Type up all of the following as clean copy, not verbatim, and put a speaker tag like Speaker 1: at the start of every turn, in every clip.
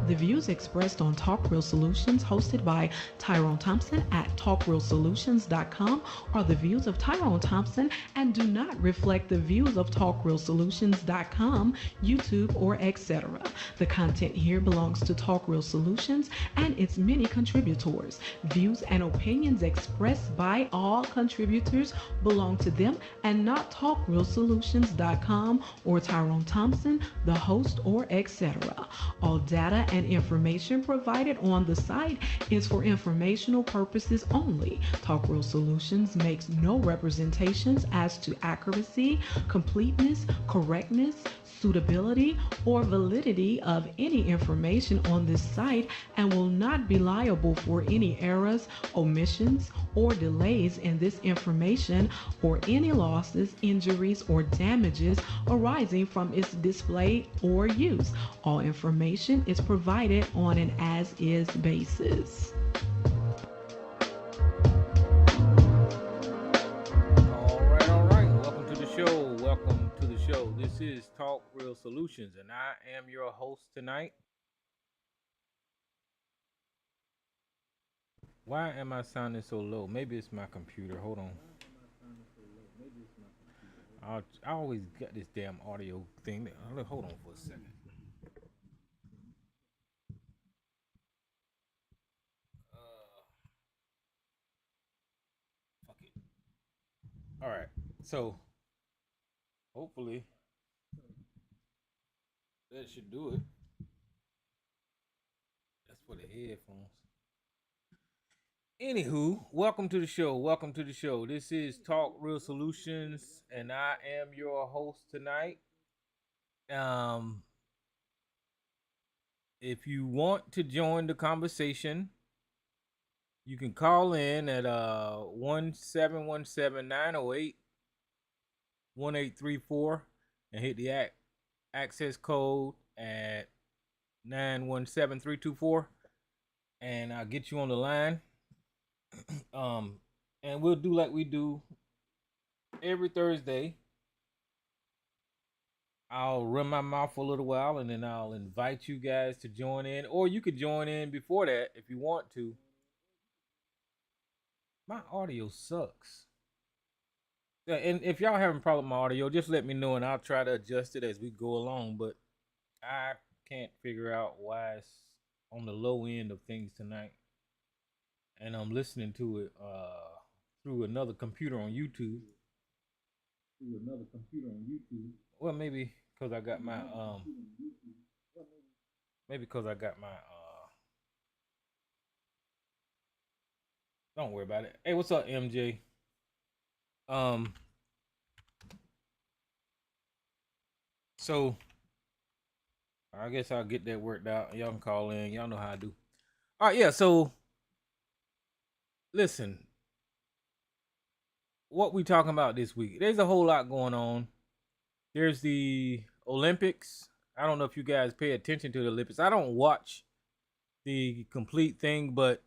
Speaker 1: The views expressed on Talk Real Solutions, hosted by Tyrone Thompson at talkrealsolutions.com, are the views of Tyrone Thompson and do not reflect the views of talkrealsolutions.com, YouTube, or etc. The content here belongs to Talk Real Solutions and its many contributors. Views and opinions expressed by all contributors belong to them and not talkrealsolutions.com or Tyrone Thompson, the host, or etc. All data and information provided on the site is for informational purposes only. Talk Real Solutions makes no representations as to accuracy, completeness, correctness, suitability, or validity of any information on this site and will not be liable for any errors, omissions, or delays in this information or any losses, injuries, or damages arising from its display or use. All information is provided on an as-is basis.
Speaker 2: All right. Welcome to the show. Welcome to the show. This is Talk Real Solutions, and I am your host tonight. Why am I sounding so low? Maybe it's my computer. Hold on. I always got this damn audio thing. Hold on for a second. Fuck it. All right. So hopefully that should do it. That's for the headphones. Anywho, welcome to the show. Welcome to the show. This is Talk Real Solutions, and I am your host tonight. If you want to join the conversation, you can call in at 1-717-908-1834 and hit the access code at 917324, and I'll get you on the line. And we'll do like we do every Thursday. I'll run my mouth for a little while, and then I'll invite you guys to join in, or you could join in before that if you want to. My audio sucks. And if y'all having a problem with my audio, just let me know, and I'll try to adjust it as we go along. But I can't figure out why it's on the low end of things tonight. And I'm listening to it through another computer on YouTube. Well, maybe because I got my don't worry about it. Hey, what's up, MJ? So I guess I'll get that worked out. Y'all can call in. Y'all know how I do. All right, yeah. So listen, what we talking about this week? There's a whole lot going on. There's the Olympics. I don't know if you guys pay attention to the Olympics. I don't watch the complete thing, but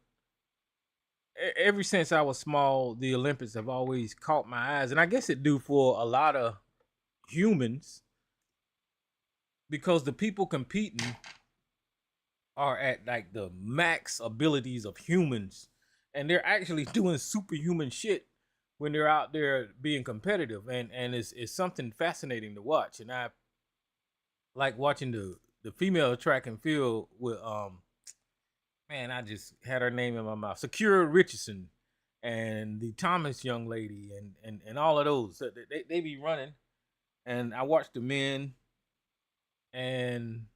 Speaker 2: ever since I was small, the Olympics have always caught my eyes, and I guess it do for a lot of humans, because the people competing are at like the max abilities of humans, and they're actually doing superhuman shit when they're out there being competitive, and it's something fascinating to watch. And I like watching the female track and field with man, I just had her name in my mouth, Secure Richardson, and the Thomas young lady, and all of those. They be running, and I watch the men, and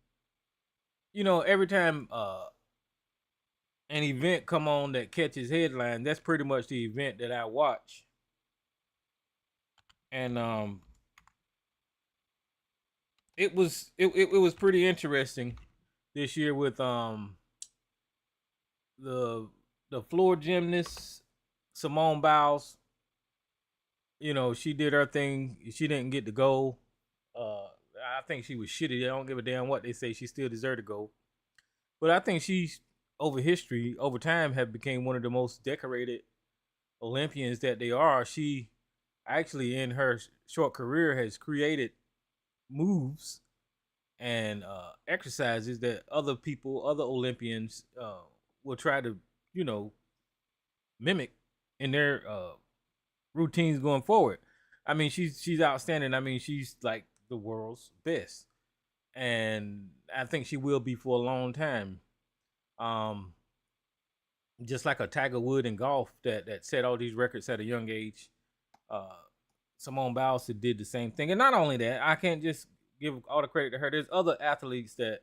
Speaker 2: you know, every time an event come on that catches headline, that's pretty much the event that I watch. And it was pretty interesting this year with the floor gymnast Simone Biles. You know, she did her thing. She didn't get the gold. I think she was shitty. I don't give a damn what they say. She still deserved to go. But I think she's over time, have become one of the most decorated Olympians that they are. She actually, in her short career, has created moves and exercises that other people, other Olympians, will try to, you know, mimic in their routines going forward. I mean, she's outstanding. I mean, she's like the world's best, and I think she will be for a long time. Um, just like a Tiger Wood in golf that set all these records at a young age. Uh, Simone Biles did the same thing, and not only that, I can't just give all the credit to her. There's other athletes that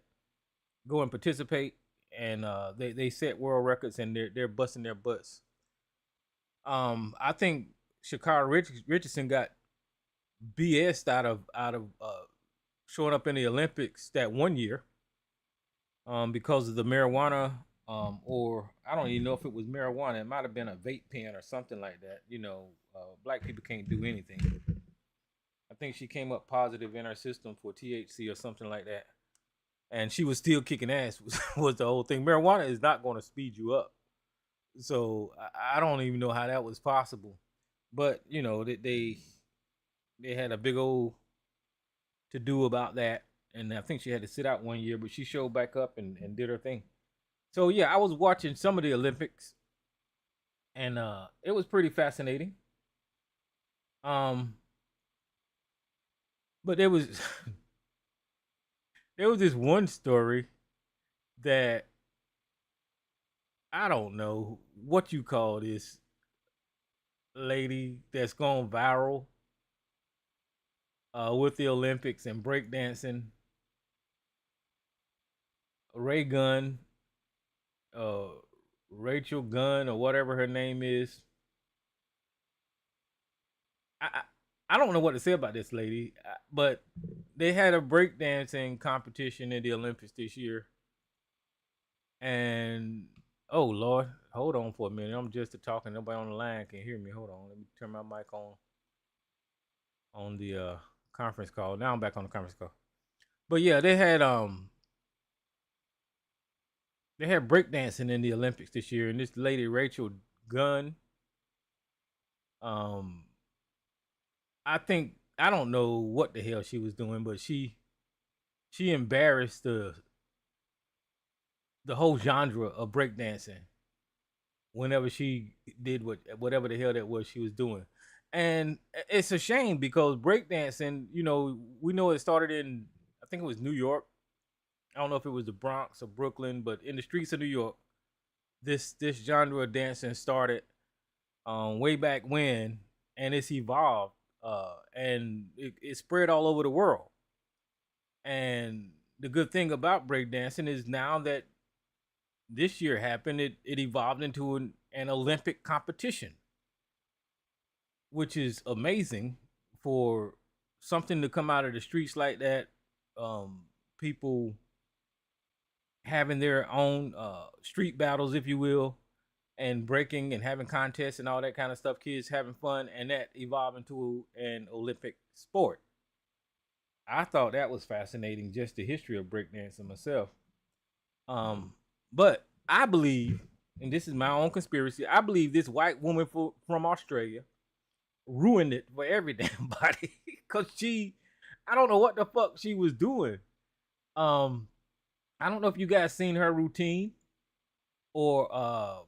Speaker 2: go and participate, and they set world records, and they're busting their butts. I think Richardson got BS out of showing up in the Olympics that one year, because of the marijuana, or I don't even know if it was marijuana. It might have been a vape pen or something like that. Black people can't do anything. I think she came up positive in her system for THC or something like that, and she was still kicking ass. Was the whole thing? Marijuana is not going to speed you up, so I don't even know how that was possible. But they had a big old to do about that, and I think she had to sit out one year, but she showed back up and did her thing. So yeah, I was watching some of the Olympics, and it was pretty fascinating. Um, but there was there was this one story that I don't know what you call this lady that's gone viral with the Olympics and breakdancing. Ray Gunn, uh, Rachel Gunn, or whatever her name is. I don't know what to say about this lady, but they had a breakdancing competition in the Olympics this year, and oh Lord, hold on for a minute. I'm just talking. Nobody on the line can hear me. Hold on. Let me turn my mic on the conference call. Now I'm back on the conference call. But yeah, they had breakdancing in the Olympics this year, and this lady Rachel Gunn, um, I think I don't know what the hell she was doing, but she embarrassed the whole genre of breakdancing whenever she did whatever the hell that was she was doing. And it's a shame because breakdancing, we know it started in, I think it was New York. I don't know if it was the Bronx or Brooklyn, but in the streets of New York, this genre of dancing started way back when, and it's evolved, and it spread all over the world. And the good thing about breakdancing is now that this year happened, it evolved into an Olympic competition, which is amazing for something to come out of the streets like that. People having their own street battles, if you will, and breaking and having contests and all that kind of stuff, kids having fun, and that evolved into an Olympic sport. I thought that was fascinating, just the history of breakdancing myself. Um, but I believe, and this is my own conspiracy, I believe this white woman from Australia ruined it for every damn body because I don't know what the fuck she was doing. Um, I don't know if you guys seen her routine or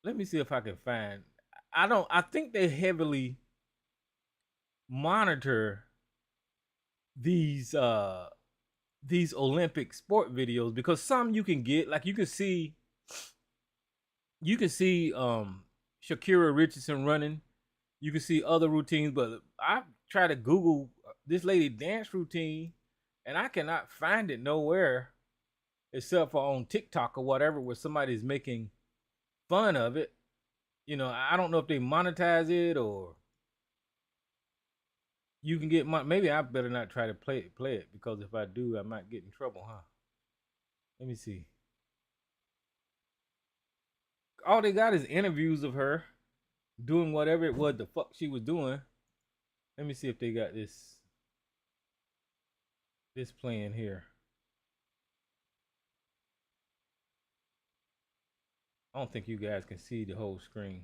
Speaker 2: let me see if I can find. I think they heavily monitor these uh these Olympic sport videos because some you can get, like you can see Shakira Richardson running. You can see other routines, but I try to Google this lady dance routine, and I cannot find it nowhere except for on TikTok or whatever, where somebody's making fun of it. I don't know if they monetize it or you can get money. Maybe I better not try to play it because if I do, I might get in trouble, huh? Let me see. All they got is interviews of her doing whatever it was the fuck she was doing. Let me see if they got this playing here. I don't think you guys can see the whole screen.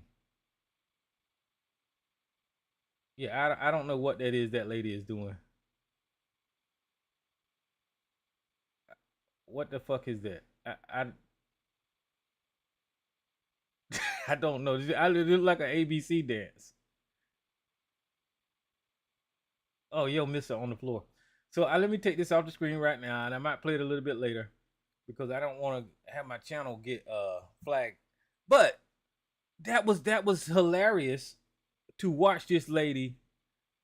Speaker 2: Yeah, I don't know what that is that lady is doing. What the fuck is that? I don't know. I look like an ABC dance. Oh, yo, Mister on the floor. So let me take this off the screen right now, and I might play it a little bit later because I don't want to have my channel get flagged. But that was hilarious to watch this lady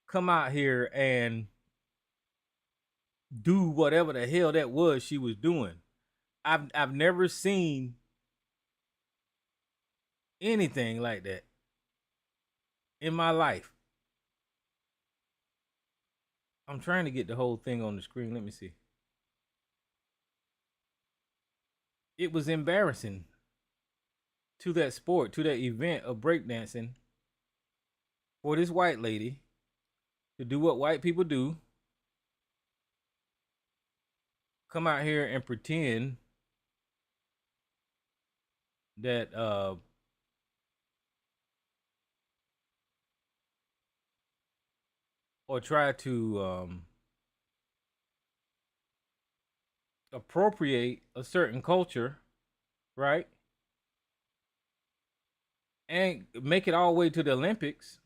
Speaker 2: come out here and do whatever the hell that was she was doing. I've never seen anything like that in my life. I'm trying to get the whole thing on the screen. Let me see. It was embarrassing to that sport, to that event of breakdancing for this white lady to do what white people do. Come out here and pretend that or try to appropriate a certain culture, right? And make it all the way to the Olympics.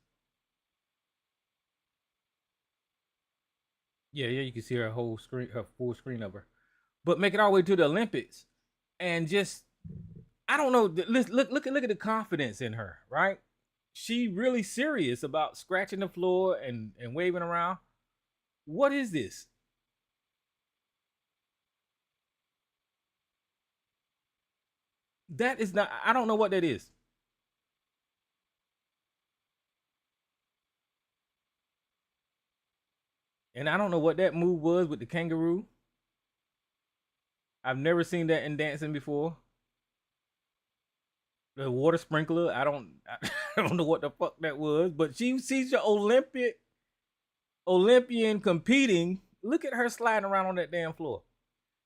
Speaker 2: Yeah, you can see her whole screen, her full screen of her. But make it all the way to the Olympics, and just I don't know. Look at the confidence in her, right? She really serious about scratching the floor and waving around. What is this? That is not. I don't know what that is. And I don't know what that move was with the kangaroo. I've never seen that in dancing before. The water sprinkler. I don't know what the fuck that was. But she's your Olympian competing. Look at her sliding around on that damn floor.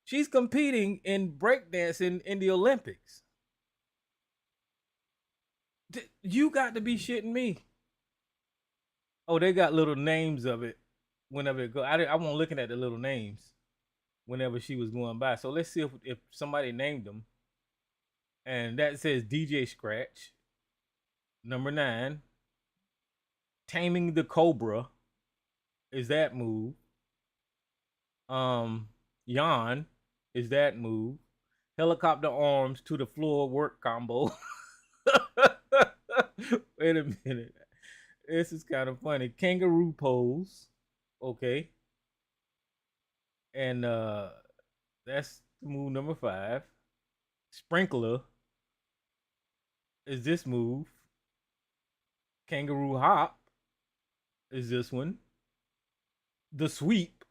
Speaker 2: She's competing in breakdancing in the Olympics. You got to be shitting me. Oh, they got little names of it whenever it go. I wasn't looking at the little names whenever she was going by. So let's see if somebody named them. And that says DJ Scratch. Number 9. Taming the Cobra is that move. Yawn is that move. Helicopter arms to the floor work combo. Wait a minute. This is kind of funny. Kangaroo pose. Okay. And that's move number 5. Sprinkler is this move. Kangaroo hop is this one. The sweep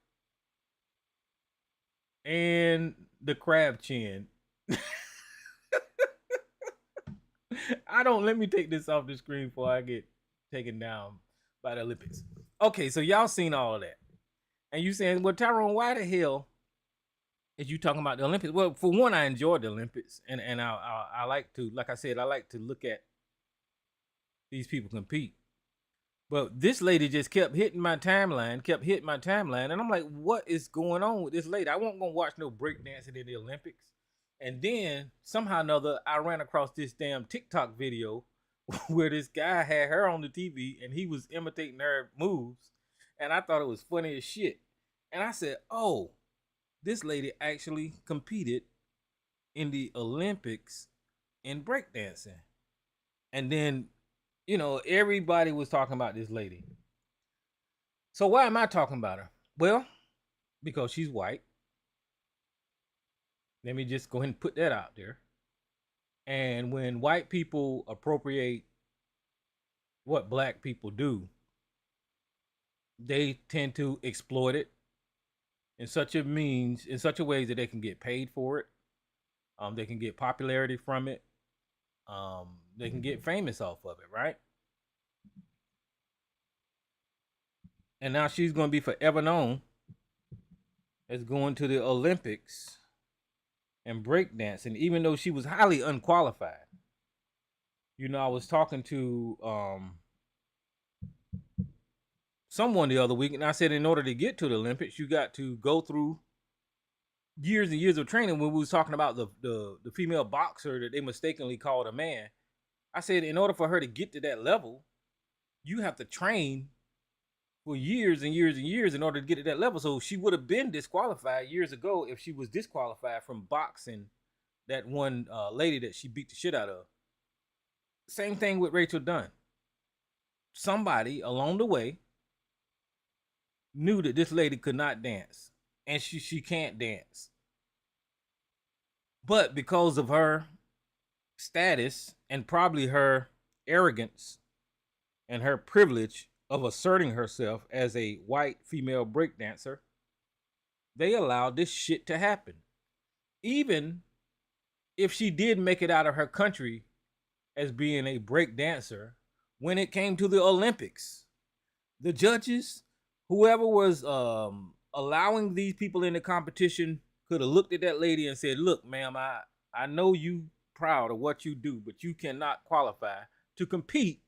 Speaker 2: and the crab chin. Let me take this off the screen before I get taken down by the Olympics. Okay, so y'all seen all of that. And you saying, well, Tyrone, why the hell is you talking about the Olympics? Well, for one, I enjoy the Olympics. And I like to, like I said, I like to look at these people compete. But this lady just kept hitting my timeline. And I'm like, what is going on with this lady? I wasn't going to watch no breakdancing in the Olympics. And then somehow or another, I ran across this damn TikTok video where this guy had her on the TV and he was imitating her moves. And I thought it was funny as shit. And I said, oh, this lady actually competed in the Olympics in breakdancing. And then, everybody was talking about this lady. So why am I talking about her? Well, because she's white. Let me just go ahead and put that out there. And when white people appropriate what black people do, they tend to exploit it in such a way that they can get paid for it. They can get popularity from it. They can get famous off of it, right? And now she's going to be forever known as going to the Olympics and breakdancing, even though she was highly unqualified. I was talking to someone the other week, and I said, in order to get to the Olympics, you got to go through years and years of training when we was talking about the female boxer that they mistakenly called a man. I said in order for her to get to that level, you have to train for years and years and years in order to get to that level. So she would have been disqualified years ago if she was disqualified from boxing that one lady that she beat the shit out of. Same thing with Rachel Dunn. Somebody along the way knew that this lady could not dance, and she can't dance. But because of her status and probably her arrogance and her privilege of asserting herself as a white female breakdancer, they allowed this shit to happen. Even if she did make it out of her country as being a breakdancer, when it came to the Olympics, the judges, whoever was allowing these people in the competition, could have looked at that lady and said, "Look, ma'am, I know you proud of what you do, but you cannot qualify to compete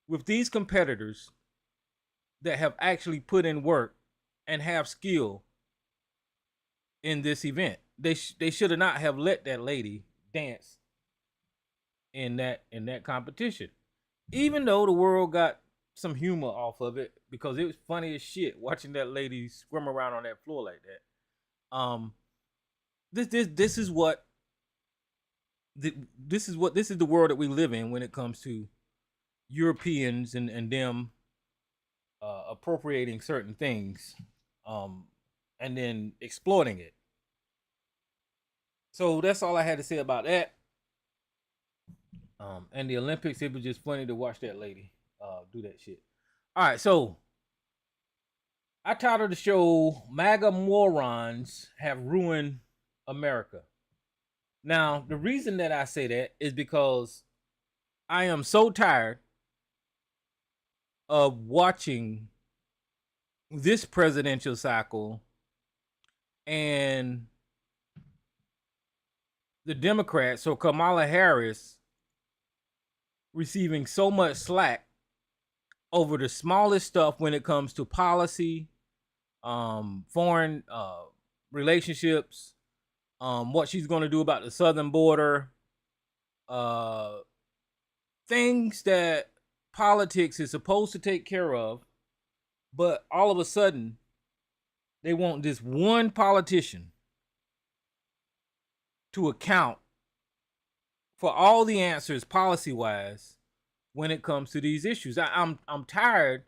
Speaker 2: with these competitors that have actually put in work and have skill in this event." They should have not have let that lady dance in that competition, even though the world got some humor off of it because it was funny as shit watching that lady squirm around on that floor like that. This is what this is the world that we live in when it comes to Europeans and them appropriating certain things, and then exploiting it. So that's all I had to say about that. And the Olympics, it was just funny to watch that lady do that shit. All right, so I titled the show "MAGA Morons Have Ruined America." Now, the reason that I say that is because I am so tired of watching this presidential cycle and the Democrats, so Kamala Harris, receiving so much slack over the smallest stuff when it comes to policy, foreign relationships, what she's going to do about the southern border, things that politics is supposed to take care of, but all of a sudden they want this one politician to account for all the answers policy-wise when it comes to these issues. I'm tired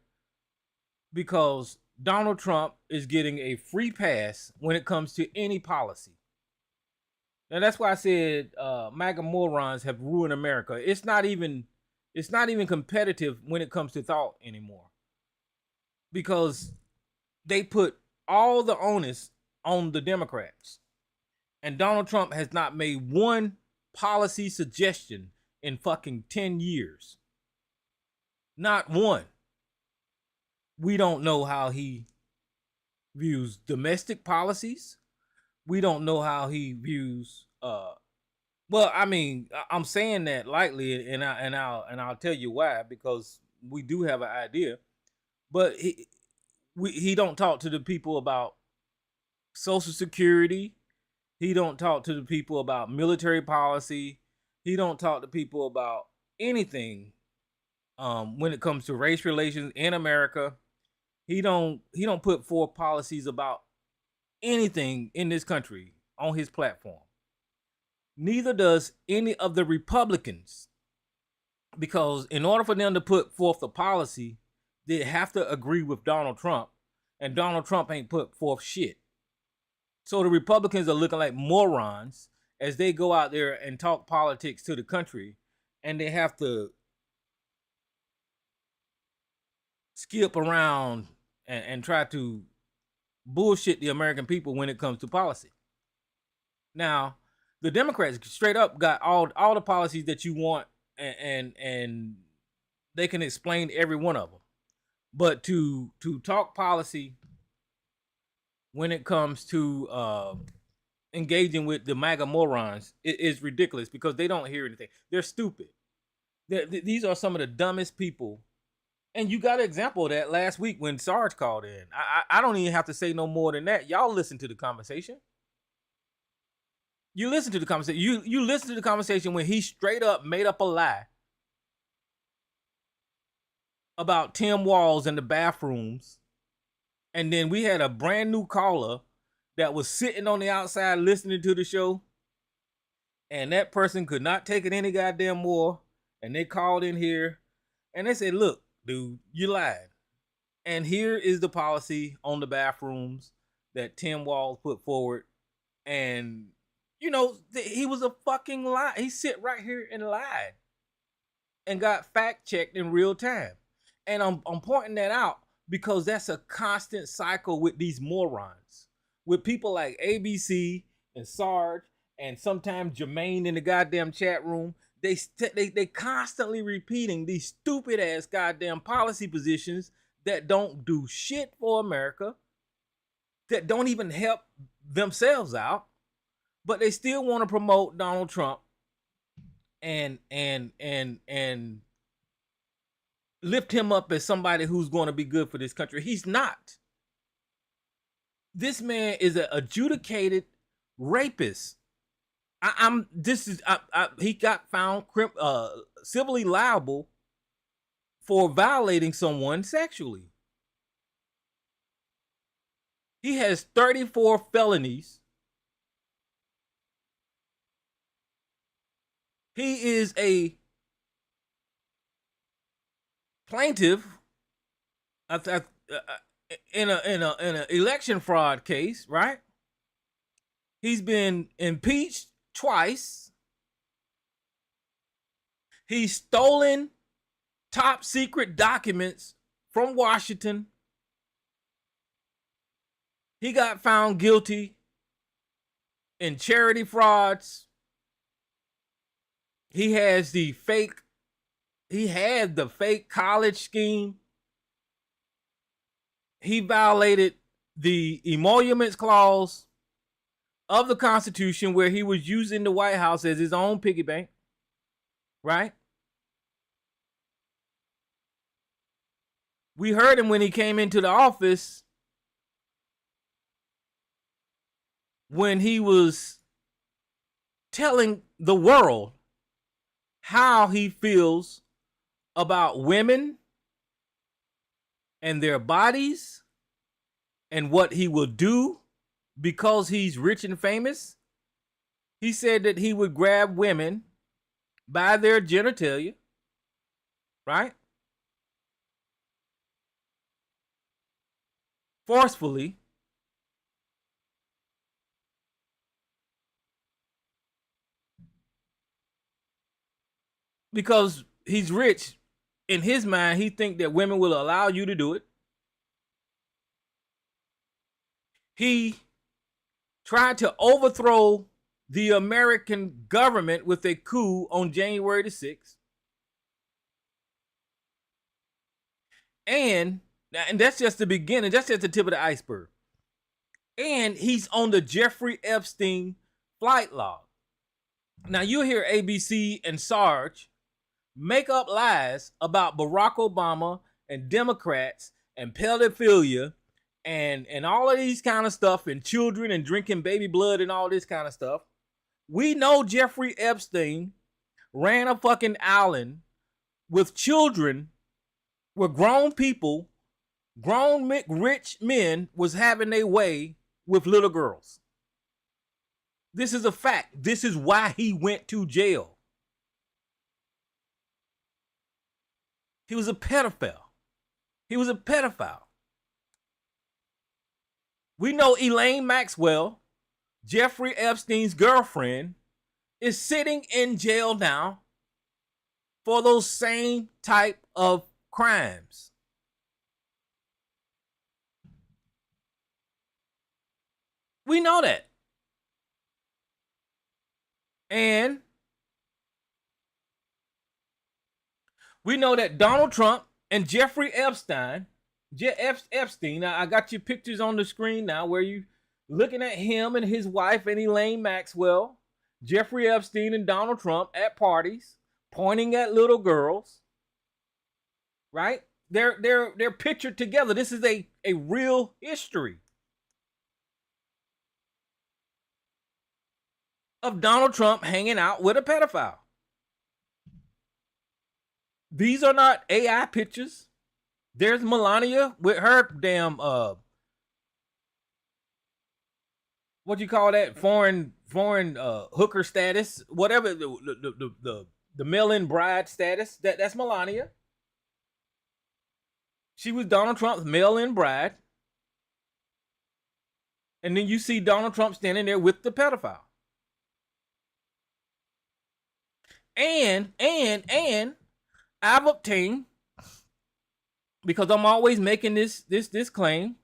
Speaker 2: because Donald Trump is getting a free pass when it comes to any policy. Now that's why I said MAGA morons have ruined America. It's not even competitive when it comes to thought anymore, because they put all the onus on the Democrats, and Donald Trump has not made one policy suggestion in fucking 10 years. Not one. We don't know how he views domestic policies. We don't know how he views well, I mean, I'm saying that lightly, and I'll tell you why, because we do have an idea. But he don't talk to the people about Social Security. He don't talk to the people about military policy. He don't talk to people about anything when it comes to race relations in America. He don't put forth policies about anything in this country on his platform. Neither does any of the Republicans, because in order for them to put forth a policy, they have to agree with Donald Trump, and Donald Trump ain't put forth shit. So the Republicans are looking like morons as they go out there and talk politics to the country, and they have to skip around and try to bullshit the American people when it comes to policy. Now, the Democrats straight up got all the policies that you want, and they can explain every one of them. But to talk policy when it comes to engaging with the MAGA morons is ridiculous, because they don't hear anything. They're stupid. These are some of the dumbest people And you got an example of that last week when Sarge called in. I don't even have to say no more than that. Y'all listen to the conversation. You listen to the conversation. You listen to the conversation when he straight up made up a lie about Tim Walls in the bathrooms. And then we had a brand new caller that was sitting on the outside listening to the show. And that person could not take it any goddamn more. And they called in here and they said, look, dude, you lied. And here is the policy on the bathrooms that Tim Walls put forward. And, you know, he was a fucking lie. He sit right here and lied and got fact checked in real time. And I'm pointing that out because that's a constant cycle with these morons. With people like ABC and Sarge and sometimes Jermaine in the goddamn chat room. They constantly repeating these stupid ass goddamn policy positions that don't do shit for America, that don't even help themselves out, but they still want to promote Donald Trump and lift him up as somebody who's going to be good for this country. He's not. This man is an adjudicated rapist. He got found civilly liable for violating someone sexually. He has 34 felonies. He is a plaintiff in an election fraud case, right? He's been impeached twice. He's stolen top secret documents from Washington. He got found guilty in charity frauds. He had the fake college scheme. He violated the emoluments clause of the Constitution where he was using the White House as his own piggy bank, right? We heard him when he came into the office when he was telling the world how he feels about women and their bodies and what he will do because he's rich and famous. He said that he would grab women by their genitalia, right? Forcefully. Because he's rich. In his mind, he thinks that women will allow you to do it. He tried to overthrow the American government with a coup on January the 6th. And that's just the beginning. That's just the tip of the iceberg. And he's on the Jeffrey Epstein flight log. Now you hear ABC and Sarge make up lies about Barack Obama and Democrats and pedophilia and all of these kind of stuff and children and drinking baby blood and all this kind of stuff. We know Jeffrey Epstein ran a fucking island with children, where grown people, grown rich men was having their way with little girls. This is a fact. This is why he went to jail. He was a pedophile. He was a pedophile. We know Elaine Maxwell, Jeffrey Epstein's girlfriend, is sitting in jail now for those same type of crimes. We know that. And we know that Donald Trump and Jeffrey Epstein, now I got your pictures on the screen now where you looking at him and his wife and Elaine Maxwell, Jeffrey Epstein and Donald Trump at parties, pointing at little girls, right? They're pictured together. This is a real history of Donald Trump hanging out with a pedophile. These are not AI pictures. There's Melania with her damn what you call that, foreign hooker status, whatever, the mail-in bride status. That's Melania. She was Donald Trump's mail-in bride. And then you see Donald Trump standing there with the pedophile. And I've obtained, because I'm always making this claim,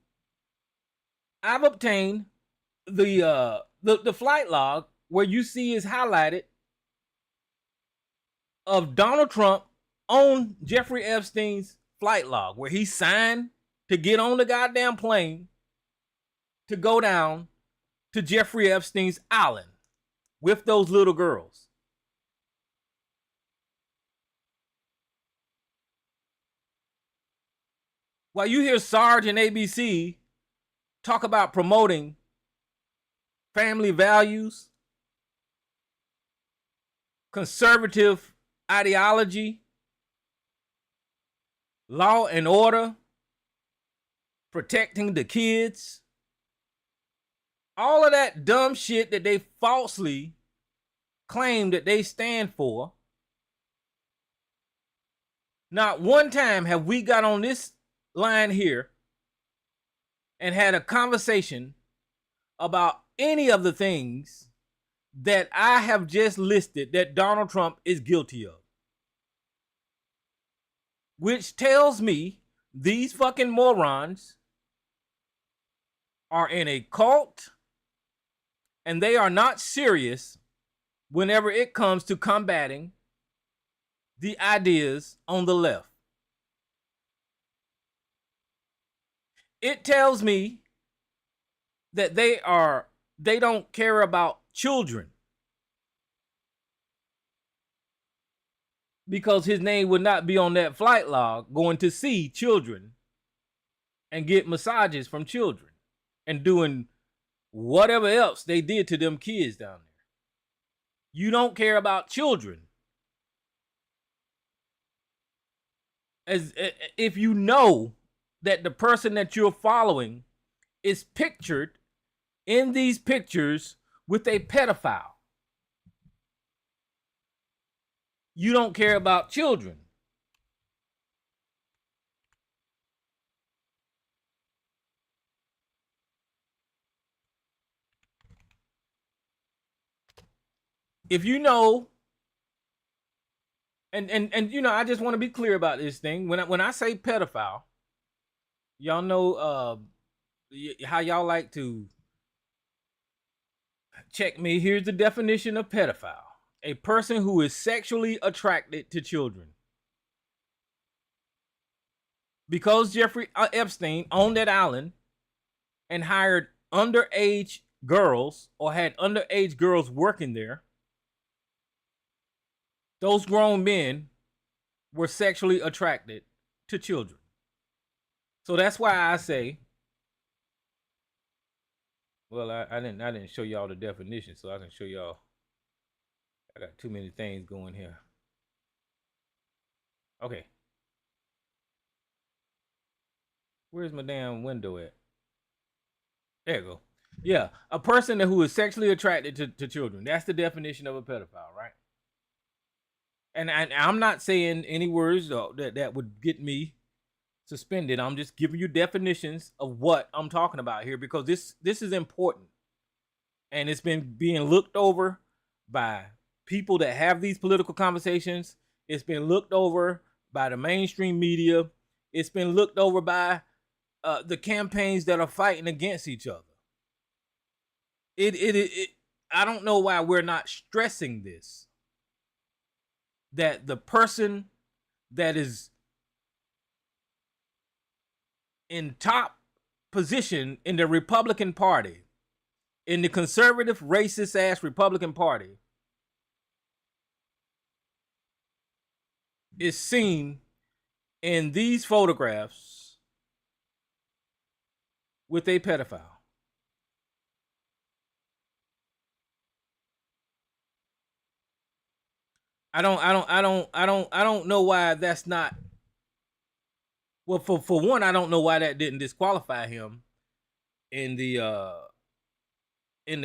Speaker 2: I've obtained the flight log where you see is highlighted of Donald Trump on Jeffrey Epstein's flight log, where he signed to get on the goddamn plane to go down to Jeffrey Epstein's island with those little girls. While you hear Sarge and ABC talk about promoting family values, conservative ideology, law and order, protecting the kids, all of that dumb shit that they falsely claim that they stand for, not one time have we got on this line here and had a conversation about any of the things that I have just listed that Donald Trump is guilty of. Which tells me these fucking morons are in a cult and they are not serious whenever it comes to combating the ideas on the left. It tells me that they don't care about children, because his name would not be on that flight log going to see children and get massages from children and doing whatever else they did to them kids down there. You don't care about children. As if you know that the person that you're following is pictured in these pictures with a pedophile, you don't care about children. If you know, and you know, I just want to be clear about this thing. When I say pedophile, y'all know how y'all like to check me. Here's the definition of pedophile: a person who is sexually attracted to children. Because Jeffrey Epstein owned that island and hired underage girls, or had underage girls working there, those grown men were sexually attracted to children. So that's why I say, well, I didn't show y'all the definition, so I can show y'all. I got too many things going here. Okay. Where's my damn window at? There you go. Yeah, a person who is sexually attracted to children. That's the definition of a pedophile, right? And I'm not saying any words that would get me suspended. I'm just giving you definitions of what I'm talking about here, because this is important. And it's been being looked over by people that have these political conversations. It's been looked over by the mainstream media. It's been looked over by the campaigns that are fighting against each other. I don't know why we're not stressing this. That the person that is in top position in the Republican Party, in the conservative, racist ass Republican Party, is seen in these photographs with a pedophile. I don't know why that's not. Well, for one, I don't know why that didn't disqualify him in the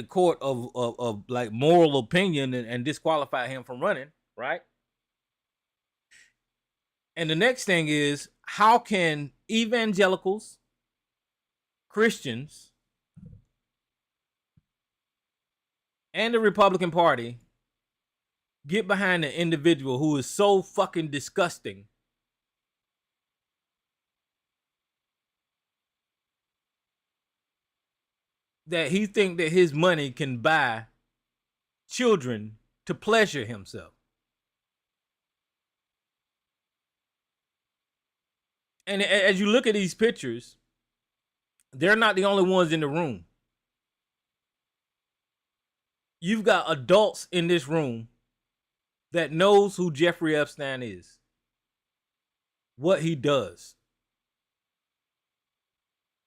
Speaker 2: court of like moral opinion and disqualify him from running, right? And the next thing is, how can evangelicals, Christians, and the Republican Party get behind an individual who is so fucking disgusting that he think that his money can buy children to pleasure himself? And as you look at these pictures, they're not the only ones in the room. You've got adults in this room that knows who Jeffrey Epstein is, what he does.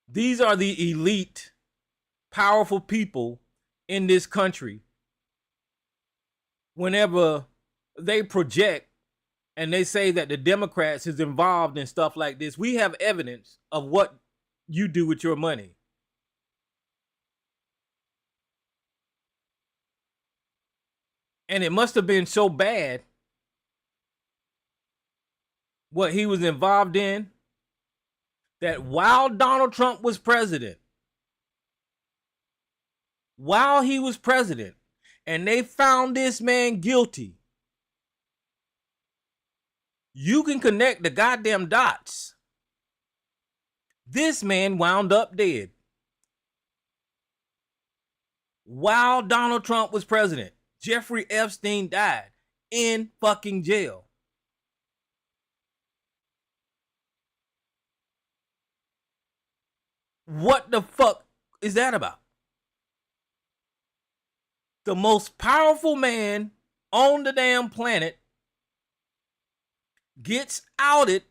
Speaker 2: These are the elite, powerful people in this country. Whenever they project and they say that the Democrats is involved in stuff like this, we have evidence of what you do with your money. And it must have been so bad what he was involved in that while Donald Trump was president, and they found this man guilty, you can connect the goddamn dots. This man wound up dead while Donald Trump was president. Jeffrey Epstein died in fucking jail. What the fuck is that about? The most powerful man on the damn planet gets outed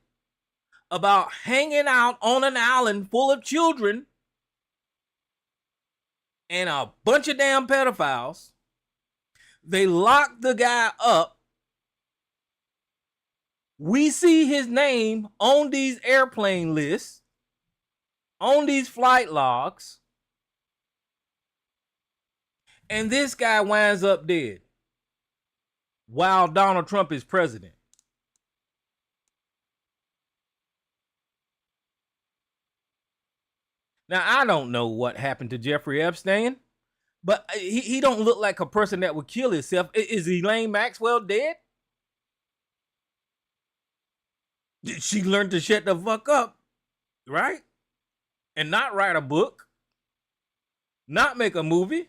Speaker 2: about hanging out on an island full of children and a bunch of damn pedophiles. They lock the guy up. We see his name on these airplane lists, on these flight logs, and this guy winds up dead while Donald Trump is president. Now, I don't know what happened to Jeffrey Epstein, but he don't look like a person that would kill himself. Is Elaine Maxwell dead? Did she learn to shut the fuck up, right? And not write a book, not make a movie,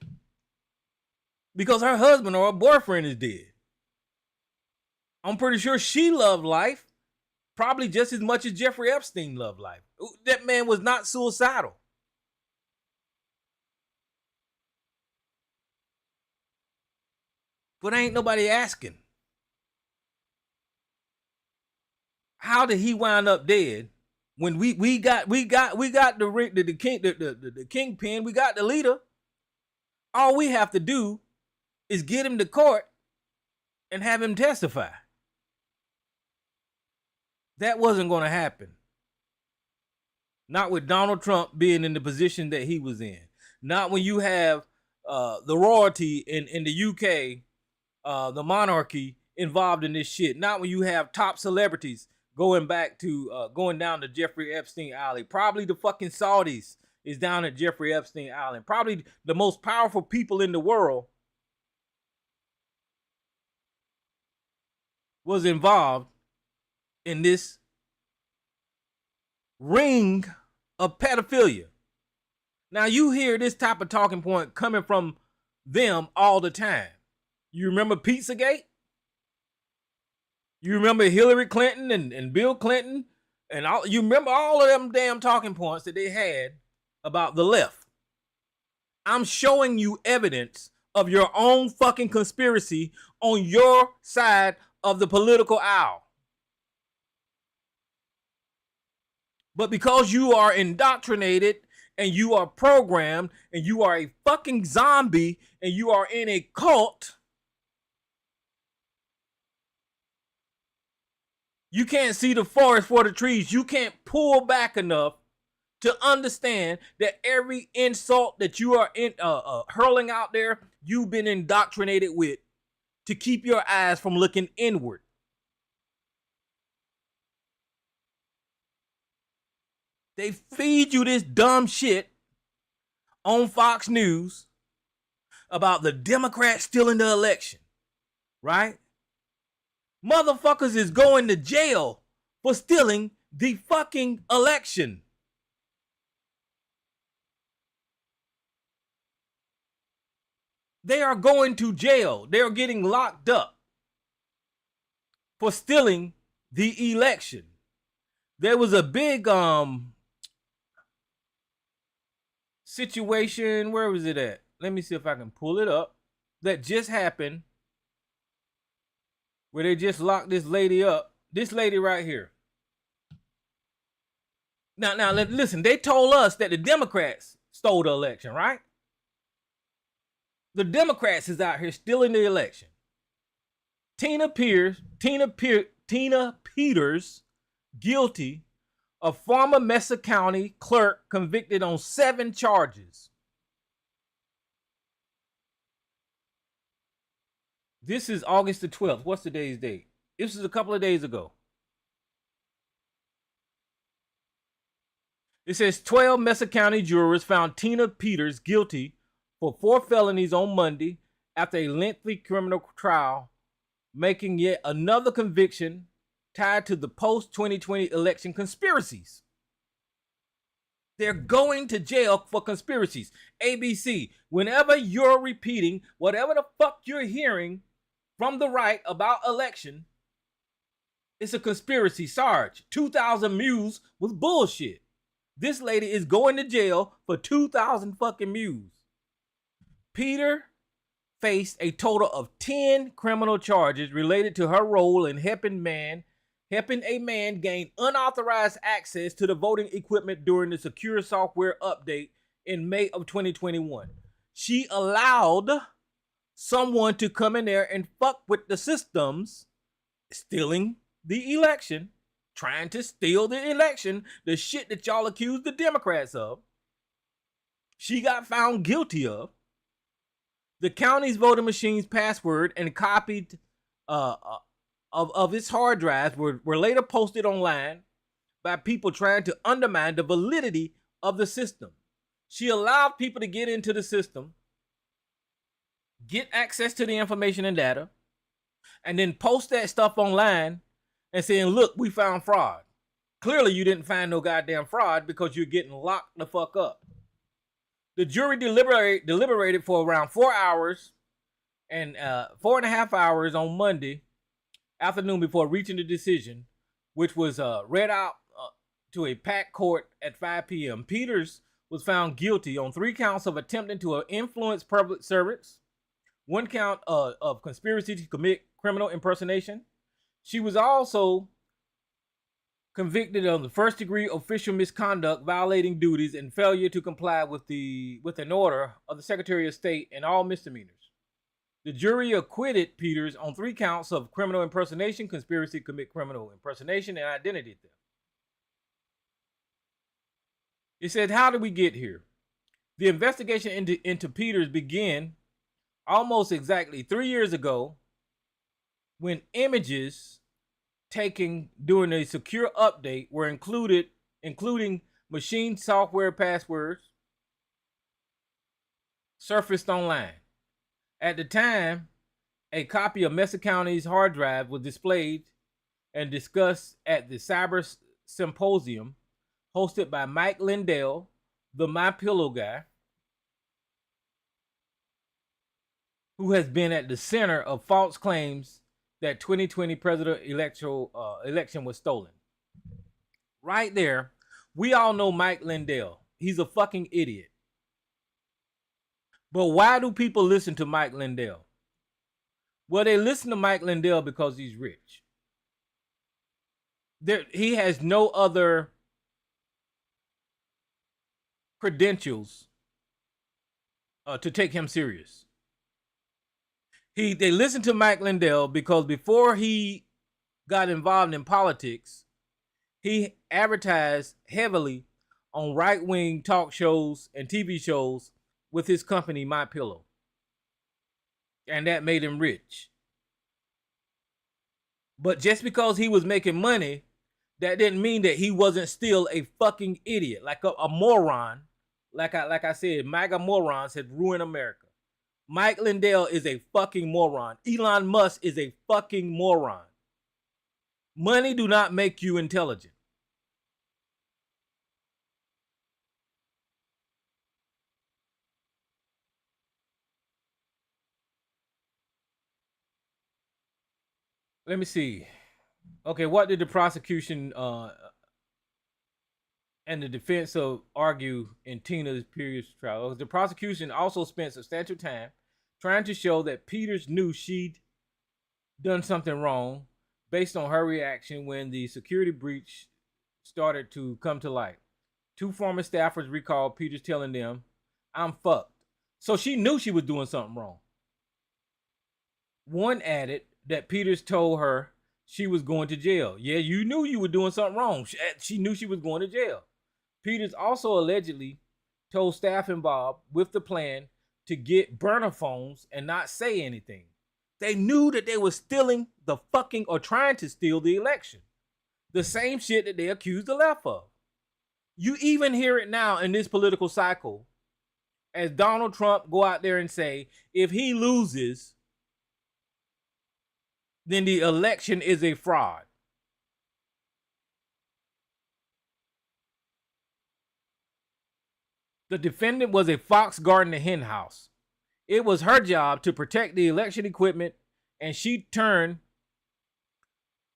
Speaker 2: because her husband or her boyfriend is dead. I'm pretty sure she loved life probably just as much as Jeffrey Epstein loved life. That man was not suicidal. But ain't nobody asking, how did he wind up dead when we got the kingpin, we got the leader? All we have to do is get him to court and have him testify. That wasn't going to happen. Not with Donald Trump being in the position that he was in. Not when you have the royalty in the UK, the monarchy involved in this shit. Not when you have top celebrities going back to going down to Jeffrey Epstein Island. Probably the fucking Saudis is down at Jeffrey Epstein Island. Probably the most powerful people in the world was involved in this ring of pedophilia. Now you hear this type of talking point coming from them all the time. You remember Pizzagate? You remember Hillary Clinton and Bill Clinton? And all, you remember all of them damn talking points that they had about the left. I'm showing you evidence of your own fucking conspiracy on your side of the political aisle. But because you are indoctrinated and you are programmed and you are a fucking zombie and you are in a cult, you can't see the forest for the trees. You can't pull back enough to understand that every insult that you are hurling out there, you've been indoctrinated with to keep your eyes from looking inward. They feed you this dumb shit on Fox News about the Democrats stealing the election, right? Motherfuckers is going to jail for stealing the fucking election. They are going to jail. They are getting locked up for stealing the election. There was a big situation. Where was it at? Let me see if I can pull it up. That just happened where they just locked this lady up. This lady right here. Now, listen. They told us that the Democrats stole the election, right? The Democrats is out here stealing the election. Tina Peters, guilty of former Mesa County clerk convicted on 7 charges. This is August the 12th. What's today's date? This is a couple of days ago. It says 12 Mesa County jurors found Tina Peters guilty for 4 felonies on Monday after a lengthy criminal trial, making yet another conviction tied to the post-2020 election conspiracies. They're going to jail for conspiracies. ABC, whenever you're repeating whatever the fuck you're hearing from the right about election, it's a conspiracy. Sarge, 2,000 mules was bullshit. This lady is going to jail for 2,000 fucking mules. Peter faced a total of 10 criminal charges related to her role in helping a man gain unauthorized access to the voting equipment during the secure software update in May of 2021. She allowed someone to come in there and fuck with the systems, stealing the election, trying to steal the election, the shit that y'all accused the Democrats of. She got found guilty of. The county's voting machine's password and copied of its hard drives were later posted online by people trying to undermine the validity of the system. She allowed people to get into the system, get access to the information and data, and then post that stuff online and saying, look, we found fraud. Clearly you didn't find no goddamn fraud because you're getting locked the fuck up. The jury deliberated for around 4 hours and 4.5 hours on Monday afternoon before reaching the decision, which was read out to a packed court at 5 p.m. Peters was found guilty on 3 counts of attempting to influence public servants, 1 count of conspiracy to commit criminal impersonation. She was also convicted of the first-degree official misconduct, violating duties, and failure to comply with an order of the Secretary of State, and all misdemeanors. The jury acquitted Peters on 3 counts of criminal impersonation, conspiracy to commit criminal impersonation, and identity theft. It said, how did we get here? The investigation into Peters began almost exactly 3 years ago when images taken during a secure update were including machine software passwords, surfaced online. At the time, a copy of Mesa County's hard drive was displayed and discussed at the Cyber Symposium hosted by Mike Lindell, the My Pillow guy, who has been at the center of false claims that 2020 presidential election was stolen. Right there, we all know Mike Lindell. He's a fucking idiot. But why do people listen to Mike Lindell? Well, they listen to Mike Lindell because he's rich. He has no other credentials to take him serious. They listened to Mike Lindell because before he got involved in politics, he advertised heavily on right-wing talk shows and TV shows with his company, My Pillow. And that made him rich. But just because he was making money, that didn't mean that he wasn't still a fucking idiot, like a moron. Like I said, MAGA morons had ruined America. Mike Lindell is a fucking moron. Elon Musk is a fucking moron. Money do not make you intelligent. Let me see. Okay, what did the prosecution and the defense argue in Tina's previous trial? The prosecution also spent substantial time trying to show that Peters knew she'd done something wrong based on her reaction when the security breach started to come to light. Two former staffers recalled Peters telling them, "I'm fucked." So she knew she was doing something wrong. One added that Peters told her she was going to jail. Yeah, you knew you were doing something wrong. She knew she was going to jail. Peters also allegedly told staff involved with the plan to get burner phones and not say anything. They knew that they were stealing the fucking or trying to steal the election. The same shit that they accused the left of. You even hear it now in this political cycle as Donald Trump go out there and say, if he loses, then the election is a fraud. The defendant was a Fox Garden hen house. It was her job to protect the election equipment, and she turned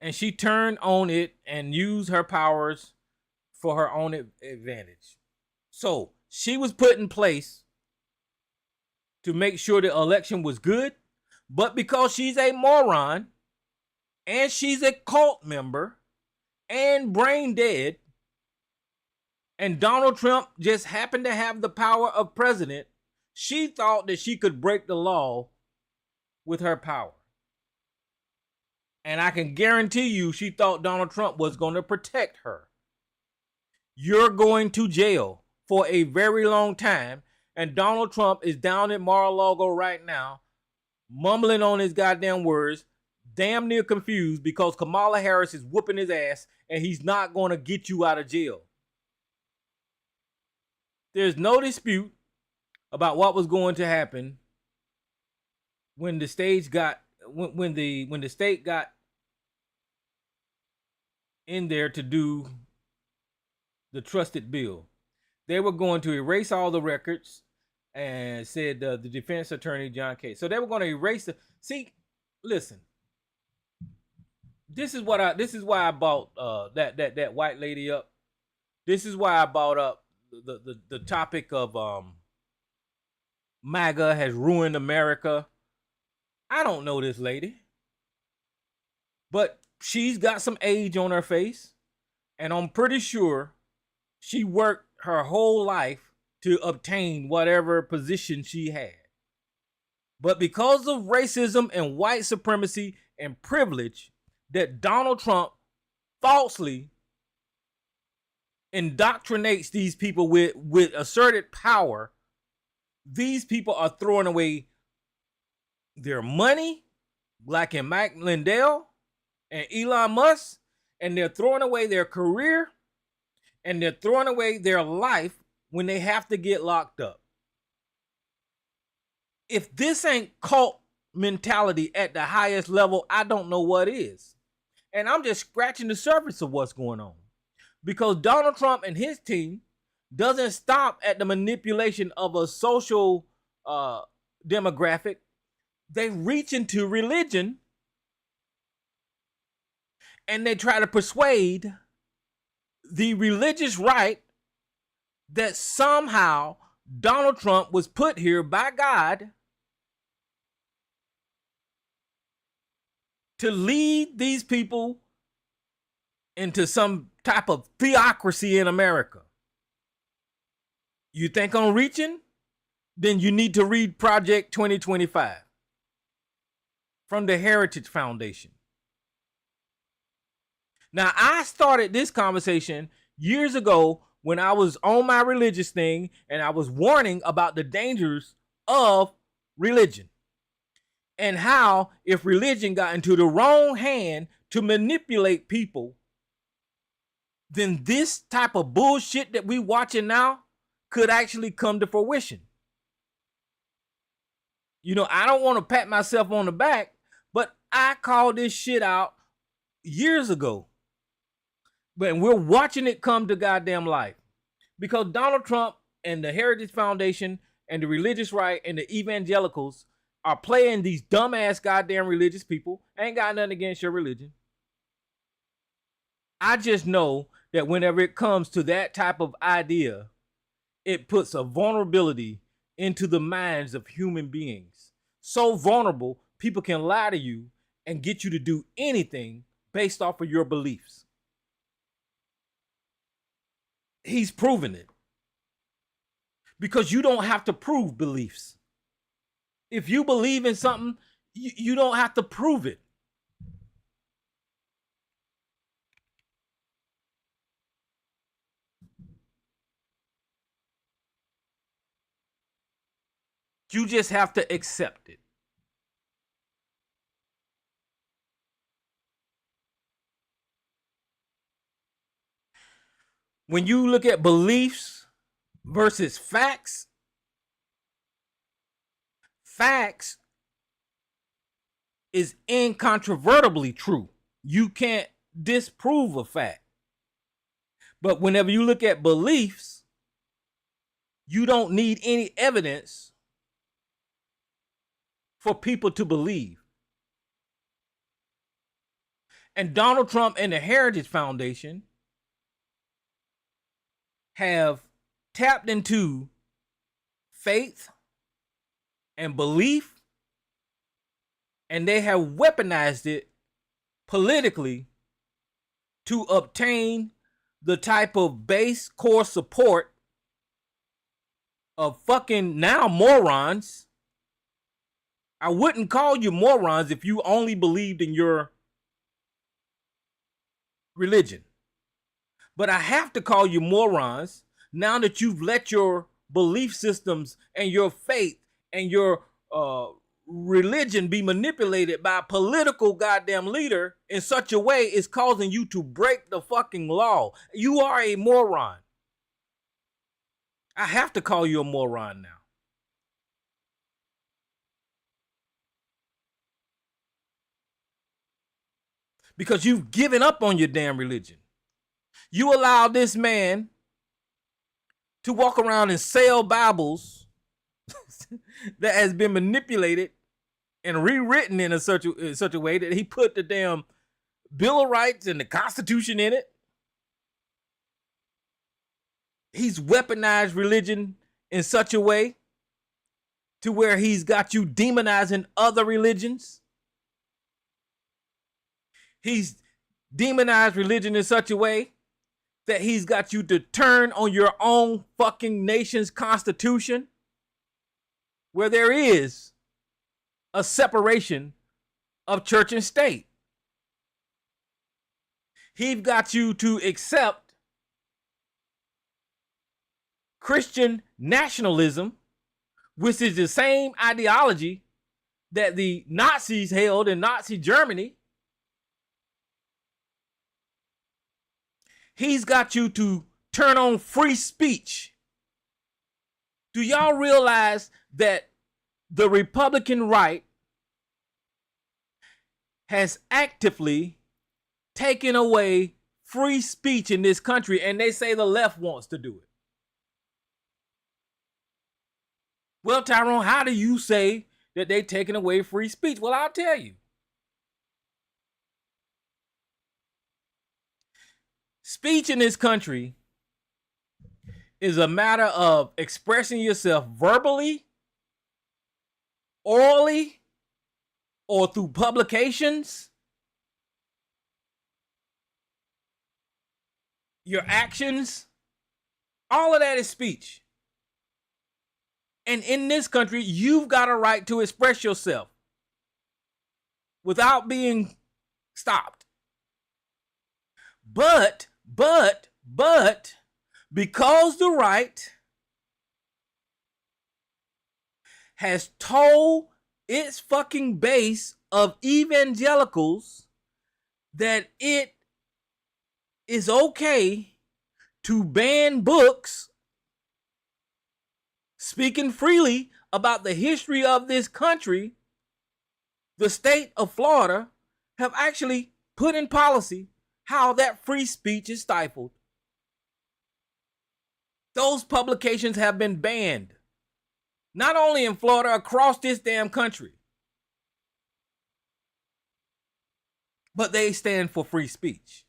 Speaker 2: on it and used her powers for her own advantage. So she was put in place to make sure the election was good, but because she's a moron and she's a cult member and brain dead, and Donald Trump just happened to have the power of president, she thought that she could break the law with her power. And I can guarantee you she thought Donald Trump was going to protect her. You're going to jail for a very long time, and Donald Trump is down at Mar-a-Lago right now, mumbling on his goddamn words, damn near confused because Kamala Harris is whooping his ass, and he's not going to get you out of jail. There's no dispute about what was going to happen when the state got in there to do the trusted bill. They were going to erase all the records, and said the defense attorney John Case. So they were going to erase the. See, listen. This is why I bought that white lady up. This is why I brought up the topic of MAGA has ruined America. I don't know this lady, but she's got some age on her face, and I'm pretty sure she worked her whole life to obtain whatever position she had. But because of racism and white supremacy and privilege that Donald Trump falsely indoctrinates these people with asserted power, these people are throwing away their money, like in Mike Lindell and Elon Musk, and they're throwing away their career, and they're throwing away their life when they have to get locked up. If this ain't cult mentality at the highest level, I don't know what is. And I'm just scratching the surface of what's going on. Because Donald Trump and his team doesn't stop at the manipulation of a social demographic. They reach into religion and they try to persuade the religious right that somehow Donald Trump was put here by God to lead these people into some type of theocracy in America. You think I'm reaching? Then you need to read Project 2025 from the Heritage Foundation. Now, I started this conversation years ago when I was on my religious thing and I was warning about the dangers of religion and how if religion got into the wrong hand to manipulate people, then this type of bullshit that we watching now could actually come to fruition. You know, I don't want to pat myself on the back, but I called this shit out years ago. But we're watching it come to goddamn life. Because Donald Trump and the Heritage Foundation and the religious right and the evangelicals are playing these dumbass goddamn religious people. I ain't got nothing against your religion. I just know that whenever it comes to that type of idea, it puts a vulnerability into the minds of human beings. So vulnerable, people can lie to you and get you to do anything based off of your beliefs. He's proven it. Because you don't have to prove beliefs. If you believe in something, you don't have to prove it. You just have to accept it. When you look at beliefs versus facts, facts is incontrovertibly true. You can't disprove a fact. But whenever you look at beliefs, you don't need any evidence for people to believe. And Donald Trump and the Heritage Foundation have tapped into faith and belief, and they have weaponized it politically to obtain the type of base core support of fucking now morons. I wouldn't call you morons if you only believed in your religion. But I have to call you morons now that you've let your belief systems and your faith and your religion be manipulated by a political goddamn leader in such a way it's causing you to break the fucking law. You are a moron. I have to call you a moron now. Because you've given up on your damn religion. You allow this man to walk around and sell Bibles that has been manipulated and rewritten in such a way that he put the damn Bill of Rights and the Constitution in it. He's weaponized religion in such a way to where he's got you demonizing other religions. He's demonized religion in such a way that he's got you to turn on your own fucking nation's constitution, where there is a separation of church and state. He's got you to accept Christian nationalism, which is the same ideology that the Nazis held in Nazi Germany. He's got you to turn on free speech. Do y'all realize that the Republican right has actively taken away free speech in this country, and they say the left wants to do it? Well, Tyrone, how do you say that they've taken away free speech? Well, I'll tell you. Speech in this country is a matter of expressing yourself verbally, orally, or through publications. Your actions, all of that is speech. And in this country, you've got a right to express yourself without being stopped. But, because the right has told its fucking base of evangelicals that it is okay to ban books speaking freely about the history of this country, the state of Florida have actually put in policy how that free speech is stifled. Those publications have been banned, not only in Florida, across this damn country. But they stand for free speech.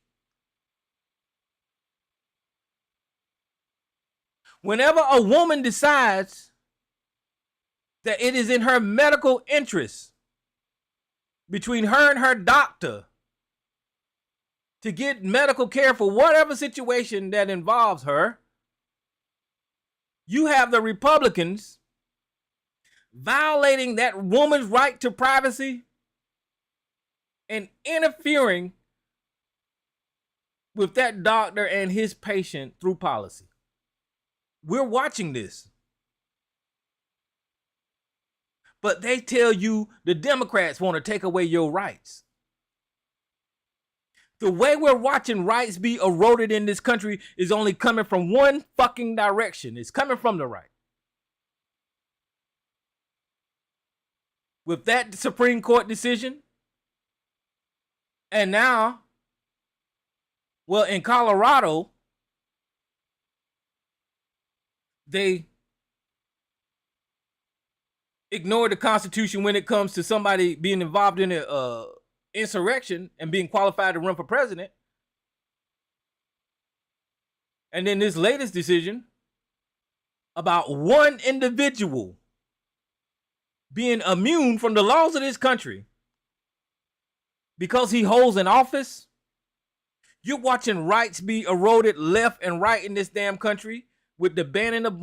Speaker 2: Whenever a woman decides that it is in her medical interest between her and her doctor to get medical care for whatever situation that involves her, you have the Republicans violating that woman's right to privacy and interfering with that doctor and his patient through policy. We're watching this. But they tell you the Democrats want to take away your rights. The way we're watching rights be eroded in this country is only coming from one fucking direction. It's coming from the right. With that Supreme Court decision, and now, well, in Colorado, they ignore the Constitution when it comes to somebody being involved in an insurrection and being qualified to run for president. And then this latest decision about one individual being immune from the laws of this country because he holds an office. You're watching rights be eroded left and right in this damn country with the banning of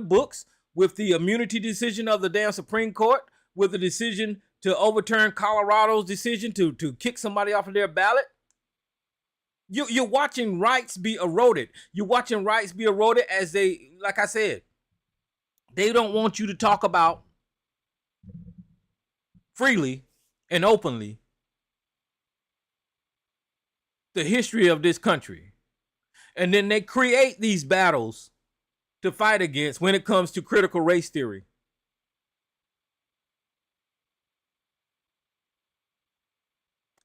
Speaker 2: books, with the immunity decision of the damn Supreme Court, with the decision to overturn Colorado's decision to kick somebody off of their ballot. You're watching rights be eroded. You're watching rights be eroded as they, like I said, they don't want you to talk about freely and openly the history of this country. And then they create these battles to fight against when it comes to critical race theory.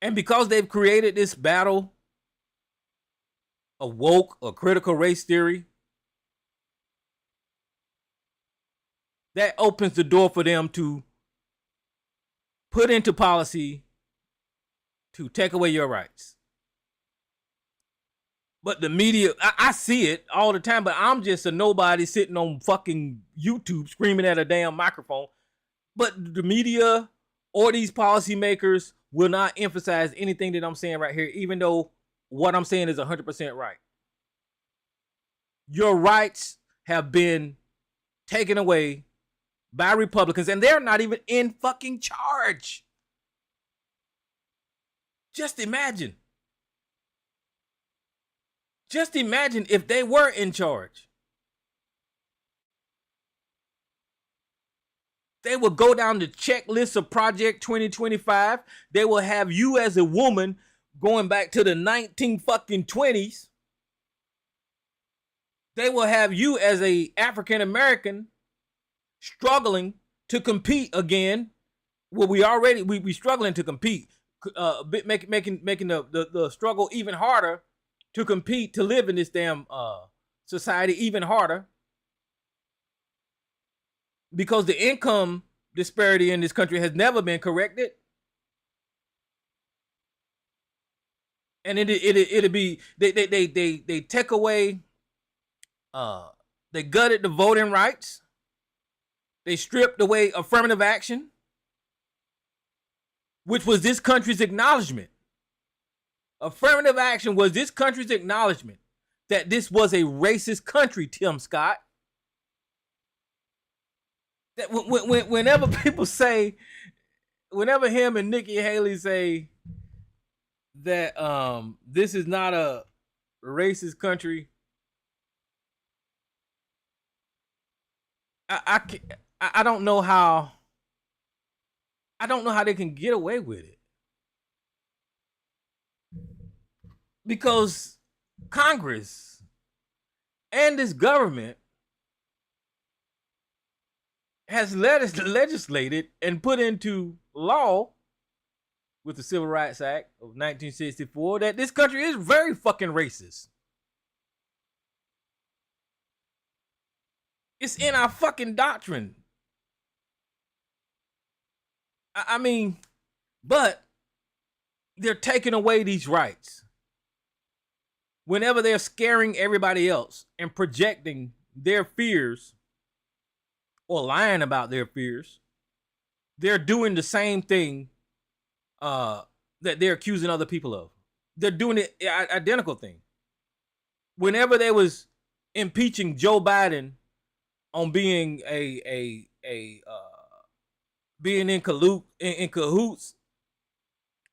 Speaker 2: And because they've created this battle of woke or critical race theory, that opens the door for them to put into policy to take away your rights. But the media, I see it all the time, but I'm just a nobody sitting on fucking YouTube screaming at a damn microphone. But the media or these policymakers will not emphasize anything that I'm saying right here, even though what I'm saying is 100% right. Your rights have been taken away by Republicans, and they're not even in fucking charge. Just imagine. Just imagine if they were in charge. They will go down the checklist of Project 2025. They will have you as a woman going back to the 1920s. They will have you as a African American struggling to compete again. Well, we struggling to compete, making the struggle even harder to compete, to live in this damn society even harder. Because the income disparity in this country has never been corrected. And it'll be, they take away, they gutted the voting rights. They stripped away affirmative action, which was this country's acknowledgement. Affirmative action was this country's acknowledgement that this was a racist country, Tim Scott. Whenever people say, whenever him and Nikki Haley say that this is not a racist country, I don't know how they can get away with it, because Congress and this government has legislated and put into law with the Civil Rights Act of 1964 that this country is very fucking racist. It's in our fucking doctrine. I mean, but they're taking away these rights. Whenever they're scaring everybody else and projecting their fears or lying about their fears, they're doing the same thing that they're accusing other people of. They're doing the identical thing. Whenever they was impeaching Joe Biden on being being in cahoots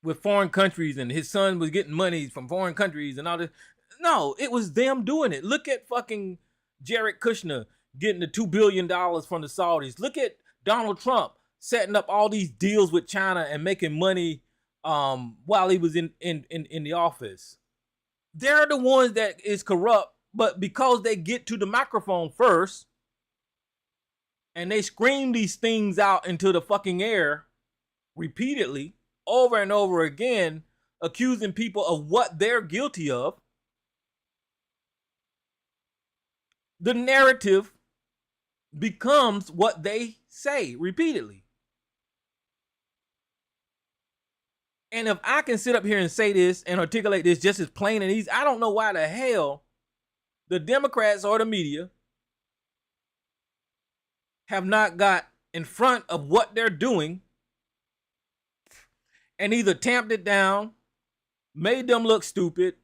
Speaker 2: with foreign countries, and his son was getting money from foreign countries and all this. No, it was them doing it. Look at fucking Jared Kushner getting the $2 billion from the Saudis. Look at Donald Trump setting up all these deals with China and making money while he was in the office. They're the ones that is corrupt, but because they get to the microphone first and they scream these things out into the fucking air repeatedly, over and over again, accusing people of what they're guilty of, the narrative becomes what they say repeatedly. And if I can sit up here and say this and articulate this just as plain and easy, I don't know why the hell the Democrats or the media have not got in front of what they're doing and either tamped it down, made them look stupid,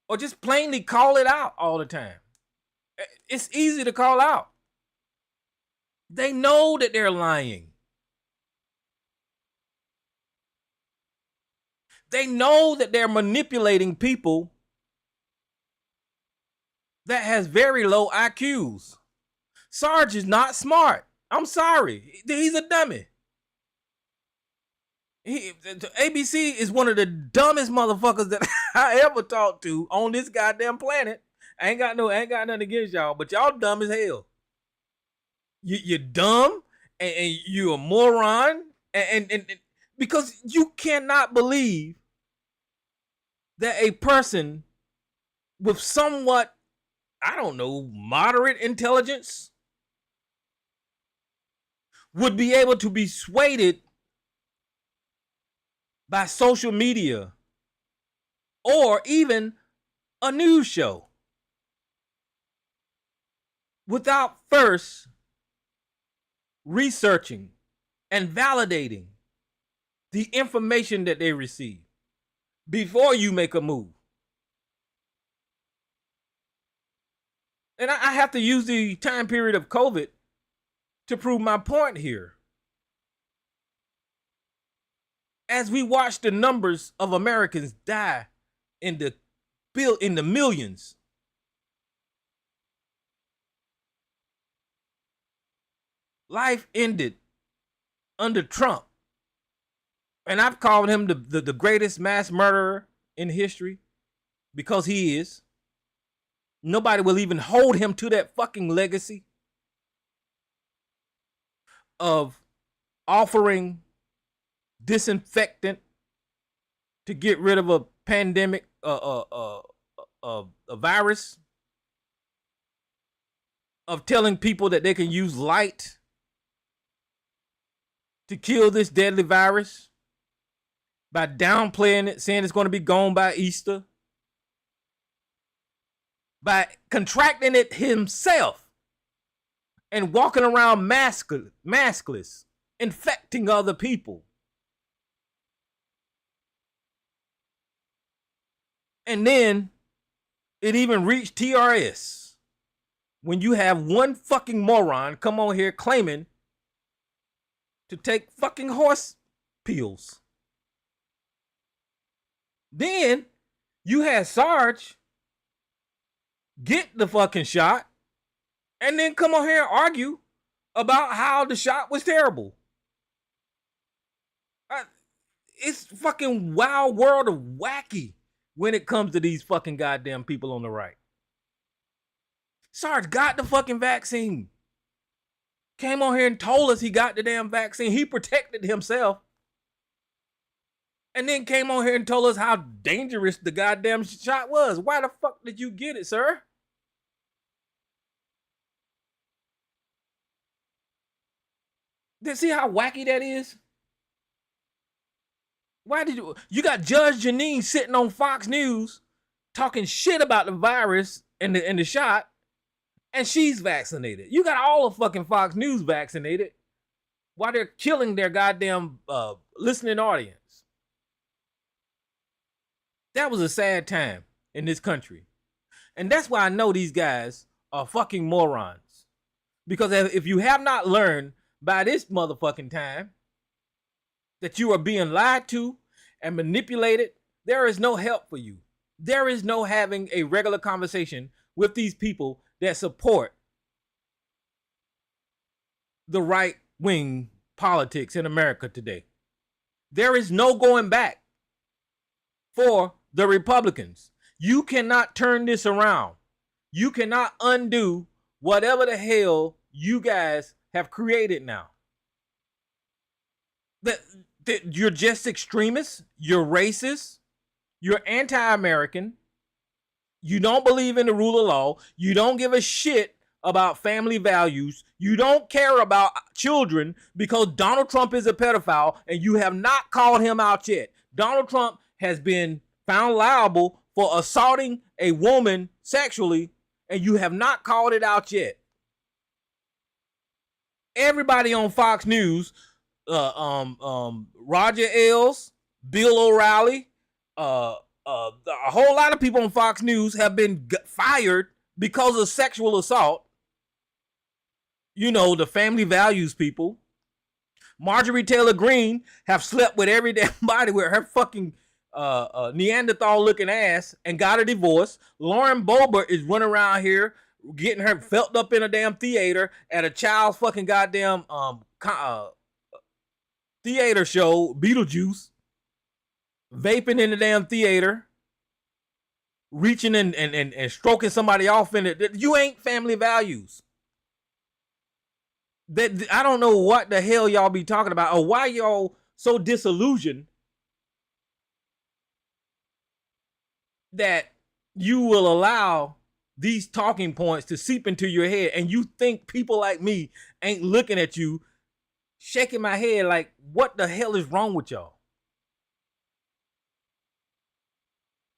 Speaker 2: or just plainly call it out all the time. It's easy to call out. They know that they're lying. They know that they're manipulating people that has very low IQs. Sarge is not smart. I'm sorry. He's a dummy. ABC is one of the dumbest motherfuckers that I ever talked to on this goddamn planet. I ain't got nothing against y'all, but y'all dumb as hell. You're dumb and you're a moron, and because you cannot believe that a person with somewhat, I don't know, moderate intelligence would be able to be swayed by social media or even a news show without first researching and validating the information that they receive before you make a move. And I have to use the time period of COVID to prove my point here. As we watch the numbers of Americans die in the millions, life ended under Trump. And I've called him the greatest mass murderer in history because he is. Nobody will even hold him to that fucking legacy of offering disinfectant to get rid of a pandemic, a virus, of telling people that they can use light to kill this deadly virus by downplaying it, saying it's going to be gone by Easter, by contracting it himself and walking around maskless, infecting other people. And then it even reached TRS when you have one fucking moron come on here claiming to take fucking horse pills. Then you had Sarge get the fucking shot and then come on here and argue about how the shot was terrible. It's fucking wild world of wacky when it comes to these fucking goddamn people on the right. Sarge got the fucking vaccine. Came on here and told us he got the damn vaccine. He protected himself. And then came on here and told us how dangerous the goddamn shot was. Why the fuck did you get it, sir? See how wacky that is? Why did you got Judge Janine sitting on Fox News talking shit about the virus and the shot, and she's vaccinated. You got all of fucking Fox News vaccinated while they're killing their goddamn listening audience. That was a sad time in this country. And that's why I know these guys are fucking morons. Because if you have not learned by this motherfucking time that you are being lied to and manipulated, there is no help for you. There is no having a regular conversation with these people that support the right-wing politics in America today. There is no going back for the Republicans. You cannot turn this around. You cannot undo whatever the hell you guys have created now. That you're just extremists, you're racist, you're anti-American, you don't believe in the rule of law, you don't give a shit about family values, you don't care about children because Donald Trump is a pedophile and you have not called him out yet. Donald Trump has been found liable for assaulting a woman sexually and you have not called it out yet. Everybody on Fox News, Roger Ailes, Bill O'Reilly, a whole lot of people on Fox News have been fired because of sexual assault. You know, the family values people. Marjorie Taylor Greene have slept with every damn body with her fucking Neanderthal looking ass and got a divorce. Lauren Boebert is running around here getting her felt up in a damn theater at a child's fucking goddamn theater show, Beetlejuice, vaping in the damn theater, reaching and stroking somebody off in it. You ain't family values. That I don't know what the hell y'all be talking about or why y'all so disillusioned that you will allow these talking points to seep into your head and you think people like me ain't looking at you shaking my head like, what the hell is wrong with y'all?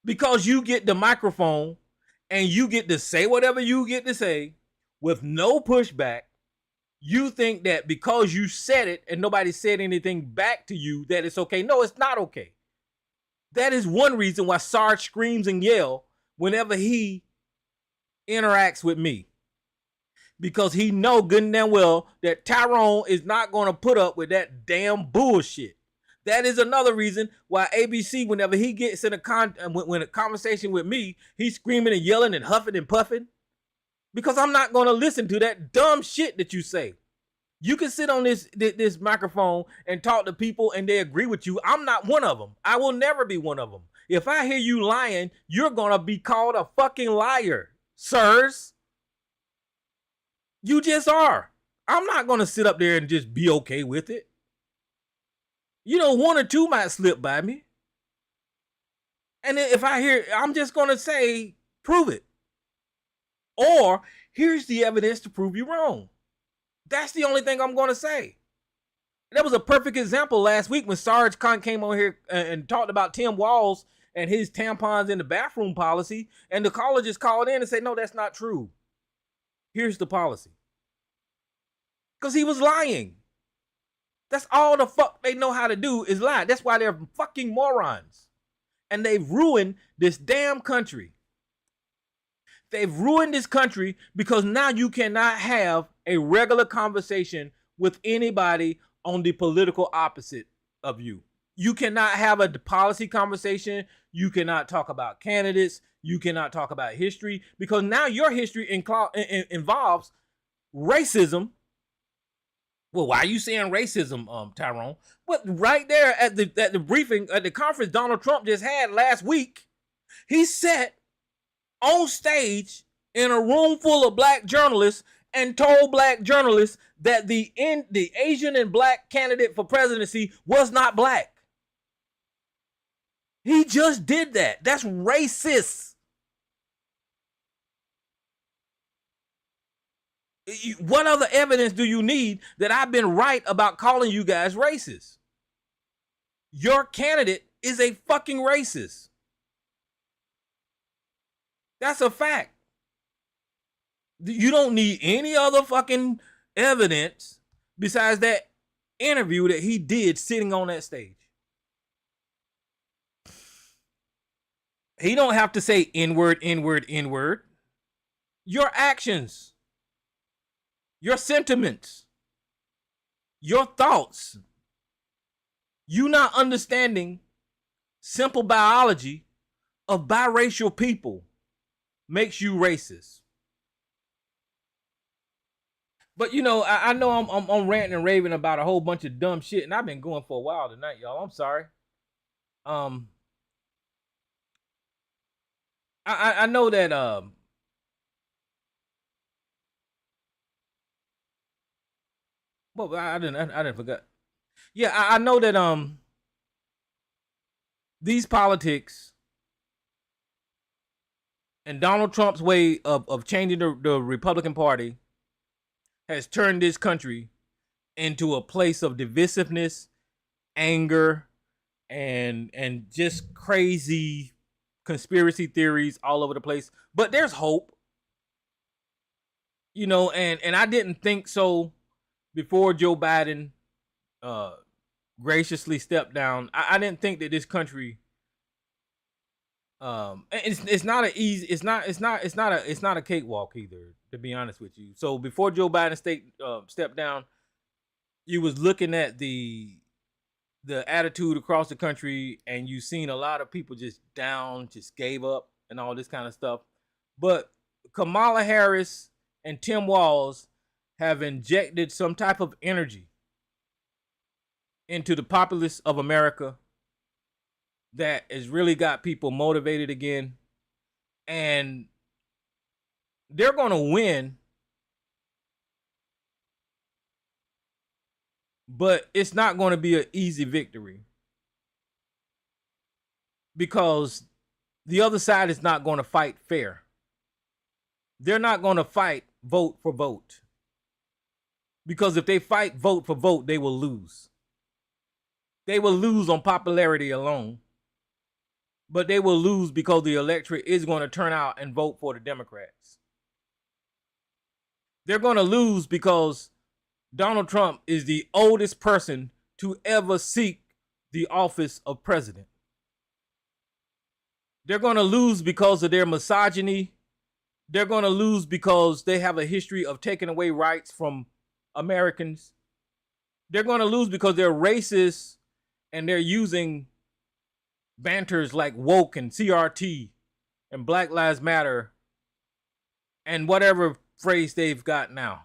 Speaker 2: Because you get the microphone and you get to say whatever you get to say with no pushback, you think that because you said it and nobody said anything back to you that it's okay. No, it's not okay. That is one reason why Sarge screams and yells whenever he interacts with me, because he know good and damn well that Tyrone is not going to put up with that damn bullshit. That is another reason why ABC, whenever he gets in a conversation with me, he's screaming and yelling and huffing and puffing, because I'm not going to listen to that dumb shit that you say. You can sit on this microphone and talk to people and they agree with you. I'm not one of them. I will never be one of them. If I hear you lying, you're going to be called a fucking liar. Sirs, you just are. I'm not going to sit up there and just be okay with it. You know, one or two might slip by me. And if I hear, I'm just going to say, prove it. Or, here's the evidence to prove you wrong. That's the only thing I'm going to say. That was a perfect example last week when Sarge came on here and talked about Tim Walz and his tampons in the bathroom policy, and the caller just called in and said, no, that's not true. Here's the policy. Because he was lying. That's all the fuck they know how to do is lie. That's why they're fucking morons. And they've ruined this damn country. They've ruined this country because now you cannot have a regular conversation with anybody on the political opposite of you. You cannot have a policy conversation. You cannot talk about candidates. You cannot talk about history, because now your history involves racism. Well, why are you saying racism, Tyrone? But right there at the briefing, at the conference Donald Trump just had last week, he sat on stage in a room full of black journalists and told black journalists that the Asian and black candidate for presidency was not black. He just did that. That's racist. What other evidence do you need that I've been right about calling you guys racist? Your candidate is a fucking racist. That's a fact. You don't need any other fucking evidence besides that interview that he did sitting on that stage. He don't have to say N-word, N-word, N-word. Your actions, your sentiments, your thoughts, you not understanding simple biology of biracial people makes you racist. But you know, I know I'm ranting and raving about a whole bunch of dumb shit, and I've been going for a while tonight, y'all. I'm sorry. I know that well, I didn't forget. Yeah, I know that these politics and Donald Trump's way of changing the Republican Party has turned this country into a place of divisiveness, anger, and just crazy conspiracy theories all over the place. But there's hope. You know, and I didn't think so before Joe Biden graciously stepped down. I didn't think that this country it's not a cakewalk either, to be honest with you. So before Joe Biden stepped down, you was looking at the attitude across the country, and you seen a lot of people just down, just gave up and all this kind of stuff. But Kamala Harris and Tim Walz have injected some type of energy into the populace of America that has really got people motivated again. And they're going to win, but it's not going to be an easy victory, because the other side is not going to fight fair. They're not going to fight vote for vote, because if they fight vote for vote, they will lose. They will lose on popularity alone, but they will lose because the electorate is going to turn out and vote for the Democrats. They're going to lose because Donald Trump is the oldest person to ever seek the office of president. They're going to lose because of their misogyny. They're going to lose because they have a history of taking away rights from Americans. They're going to lose because they're racist and they're using banters like woke and CRT and Black Lives Matter and whatever phrase they've got now.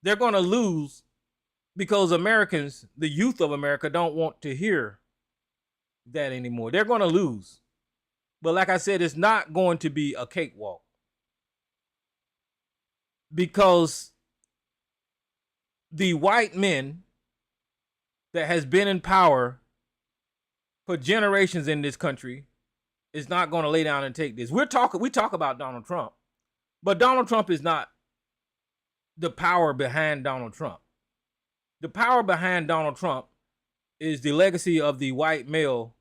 Speaker 2: They're going to lose because Americans, the youth of America, don't want to hear that anymore. They're going to lose. But like I said, it's not going to be a cakewalk, because the white men that has been in power for generations in this country is not going to lay down and take this. We talk about Donald Trump, but Donald Trump is not the power behind Donald Trump. The power behind Donald Trump is the legacy of the white male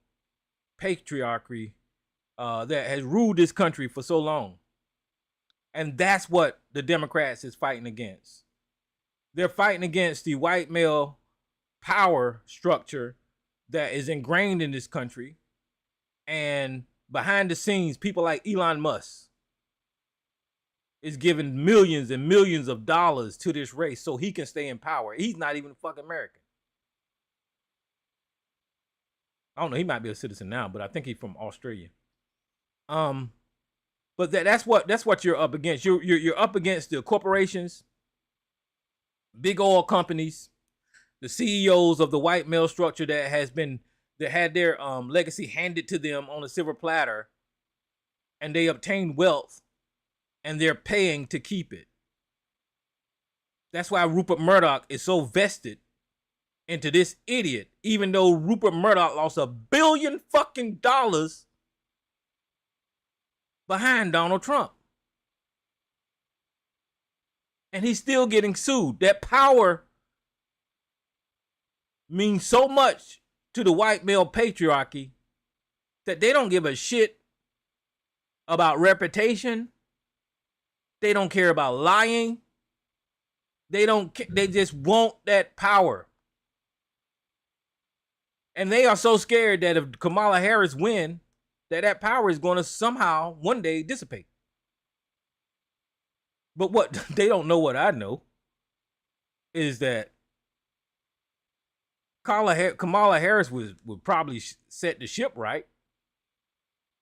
Speaker 2: patriarchy that has ruled this country for so long. And that's what the Democrats is fighting against. They're fighting against the white male power structure that is ingrained in this country. And behind the scenes, people like Elon Musk is giving millions and millions of dollars to this race so he can stay in power. He's not even fucking American. I don't know. He might be a citizen now, but I think he's from Australia. Um, but that's what you're up against. You're up against the corporations, big oil companies, the CEOs of the white male structure that had their legacy handed to them on a silver platter, and they obtained wealth, and they're paying to keep it. That's why Rupert Murdoch is so vested into this idiot, even though Rupert Murdoch lost $1 billion fucking dollars behind Donald Trump. And he's still getting sued. That power means so much to the white male patriarchy that they don't give a shit about reputation. They don't care about lying. They just want that power. And they are so scared that if Kamala Harris wins, that power is going to somehow one day dissipate. But what they don't know, what I know, is that Kamala Harris would probably set the ship right,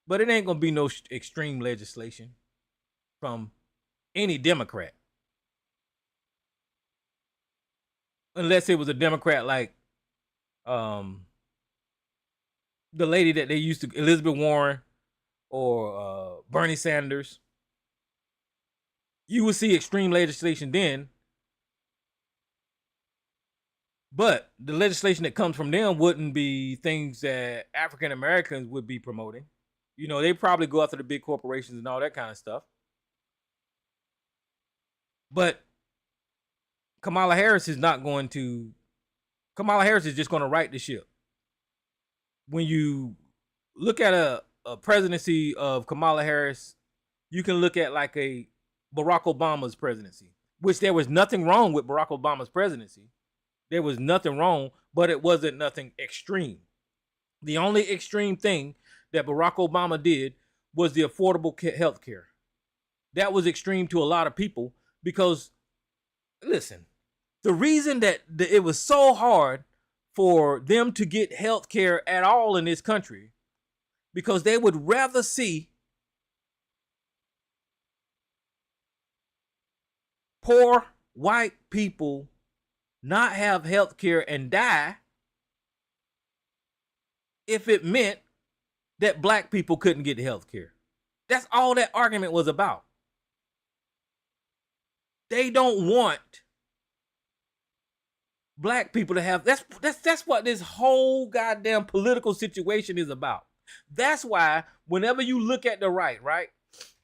Speaker 2: but it ain't going to be no extreme legislation from any Democrat. Unless it was a Democrat like the lady that they used to, Elizabeth Warren or Bernie Sanders. You would see extreme legislation then. But the legislation that comes from them wouldn't be things that African Americans would be promoting. You know, they probably go after the big corporations and all that kind of stuff. But Kamala Harris is just going to right the ship. When you look at a presidency of Kamala Harris, you can look at like a Barack Obama's presidency, which there was nothing wrong with Barack Obama's presidency. There was nothing wrong, but it wasn't nothing extreme. The only extreme thing that Barack Obama did was the affordable health care. That was extreme to a lot of people because, listen, the reason that it was so hard for them to get health care at all in this country, because they would rather see poor white people not have health care and die if it meant that black people couldn't get health care. That's all that argument was about. They don't want black people to have, that's what this whole goddamn political situation is about. That's why whenever you look at the right,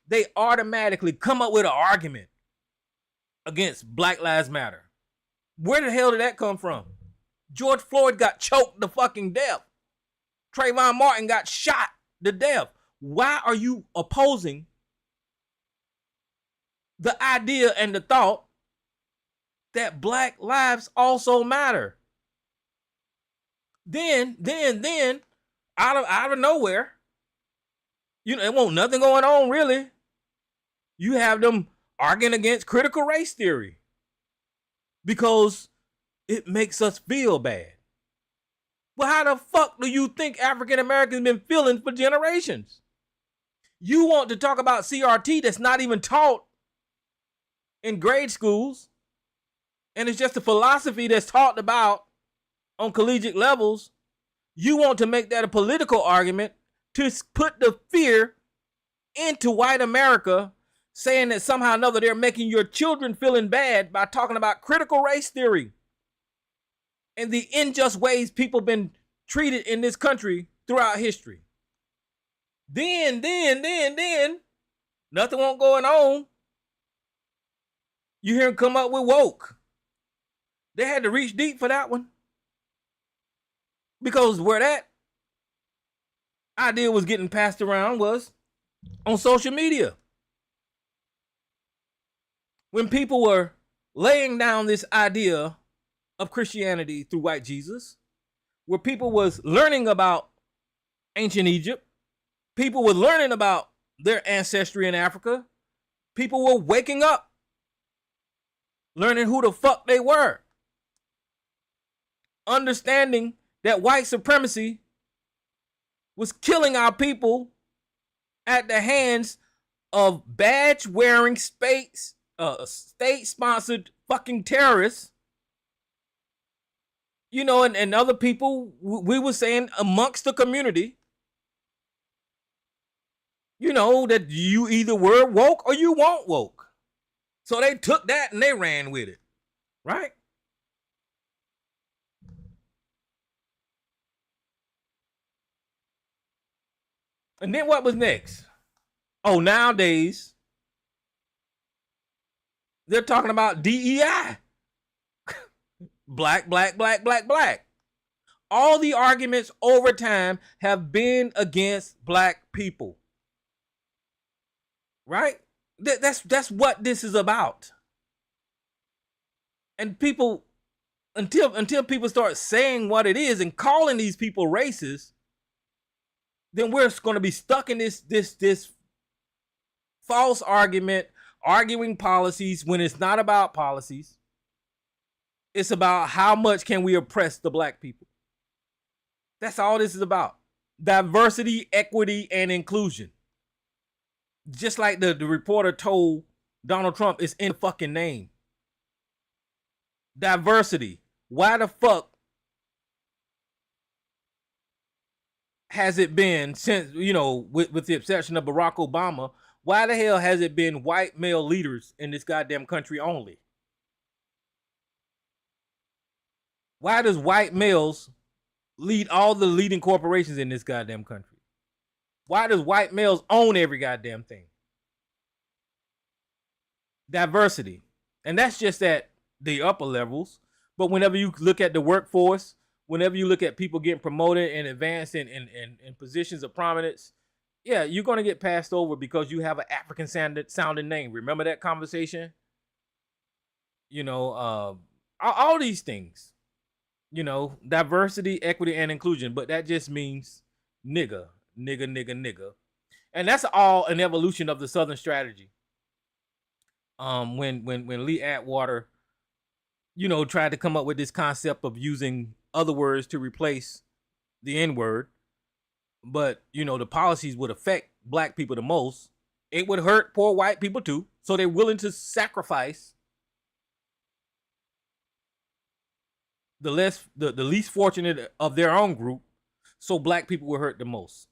Speaker 2: they automatically come up with an argument against Black Lives Matter. Where the hell did that come from? George Floyd got choked to fucking death. Trayvon Martin got shot to death. Why are you opposing the idea and the thought that black lives also matter? Then, out of nowhere, it won't nothing going on really. You have them arguing against critical race theory because it makes us feel bad. Well, how the fuck do you think African Americans been feeling for generations? You want to talk about CRT that's not even taught in grade schools, and it's just a philosophy that's taught about on collegiate levels. You want to make that a political argument to put the fear into white America, saying that somehow or another they're making your children feeling bad by talking about critical race theory and the unjust ways people been treated in this country throughout history. Then, nothing won't going on. You hear them come up with woke. They had to reach deep for that one. Because where that idea was getting passed around was on social media. When people were laying down this idea of Christianity through white Jesus, where people was learning about ancient Egypt, people were learning about their ancestry in Africa, people were waking up, learning who the fuck they were, understanding that white supremacy was killing our people at the hands of badge-wearing state-sponsored fucking terrorists. You know, and other people, we were saying amongst the community, you know, that you either were woke or you weren't woke. So they took that and they ran with it, right? And then what was next? Oh, nowadays, they're talking about DEI. Black, black, black, black, black. All the arguments over time have been against black people. Right? That's what this is about. And people, until people start saying what it is and calling these people racist, then we're going to be stuck in this false argument, arguing policies when it's not about policies. It's about how much can we oppress the black people. That's all this is about. Diversity, equity, and inclusion. Just like the reporter told Donald Trump, it's in the fucking name. Diversity. Why the fuck has it been since, you know, with the exception of Barack Obama, why the hell has it been white male leaders in this goddamn country only? Why does white males lead all the leading corporations in this goddamn country? Why does white males own every goddamn thing? Diversity. And that's just at the upper levels. But whenever you look at the workforce, whenever you look at people getting promoted and advanced in positions of prominence, yeah, you're going to get passed over because you have an African sounding name. Remember that conversation? You know, all these things. You know, diversity, equity, and inclusion. But that just means nigga. And that's all an evolution of the Southern strategy. When Lee Atwater, you know, tried to come up with this concept of using other words to replace the N-word, but, you know, the policies would affect black people the most. It would hurt poor white people too. So they're willing to sacrifice the least fortunate of their own group so black people were hurt the most.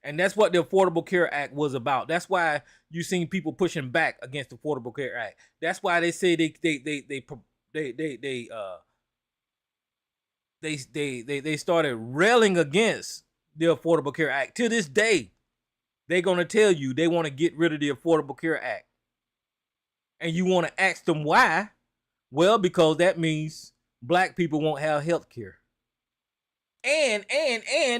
Speaker 2: And that's what the Affordable Care Act was about. That's why you seen people pushing back against the Affordable Care Act. That's why they say they started railing against the Affordable Care Act. To this day, they're gonna tell you they want to get rid of the Affordable Care Act. And you want to ask them why? Well, because that means black people won't have health care. And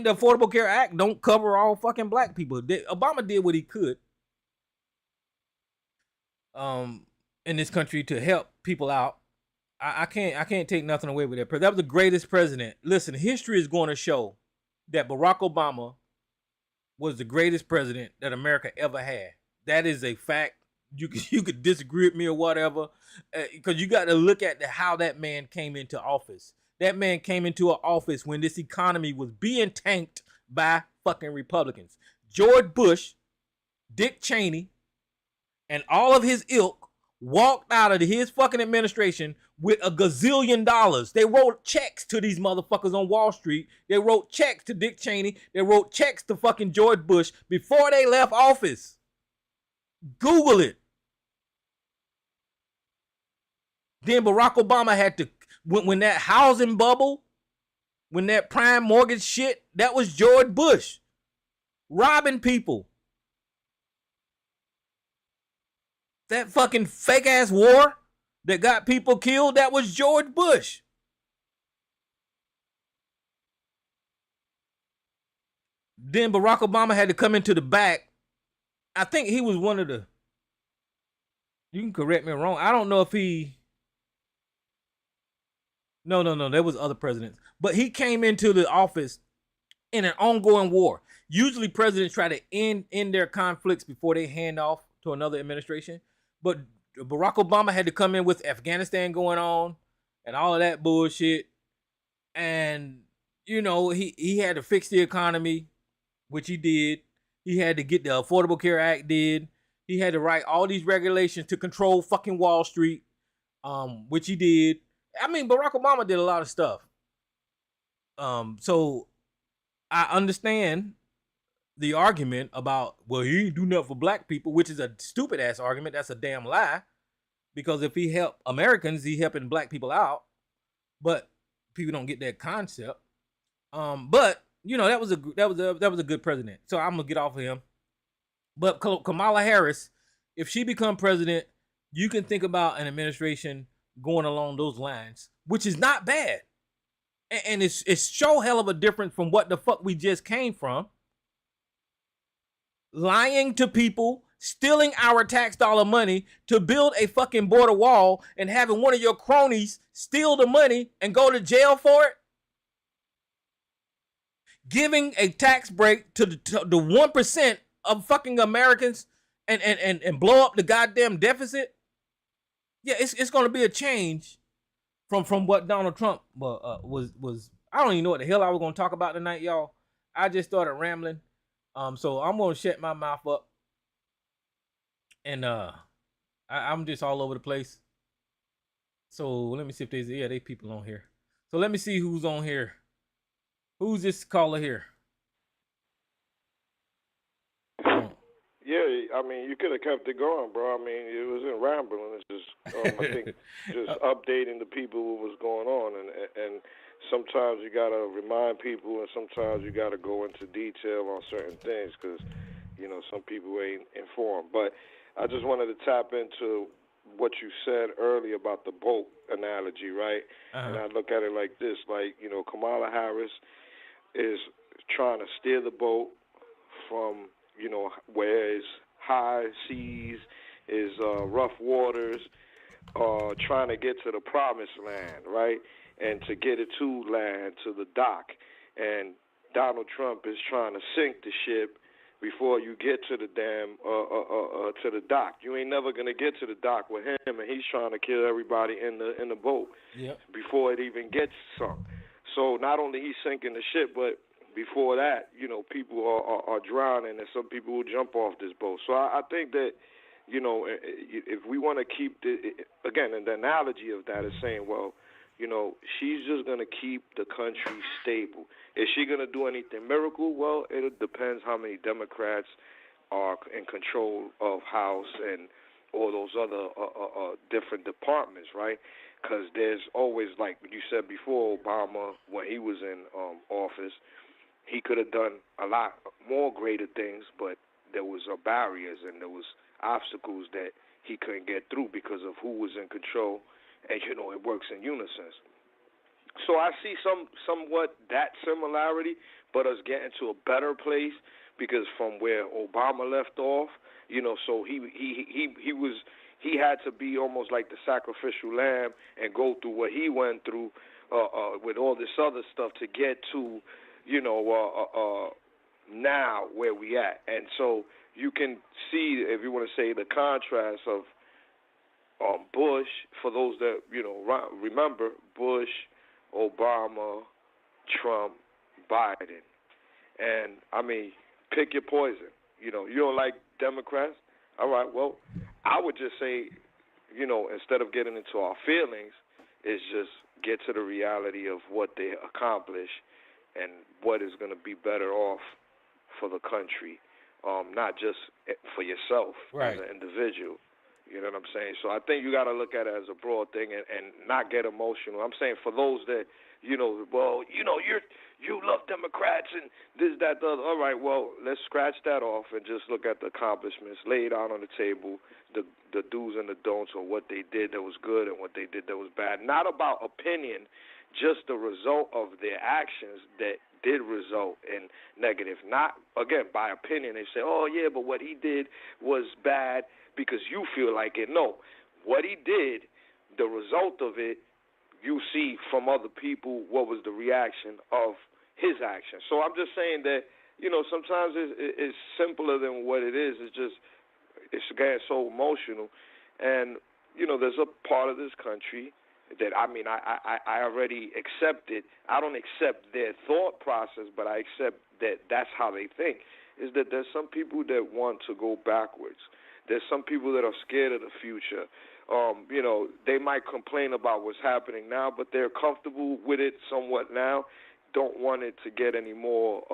Speaker 2: the Affordable Care Act don't cover all fucking black people. Obama did what he could in this country to help people out. I can't take nothing away with that. That was the greatest president. Listen, history is going to show that Barack Obama was the greatest president that America ever had. That is a fact. You could disagree with me or whatever, because you got to look at how that man came into office. That man came into an office when this economy was being tanked by fucking Republicans. George Bush, Dick Cheney, and all of his ilk walked out of his fucking administration with $1 gazillion. They wrote checks to these motherfuckers on Wall Street. They wrote checks to Dick Cheney. They wrote checks to fucking George Bush before they left office. Google it. Then Barack Obama had to, when that housing bubble, when that prime mortgage shit, that was George Bush robbing people. That fucking fake ass war that got people killed, that was George Bush. Then Barack Obama had to come into the back. I think he was one of the, you can correct me wrong, I don't know if he, no, there was other presidents. But he came into the office in an ongoing war. Usually presidents try to end their conflicts before they hand off to another administration. But Barack Obama had to come in with Afghanistan going on and all of that bullshit. And, you know, he had to fix the economy. which he did. He had to get the Affordable Care Act did. He had to write all these regulations to control fucking Wall Street, which he did. I mean, Barack Obama did a lot of stuff. So I understand the argument about, well, he ain't do nothing for black people, which is a stupid ass argument. That's a damn lie. Because if he helped Americans, he helping black people out. But people don't get that concept. But you know, that was a good president. So I'm gonna get off of him. But Kamala Harris, if she become president, you can think about an administration going along those lines, which is not bad. And it's so hell of a difference from what the fuck we just came from. Lying to people, stealing our tax dollar money to build a fucking border wall, and having one of your cronies steal the money and go to jail for it. Giving a tax break to the 1% of fucking Americans and blow up the goddamn deficit. Yeah, it's going to be a change from what Donald Trump was. I don't even know what the hell I was going to talk about tonight, y'all. I just started rambling. So I'm going to shut my mouth up. And I'm just all over the place. So let me see if there's people on here. So let me see who's on here. Who's this caller here?
Speaker 3: Yeah, I mean, you could have kept it going, bro. I mean, it wasn't rambling. It's just, I think, just updating the people what was going on. And sometimes you got to remind people, and sometimes you got to go into detail on certain things because, you know, some people ain't informed. But I just wanted to tap into what you said earlier about the boat analogy, right? And I look at it like this, like, you know, Kamala Harris is trying to steer the boat from, you know, where is high seas, is rough waters, trying to get to the promised land, right? And to get it to land, to the dock. And Donald Trump is trying to sink the ship before you get to the damn, to the dock. You ain't never going to get to the dock with him, and he's trying to kill everybody in the boat before it even gets sunk. So not only he's sinking the ship, but before that, you know, people are drowning, and some people will jump off this boat. So I think that, you know, if we want to keep again, and the analogy of that is saying, well, you know, she's just going to keep the country stable. Is she going to do anything miracle? Well, it depends how many Democrats are in control of House and all those other different departments, right? Because there's always, like you said before, Obama, when he was in office, he could have done a lot more greater things, but there was barriers and there was obstacles that he couldn't get through because of who was in control. And, you know, it works in unison. So I see somewhat that similarity, but us getting to a better place because from where Obama left off, you know, so he had to be almost like the sacrificial lamb and go through what he went through with all this other stuff to get to, you know, now where we at. And so you can see, if you want to say, the contrast of Bush, for those that, you know, remember, Bush, Obama, Trump, Biden. And, I mean, pick your poison. You know, you don't like Democrats? All right, well, I would just say, you know, instead of getting into our feelings, is just get to the reality of what they accomplish and what is going to be better off for the country, not just for yourself as an individual. You know what I'm saying? So I think you got to look at it as a broad thing and not get emotional. I'm saying for those that, you know, well, you know, you love Democrats and this, that, the other. All right, well, let's scratch that off and just look at the accomplishments, lay it out on the table, the do's and the don'ts, or what they did that was good and what they did that was bad. Not about opinion, just the result of their actions that did result in negative. Not, again, by opinion. They say, oh, yeah, but what he did was bad because you feel like it. No, what he did, the result of it, you see from other people what was the reaction of his action. So I'm just saying that, you know, sometimes it's simpler than what it is. It's getting so emotional. And, you know, there's a part of this country That I already accept it. I don't accept their thought process, but I accept that that's how they think. Is that there's some people that want to go backwards. There's some people that are scared of the future. They might complain about what's happening now, but they're comfortable with it somewhat now. Don't want it to get any more,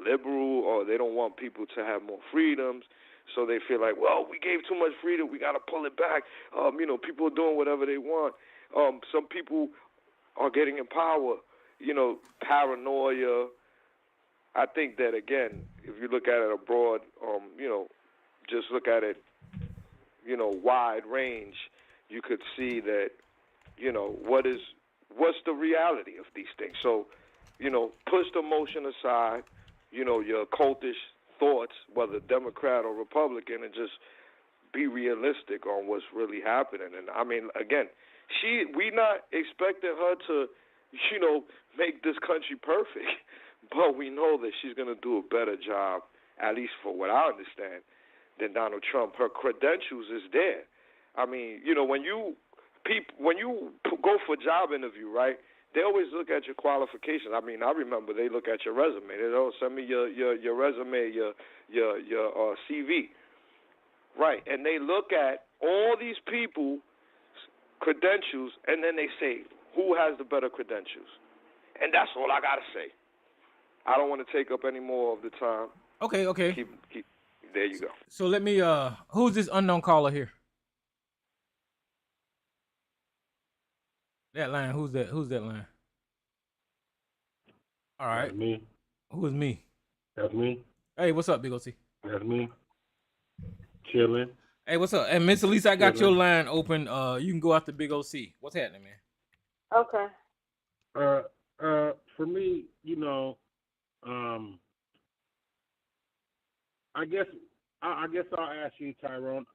Speaker 3: liberal, or they don't want people to have more freedoms. So they feel like, well, we gave too much freedom, we got to pull it back. People are doing whatever they want. Some people are getting in power, paranoia. I think that, again, if you look at it abroad, just look at it, wide range, you could see that, what's the reality of these things. So, push the emotion aside, your cultish thoughts, whether Democrat or Republican, and just be realistic on what's really happening. And I mean, again, we not expecting her to, make this country perfect, but we know that she's going to do a better job, at least for what I understand, than Donald Trump. Her credentials is there. I mean, when you go for a job interview, right? They always look at your qualifications. I mean, I remember they look at your resume. They don't send me your resume, your CV, right? And they look at all these people's credentials, and then they say who has the better credentials. And that's all I gotta say. I don't want to take up any more of the time.
Speaker 2: Okay.
Speaker 3: Keep. There you go.
Speaker 2: So let me. Who's this unknown caller here? That line. Who's that line? All right.
Speaker 4: That's me.
Speaker 2: Who is me?
Speaker 4: That's me.
Speaker 2: Hey, what's up, Big OC?
Speaker 4: That's me. Chilling.
Speaker 2: Hey, what's up? And Miss Elise, I got your line open. You can go after Big OC. What's happening, man?
Speaker 5: Okay.
Speaker 4: For me, I guess I'll ask you, Tyrone.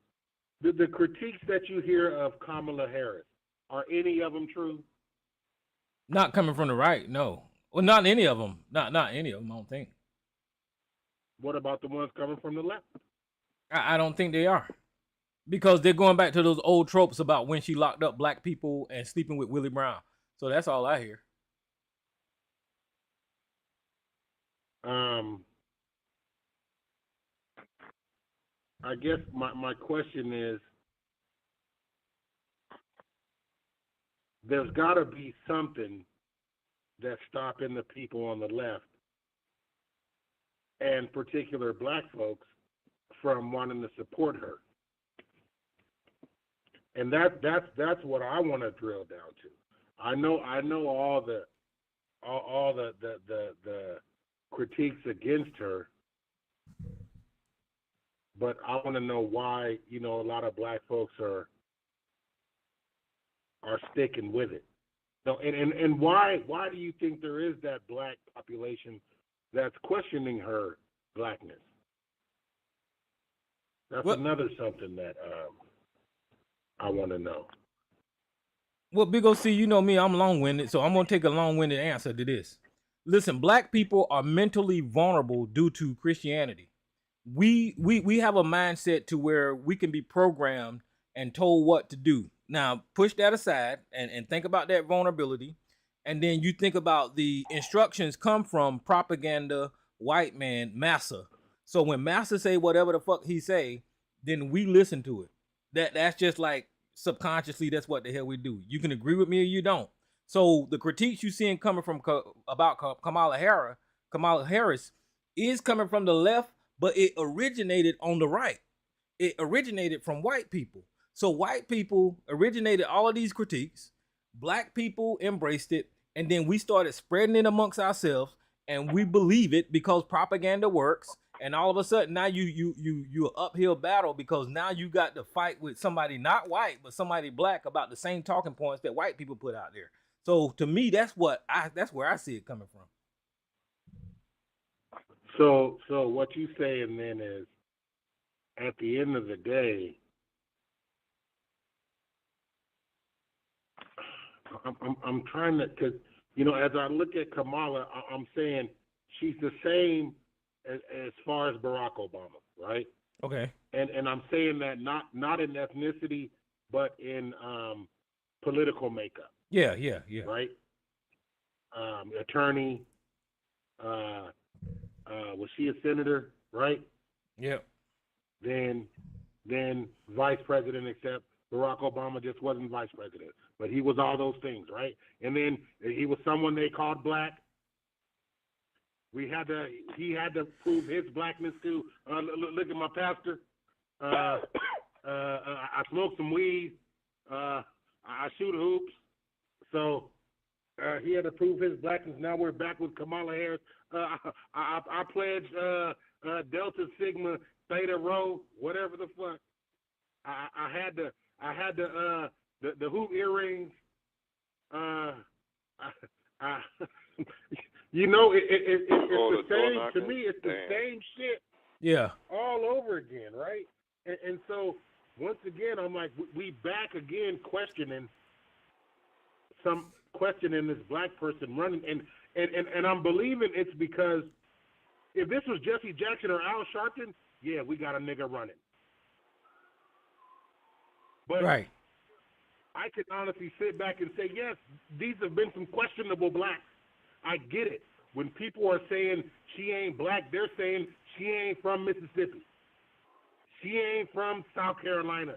Speaker 4: The critiques that you hear of Kamala Harris, are any of them true?
Speaker 2: Not coming from the right, no. Well, not any of them. Not any of them, I don't think.
Speaker 4: What about the ones coming from the left?
Speaker 2: I don't think they are. Because they're going back to those old tropes about when she locked up black people and sleeping with Willie Brown. So that's all I hear.
Speaker 4: I guess my question is, there's got to be something that's stopping the people on the left, and particular black folks, from wanting to support her. And that's what I want to drill down to. I know all the critiques against her, but I want to know why a lot of black folks are sticking with it. So, and why do you think there is that black population that's questioning her blackness? That's another something that I want to know.
Speaker 2: Well, Big OC, you know me, I'm long-winded, so I'm going to take a long-winded answer to this. Listen, black people are mentally vulnerable due to Christianity. We have a mindset to where we can be programmed and told what to do. Now, push that aside and think about that vulnerability. And then you think about the instructions come from propaganda, white man, massa. So when massa say whatever the fuck he say, then we listen to it. That's just like subconsciously, that's what the hell we do. You can agree with me or you don't. So the critiques you seeing coming from about Kamala Harris is coming from the left, but it originated on the right. It originated from white people. So white people originated all of these critiques. Black people embraced it, and then we started spreading it amongst ourselves, and we believe it because propaganda works. And all of a sudden, now you an uphill battle because now you got to fight with somebody not white but somebody black about the same talking points that white people put out there. So to me, that's where I see it coming from.
Speaker 4: So what you saying then is, at the end of the day, I'm trying to, because as I look at Kamala, I'm saying she's the same as far as Barack Obama, right?
Speaker 2: Okay.
Speaker 4: And I'm saying that not in ethnicity, but in political makeup.
Speaker 2: Yeah.
Speaker 4: Right? Attorney. Was she a senator? Right?
Speaker 2: Yep.
Speaker 4: Then vice president, except Barack Obama just wasn't vice president, but he was all those things, right? And then he was someone they called black. He had to prove his blackness too. Look at my pastor. I smoke some weed. I shoot hoops. So he had to prove his blackness. Now we're back with Kamala Harris. I pledge Delta Sigma Theta Rho, whatever the fuck. I had the hoop earrings. You know, it's the same to me. It's the same shit.
Speaker 2: Yeah.
Speaker 4: All over again, right? And so once again, I'm like, we back again questioning this black person running, and I'm believing it's because if this was Jesse Jackson or Al Sharpton, yeah, we got a nigga running. But
Speaker 2: right.
Speaker 4: I can honestly sit back and say, yes, these have been some questionable blacks. I get it. When people are saying she ain't black, they're saying she ain't from Mississippi. She ain't from South Carolina.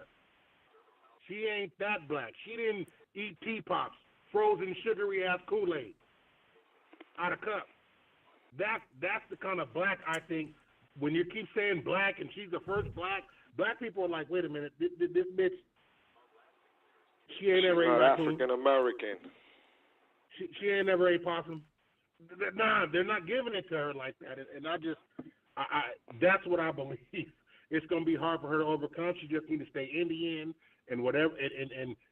Speaker 4: She ain't that black. She didn't eat T-Pops, frozen sugary-ass Kool-Aid out of cups. That's the kind of black, I think, when you keep saying black and she's the first black people are like, wait a minute, this bitch, she ain't never ate raccoon.
Speaker 3: African American.
Speaker 4: She ain't never ate possum. Nah, they're not giving it to her like that. And I that's what I believe. It's going to be hard for her to overcome. She just needs to stay Indian and whatever.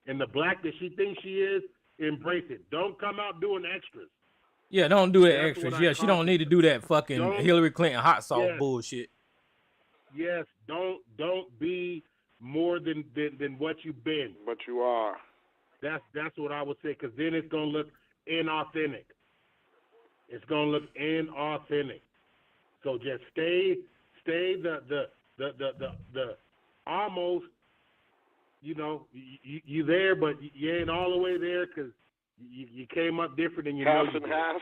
Speaker 4: And the black that she thinks she is, embrace it. Don't come out doing extras.
Speaker 2: Yeah, don't do it extras. Yeah, she don't need to do that fucking Hillary Clinton hot sauce bullshit.
Speaker 4: Yes, don't be more than what you've been.
Speaker 3: But you are.
Speaker 4: That's what I would say, because then it's going to look inauthentic. It's going to look inauthentic. So just stay the almost, you know, you there, but you ain't all the way there because you came up different and you
Speaker 3: half
Speaker 4: know you
Speaker 3: and half.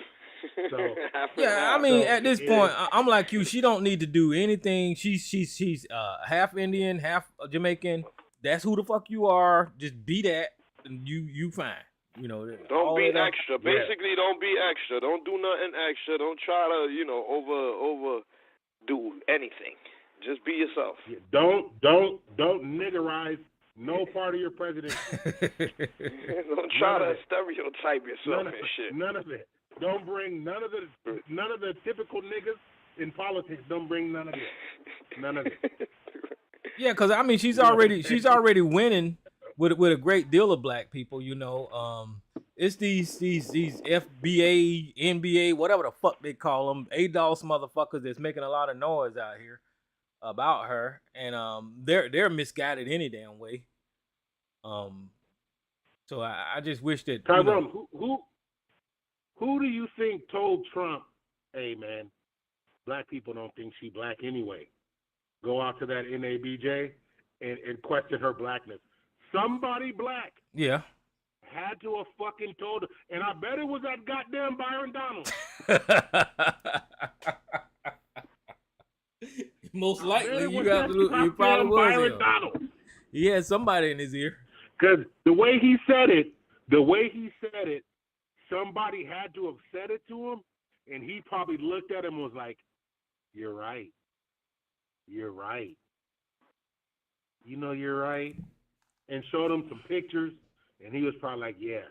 Speaker 4: So,
Speaker 2: yeah, I mean, at this point, I'm like you. She don't need to do anything. She's half Indian, half Jamaican. That's who the fuck you are. Just be that, and you fine. You know.
Speaker 3: Don't be extra. Basically, don't be extra. Don't do nothing extra. Don't try to, you know, overdo anything. Just be yourself.
Speaker 4: Yeah, don't niggerize no part of your presidency.
Speaker 3: Don't try to stereotype yourself and shit.
Speaker 4: None of it. Don't bring none of the typical niggas in politics. Don't bring none of it. None of it.
Speaker 2: Yeah, because I mean, she's already winning with a great deal of black people. You know, it's these FBA, NBA, whatever the fuck they call them, ADOS motherfuckers that's making a lot of noise out here about her, and they're misguided any damn way. So I just wish that
Speaker 4: Tyrone, who do you think told Trump, hey man, black people don't think she black anyway? Go out to that NABJ and question her blackness. Somebody black.
Speaker 2: Yeah.
Speaker 4: Had to have fucking told her. And I bet it was that goddamn Byron Donald.
Speaker 2: Most likely, you probably was.
Speaker 4: Byron Donald.
Speaker 2: He had somebody in his ear.
Speaker 4: Because the way he said it, somebody had to have said it to him, and he probably looked at him and was like, you're right. You're right. You know you're right. And showed him some pictures, and he was probably like, yeah,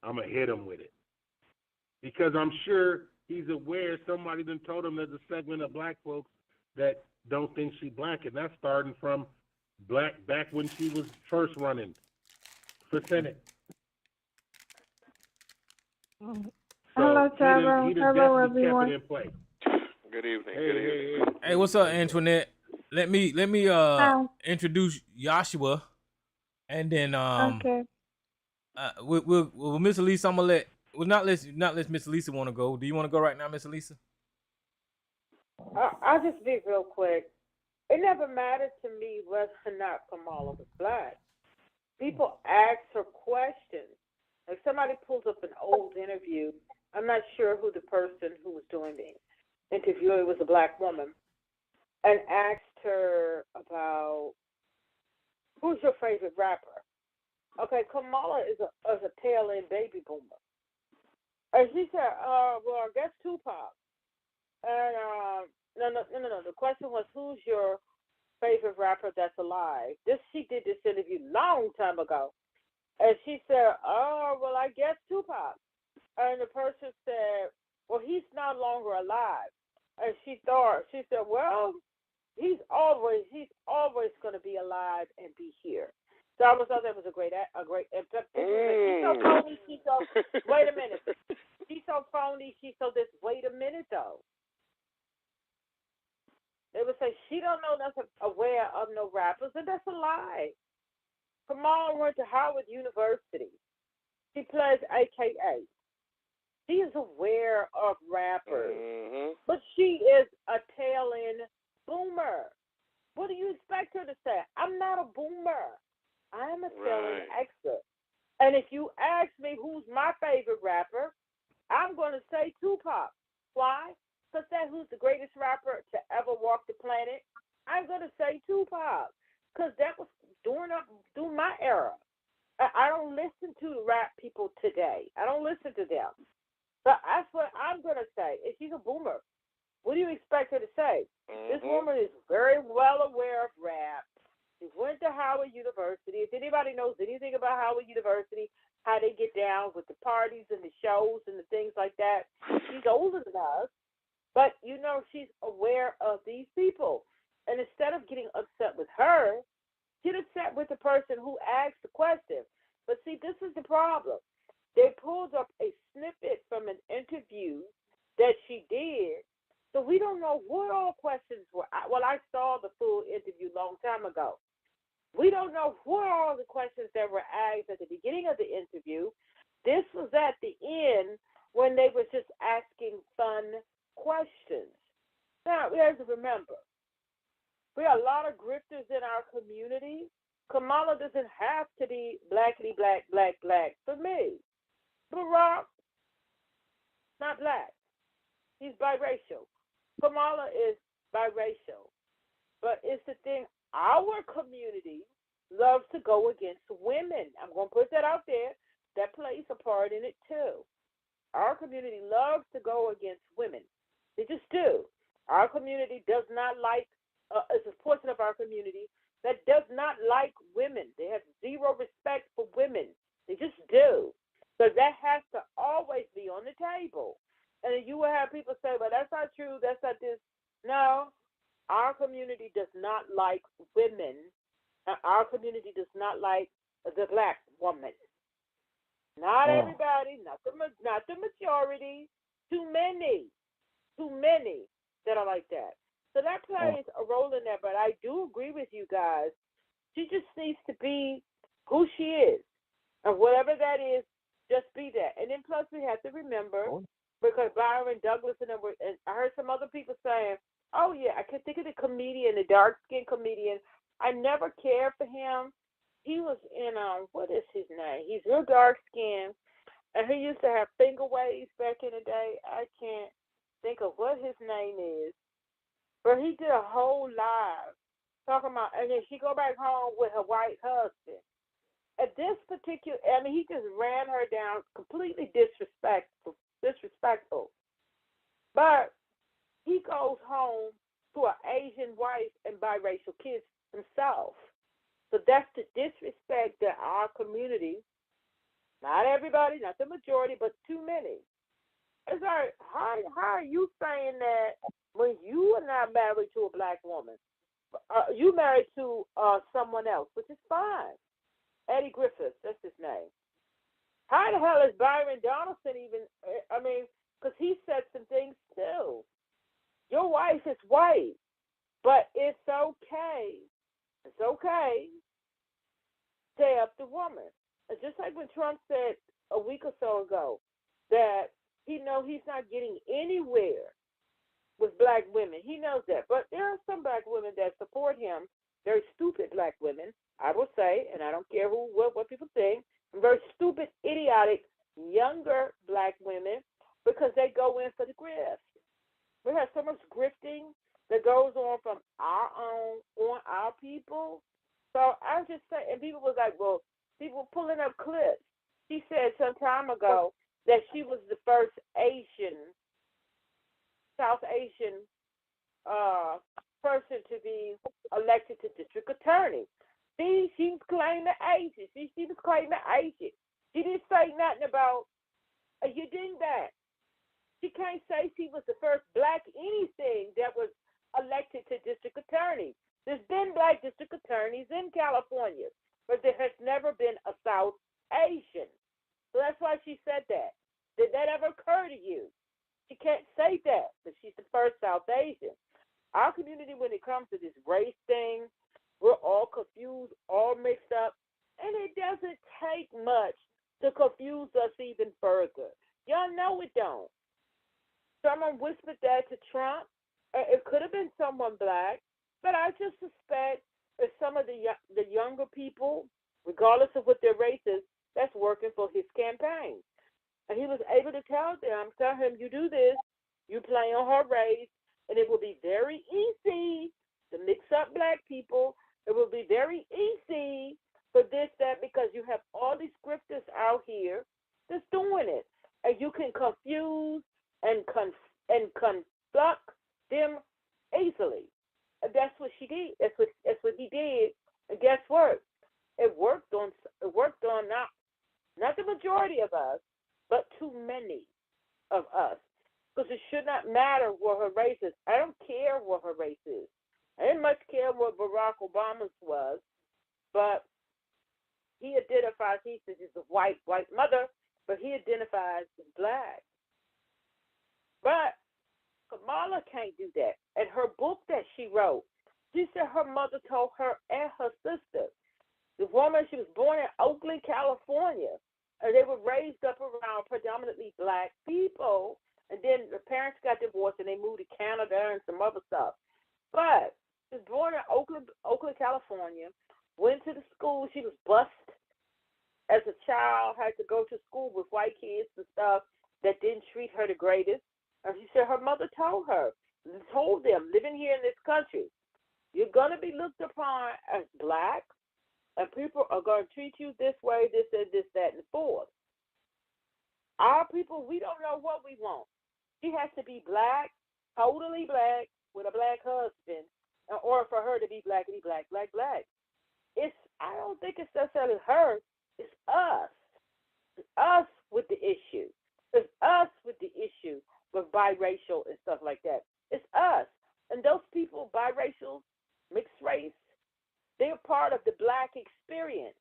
Speaker 4: I'm going to hit him with it. Because I'm sure he's aware somebody done told him there's a segment of black folks that don't think she black, and that's starting from black back when she was first running for Senate.
Speaker 5: Hello, Tyrone. Hello, everyone.
Speaker 3: Good evening.
Speaker 2: Hey, what's up, Antoinette? Let me introduce Joshua, and then
Speaker 5: okay.
Speaker 2: With Miss Elisa, I'm gonna not let Miss Elisa want to go. Do you want to go right now, Miss Elisa?
Speaker 6: I'll just be real quick. It never mattered to me whether or not Kamala was black. People ask her questions. Like somebody pulls up an old interview. I'm not sure who the person who was doing the interview, it was a black woman, and asked her about who's your favorite rapper. Okay, Kamala is a tail end baby boomer. And she said, well, I guess Tupac. And no. The question was, who's your favorite rapper that's alive? She did this interview long time ago. And she said, oh, well, I guess Tupac. And the person said, well, he's no longer alive. And she said, well, he's always going to be alive and be here. So I thought that was a great. She's so phony. Wait a minute. She's so phony. She's so this. Wait a minute though. They would say she don't know nothing, aware of no rappers, and that's a lie. Kamala went to Howard University. She plays AKA. She is aware of rappers, but she is a tail end boomer. What do you expect her to say? I'm not a boomer. I am a tail end expert. And if you ask me who's my favorite rapper, I'm going to say Tupac. Why? Because that's who's the greatest rapper to ever walk the planet. I'm going to say Tupac. Because that was during my era. I don't listen to rap people today. I don't listen to them. But that's what I'm going to say. If she's a boomer, what do you expect her to say? This woman is very well aware of rap. She went to Howard University. If anybody knows anything about Howard University, how they get down with the parties and the shows and the things like that, she's older than us. But, she's aware of these people. And instead of getting upset with her, get upset with the person who asked the question. But see, this is the problem. They pulled up a snippet from an interview that she did. So we don't know what all questions were. Well, I saw the full interview a long time ago. We don't know what all the questions that were asked at the beginning of the interview. This was at the end when they were just asking fun questions. Now, we have to remember, we have a lot of grifters in our community. Kamala doesn't have to be blackity black for me. Barack, not black. He's biracial. Kamala is biracial. But it's the thing, our community loves to go against women. I'm going to put that out there. That plays a part in it too. Our community loves to go against women. They just do. Our community does not like, it's a portion of our community that does not like women. They have zero respect for women. They just do. So that has to always be on the table. And then you will have people say, well, that's not true. That's not this. No, our community does not like women. Our community does not like the black woman. Not everybody, not the majority. Too many that are like that. So that plays a role in that. But I do agree with you guys. She just needs to be who she is. And whatever that is, just be that. And then plus we have to remember, because Byron Douglas and I heard some other people saying, oh yeah, I can think of the comedian, the dark-skinned comedian. I never cared for him. He was in, what is his name? He's real dark-skinned. And he used to have finger waves back in the day. I can't think of what his name is. But he did a whole live talking about, and then she go back home with her white husband. At this particular, he just ran her down, completely disrespectful. But he goes home to an Asian wife and biracial kids himself. So that's the disrespect that our community, not everybody, not the majority, but too many. It's like, how are you saying that when you are not married to a black woman? You married to someone else, which is fine. Eddie Griffiths, that's his name. How the hell is Byron Donaldson even, because he said some things too. Your wife is white, but it's okay. It's okay to have the woman. It's just like when Trump said a week or so ago that he knows he's not getting anywhere with black women. He knows that. But there are some black women that support him, very stupid black women, I will say, and I don't care what goes on our people. So I'm just saying, and people was like, well, people pulling up clips. She said some time ago that she was the first South Asian person to be elected to district attorney. See, she was claiming Asian. She was claiming Asian. She didn't say nothing about you didn't that. She can't say she was the first black anything that was elected to district attorney. There's been black district attorneys in California, but there has never been a South Asian. So that's why she said that. Did that ever occur to you? She can't say that, but she's the first South Asian. Our community, when it comes to this race thing, we're all confused, all mixed up, and it doesn't take much to confuse us even further. Y'all know it don't. Someone whispered that to Trump. It could have been someone black, but I just suspect it's some of the younger people, regardless of what their race is, that's working for his campaign. And he was able to tell him, you do this, you play on her race, and it will be very easy to mix up black people. It will be very easy for this, that, because you have all these scripters out here that's doing it. And you can confuse and conduct them easily. And that's what she did. That's what he did. And guess what? It worked on not the majority of us, but too many of us. Because it should not matter what her race is. I don't care what her race is. I didn't much care what Barack Obama's was, but he identifies, he says he's a white mother, but he identifies as black. But Kamala can't do that. In her book that she wrote, she said her mother told her and her sister. The woman, she was born in Oakland, California, and they were raised up around predominantly black people. And then the parents got divorced and they moved to Canada and some other stuff. But she was born in Oakland, California, went to the school. She was bused as a child, had to go to school with white kids and stuff that didn't treat her the greatest. And she said her mother told them, living here in this country, you're going to be looked upon as black, and people are going to treat you this way, this, and this, that, and the fourth. Our people, we don't know what we want. She has to be black, totally black, with a black husband, in order for her to be black. I don't think it's necessarily her. It's us. It's us with the issue. It's us with the issue with biracial and stuff like that. It's us. And those people, biracial, mixed race, they're part of the black experience.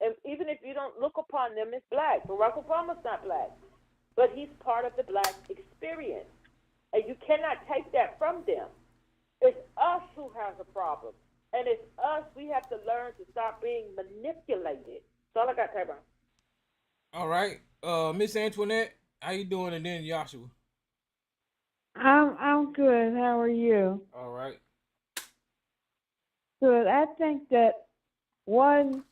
Speaker 6: And even if you don't look upon them as black, Barack Obama's not black, but he's part of the black experience. And you cannot take that from them. It's us who has a problem. And it's us, we have to learn to stop being manipulated. That's all I got, Tyrone.
Speaker 2: All right. Miss Antoinette, how you doing? And then Joshua.
Speaker 5: I'm good. How are you?
Speaker 2: All right.
Speaker 5: Good. I think that one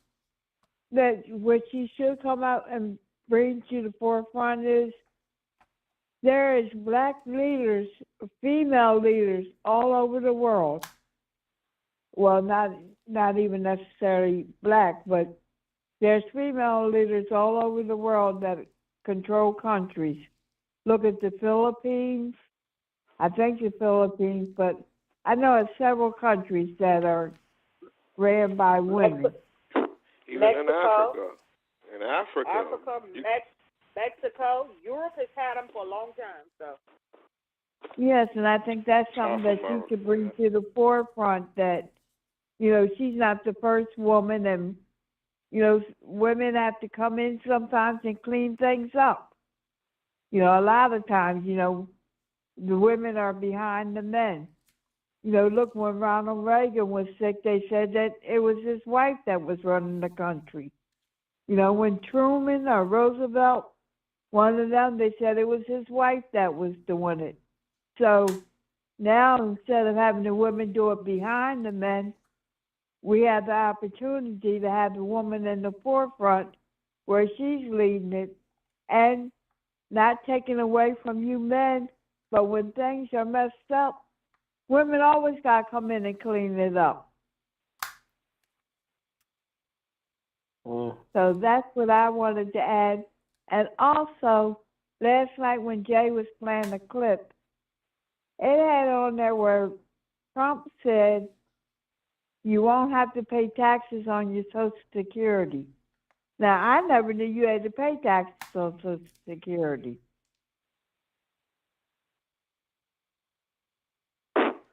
Speaker 5: that what you should come out and bring to the forefront is there is black leaders, female leaders all over the world. Well, not even necessarily black, but there's female leaders all over the world that control countries. Look at the Philippines. I think the Philippines, but I know it's several countries that are ran by women.
Speaker 3: Even
Speaker 6: Mexico,
Speaker 3: in Africa.
Speaker 6: Mexico, Europe has had them for a long time. So.
Speaker 5: Yes, and I think that's something that you could bring to the forefront. That she's not the first woman, and women have to come in sometimes and clean things up. A lot of times, the women are behind the men. Look, when Ronald Reagan was sick, they said that it was his wife that was running the country. When Truman or Roosevelt, one of them, they said it was his wife that was doing it. So now, instead of having the women do it behind the men, we have the opportunity to have the woman in the forefront where she's leading it and not taking away from you men, but when things are messed up, Women always got to come in and clean it up. So that's what I wanted to add. And also, last night when Jay was playing the clip, it had on there where Trump said you won't have to pay taxes on your Social Security. Now, I never knew you had to pay taxes on Social Security.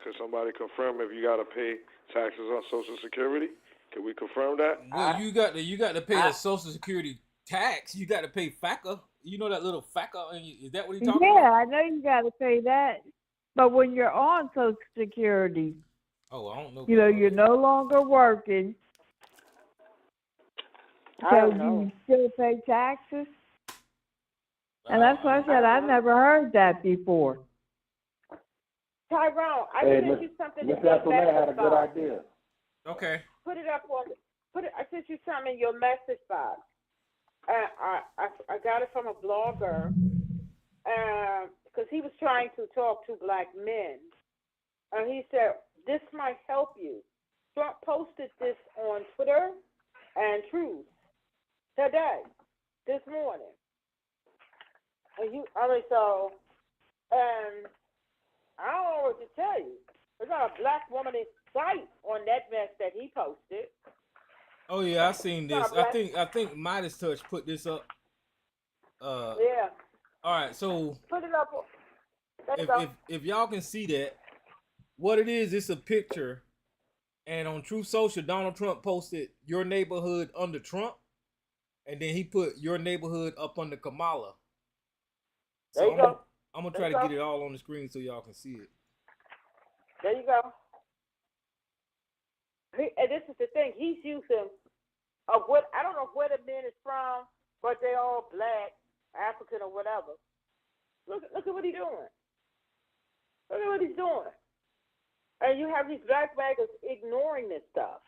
Speaker 3: Could somebody confirm if you got to pay taxes on Social Security? Can we confirm that?
Speaker 2: Well, you got to pay a Social Security tax. You got to pay FACA. You know that little FACA? Is that what he's talking about?
Speaker 5: Yeah, I know you got to pay that. But when you're on Social Security,
Speaker 2: I don't know.
Speaker 5: You're no longer working. So do you still pay taxes? And that's why I said I never heard that before.
Speaker 6: Tyrone, I sent you something.
Speaker 4: Miss Ethel had a good idea.
Speaker 2: Okay.
Speaker 6: Put it up on. I sent you something in your message box. I got it from a blogger because he was trying to talk to black men, and he said this might help you. Trump posted this on Twitter and Truth today, this morning. And I don't know what to tell you. There's not a black woman in sight on that mess that he posted.
Speaker 2: Oh yeah, I seen this. I think Midas Touch put this up.
Speaker 6: Yeah.
Speaker 2: All right, so
Speaker 6: put it up.
Speaker 2: If y'all can see that, what it is, it's a picture, and on Truth Social, Donald Trump posted your neighborhood under Trump, and then he put your neighborhood up under Kamala. So
Speaker 6: there you go.
Speaker 2: I'm gonna try to get it all on the screen so y'all can see it.
Speaker 6: There you go. And this is the thing. He's using what I don't know where the man is from, but they all black, African or whatever. Look at what he's doing. Look at what he's doing. And you have these black baggers ignoring this stuff.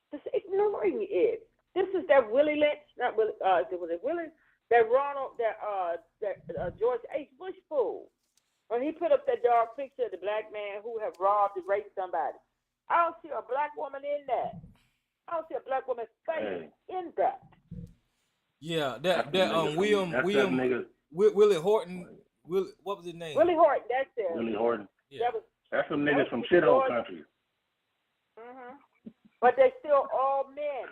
Speaker 6: Just ignoring it. This is that Willie Lynch, not Willie, was it Willie? That George H. Bush fool. When he put up that dark picture of the black man who have robbed and raped somebody. I don't see a black woman in that. I don't see a black woman's face in that.
Speaker 2: Yeah, Willie Horton. What was his name?
Speaker 6: Willie Horton, that's it.
Speaker 4: Willie Horton.
Speaker 2: Yeah.
Speaker 4: That's some niggas from shithole country.
Speaker 6: Mm-hmm. But they still all men.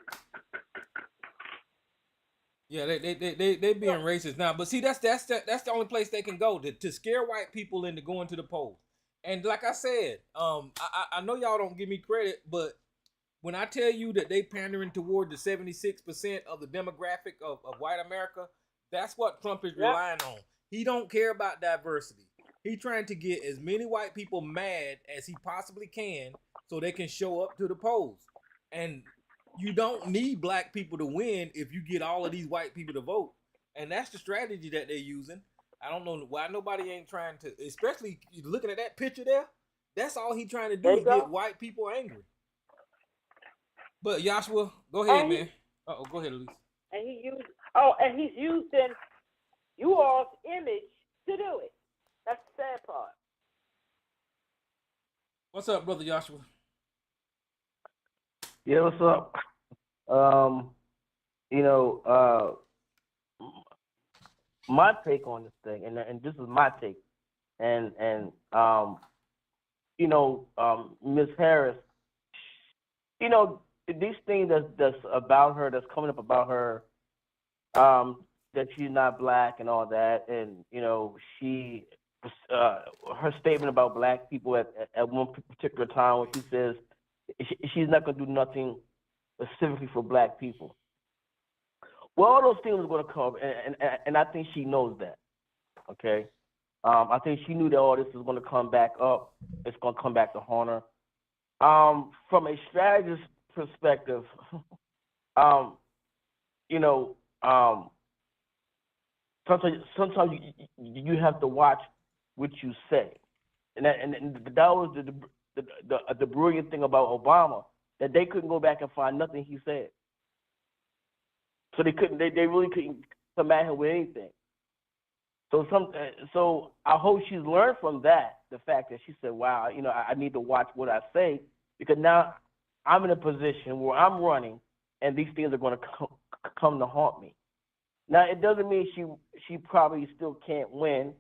Speaker 2: Yeah, they being racist now. But see, that's the only place they can go to scare white people into going to the polls. And like I said, I know y'all don't give me credit, but when I tell you that they pandering toward the 76% of the demographic of white America, that's what Trump is relying on. He don't care about diversity. He's trying to get as many white people mad as he possibly can so they can show up to the polls. And you don't need black people to win if you get all of these white people to vote. And that's the strategy that they're using. I don't know why nobody ain't trying to, especially looking at that picture there. That's all he's trying to do is get white people angry. But Joshua, go ahead, man. Go ahead, Elise.
Speaker 6: And he's using you all's image to do it. That's the sad part.
Speaker 2: What's up, brother Joshua?
Speaker 7: Yeah, what's up? My take on this thing, and this is my take, and Ms. Harris, these things that's about her, that's coming up about her, that she's not black and all that, and she, her statement about black people at one particular time when she says she's not going to do nothing specifically for black people. Well, all those things are going to come, and I think she knows that. Okay, I think she knew that all this is going to come back up. It's going to come back to haunt her. From a strategist perspective, sometimes you have to watch what you say, and that was the brilliant thing about Obama, that they couldn't go back and find nothing he said. So they really couldn't come at him with anything. So I hope she's learned from that. The fact that she said, "Wow, I need to watch what I say because now I'm in a position where I'm running, and these things are going to come to haunt me." Now it doesn't mean she probably still can't win.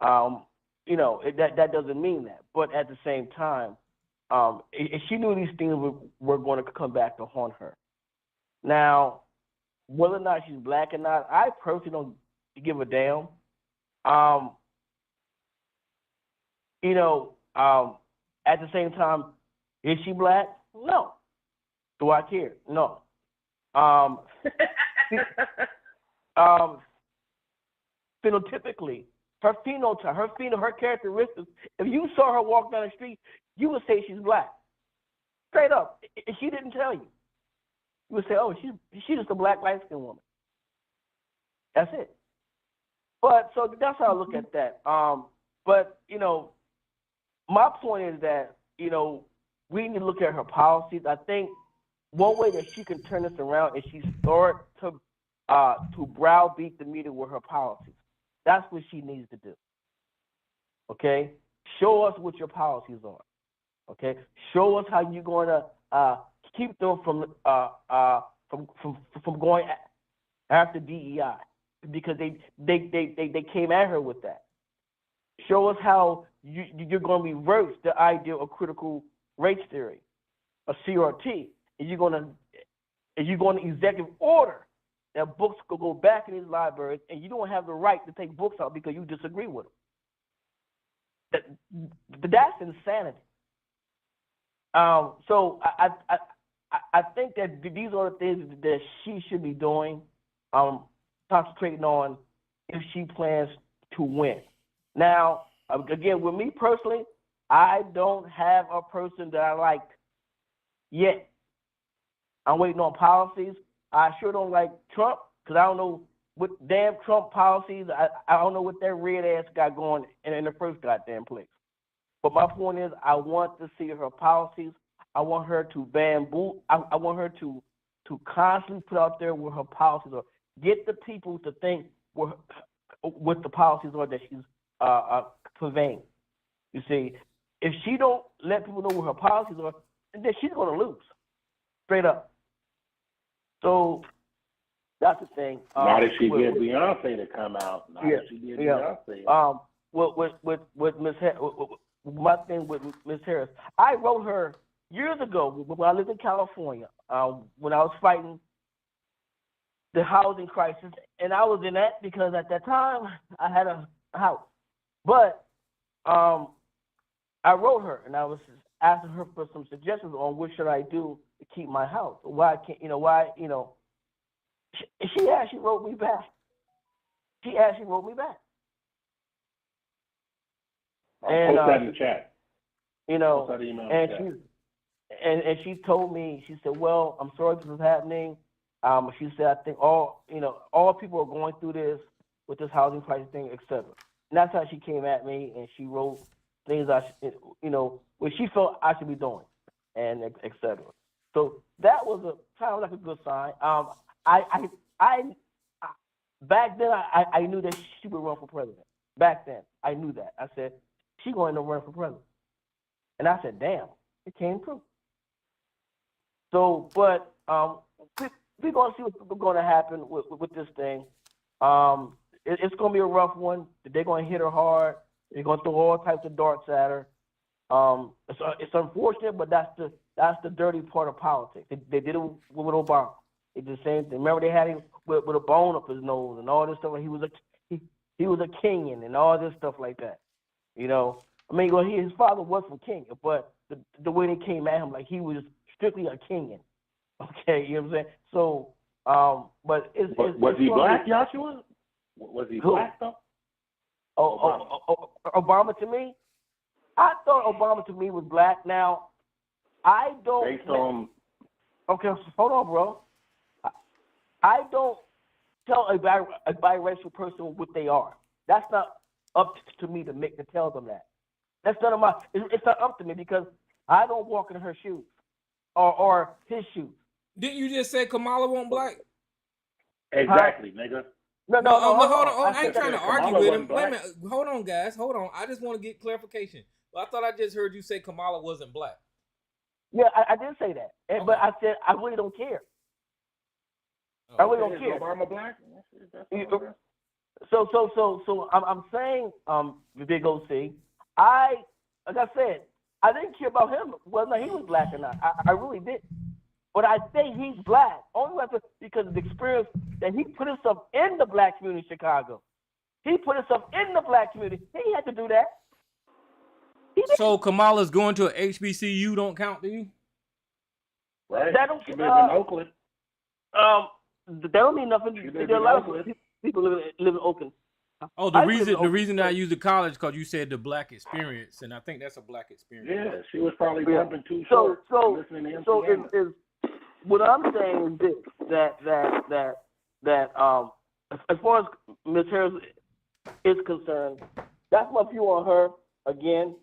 Speaker 7: That doesn't mean that. But at the same time, she knew these things were going to come back to haunt her. Now, whether or not she's black or not, I personally don't give a damn. At the same time, is she black? No. Do I care? No. Phenotypically, her phenotype, her characteristics, if you saw her walk down the street, you would say she's black. Straight up. If she didn't tell you, you would say, oh, she's just a black light-skinned woman. That's it. But so that's how I look at that. But my point is that we need to look at her policies. I think one way that she can turn this around is she start to browbeat the media with her policies. That's what she needs to do. Okay, show us what your policies are. Okay, show us how you're going to keep them from going after DEI because they came at her with that. Show us how you're going to reverse the idea of critical race theory, a CRT, and you're going to executive order that books could go back in these libraries, and you don't have the right to take books out because you disagree with them. That's insanity. So I think that these are the things that she should be doing, concentrating on if she plans to win. Now, again, with me personally, I don't have a person that I like yet. I'm waiting on policies. I sure don't like Trump because I don't know what damn Trump policies. I don't know what that red ass got going in the first goddamn place. But my point is, I want to see her policies. I want her to bamboo. I want her to constantly put out there where her policies are. Get the people to think what the policies are that she's conveying. You see, if she don't let people know what her policies are, then she's going to lose, straight up. So that's the thing.
Speaker 4: Not if she get Beyonce to come out. Not if she get Beyonce.
Speaker 7: With Miss my thing with Miss Harris, I wrote her years ago when I lived in California. When I was fighting the housing crisis, and I was in that because at that time I had a house. But I wrote her, and I was asking her for some suggestions on what should I do to keep my house. Why can't She actually wrote me back.
Speaker 4: And post that in the chat.
Speaker 7: And she told me, she said, "Well, I'm sorry this is happening." She said, "I think all people are going through this with this housing crisis thing, etc." And that's how she came at me, and she wrote things what she felt I should be doing, and etc. So that was kind of like a good sign. I back then I knew that she would run for president. Back then I knew that. I said she's going to run for president, and I said, "Damn, it came true." So, but we're going to see what's going to happen with this thing. It's going to be a rough one. They're going to hit her hard. They're going to throw all types of darts at her. It's unfortunate, but that's the dirty part of politics. They did it with Obama. They did the same thing. Remember, they had him with a bone up his nose and all this stuff. He was a Kenyan and all this stuff like that. His father was from Kenya, but the way they came at him, like he was strictly a Kenyan. Okay, you know what I'm saying? So,
Speaker 4: was he black, Joshua? Was he black though?
Speaker 7: Obama to me, I thought Obama to me was black. Now, I don't.
Speaker 4: Based on.
Speaker 7: Okay, hold on, bro. I don't tell a biracial person what they are. That's not up to me to tell them that. That's none of my. It's not up to me because I don't walk in her shoes or his shoes.
Speaker 2: Didn't you just say Kamala won't black?
Speaker 4: Exactly, nigga.
Speaker 7: No.
Speaker 2: But
Speaker 7: Hold
Speaker 2: hold
Speaker 7: on.
Speaker 2: on. I ain't trying to argue
Speaker 4: Kamala
Speaker 2: with
Speaker 4: wasn't
Speaker 2: him. Wait a
Speaker 4: black.
Speaker 2: minute. Hold on, guys. Hold on. I just want to get clarification. Well, I thought I just heard you say Kamala wasn't black.
Speaker 7: Yeah, I did say that, but I said I really don't care. I really don't care.
Speaker 4: Is Obama black?
Speaker 7: So I'm saying, Big OC, like I said, I didn't care about him whether he was black or not. I really didn't. But I say he's black only because of the experience that he put himself in the black community in Chicago. He put himself in the black community. He had to do that.
Speaker 2: So Kamala's going to a HBCU don't count to you?
Speaker 4: Right.
Speaker 7: That don't,
Speaker 4: she lives in Oakland.
Speaker 7: That don't mean nothing. There are a lot of people live in Oakland.
Speaker 2: Oh, the reason I use the college because you said the black experience, and I think that's a black experience.
Speaker 4: Yeah, she was probably bumping too short. Listening to
Speaker 7: is what I'm saying is this: that as far as Ms. Harris is concerned, that's my view on her. Again,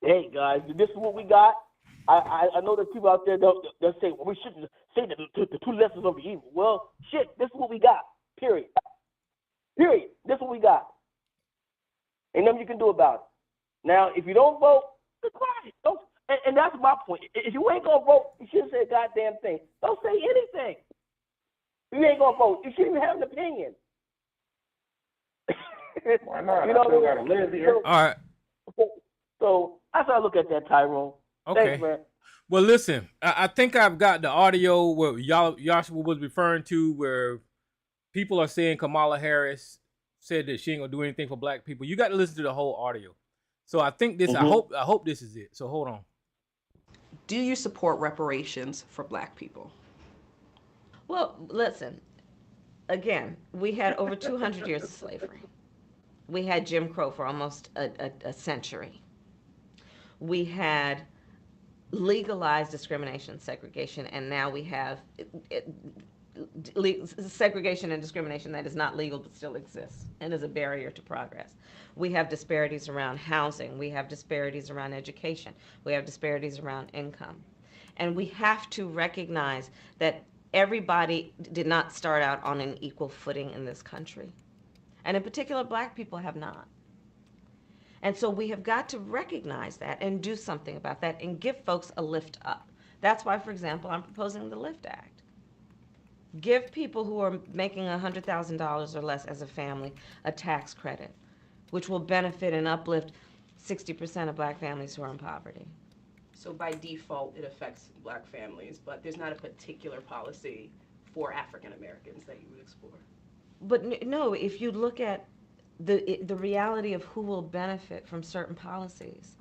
Speaker 7: hey guys, this is what we got. I know there's people out there that say, well, we shouldn't say the two lessons of the evil. Well, shit, this is what we got. Period. This is what we got. Ain't nothing you can do about it. Now, if you don't vote, be quiet. Don't. And that's my point. If you ain't gonna vote, you shouldn't say a goddamn thing. Don't say anything. If you ain't gonna vote, you shouldn't even have an opinion.
Speaker 4: Why not?
Speaker 7: You know,
Speaker 4: I still gotta live here.
Speaker 2: All right.
Speaker 7: So that's how I look at that, Tyrone.
Speaker 2: Okay.
Speaker 7: Thanks, man.
Speaker 2: Well, listen, I think I've got the audio where Joshua was referring to where people are saying Kamala Harris said that she ain't gonna do anything for black people. You got to listen to the whole audio. So I think this.
Speaker 7: Mm-hmm.
Speaker 2: I hope this is it. So hold on.
Speaker 8: Do you support reparations for black people?
Speaker 9: Well, listen. Again, we had over 200 years of slavery. We had Jim Crow for almost a century. We had legalized discrimination, segregation, and now we have segregation and discrimination that is not legal but still exists and is a barrier to progress. We have disparities around housing. We have disparities around education. We have disparities around income. And we have to recognize that everybody did not start out on an equal footing in this country. And in particular, black people have not. And so we have got to recognize that and do something about that and give folks a lift up. That's why, for example, I'm proposing the LIFT Act. Give people who are making $100,000 or less as a family a tax credit, which will benefit and uplift 60% of black families who are in poverty.
Speaker 8: So by default, it affects black families, but there's not a particular policy for African Americans that you would explore.
Speaker 9: But no, if you look at the reality of who will benefit from certain policies,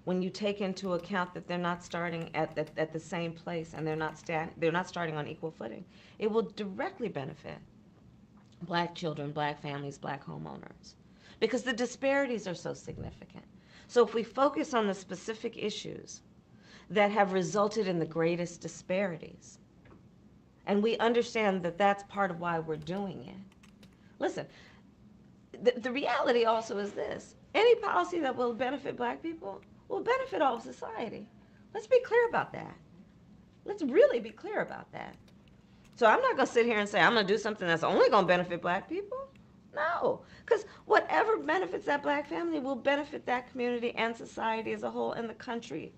Speaker 9: when you take into account that they're not starting at the same place and they're not starting on equal footing, it will directly benefit black children, black families, black homeowners, because the disparities are so significant. So if we focus on the specific issues that have resulted in the greatest disparities, and we understand that that's part of why we're doing it. Listen, the reality also is this: any policy that will benefit black people will benefit all of society. Let's be clear about that. Let's really be clear about that. So I'm not going to sit here and say I'm going to do something that's only going to benefit black people. No, because whatever benefits that black family will benefit that community and society as a whole and the country.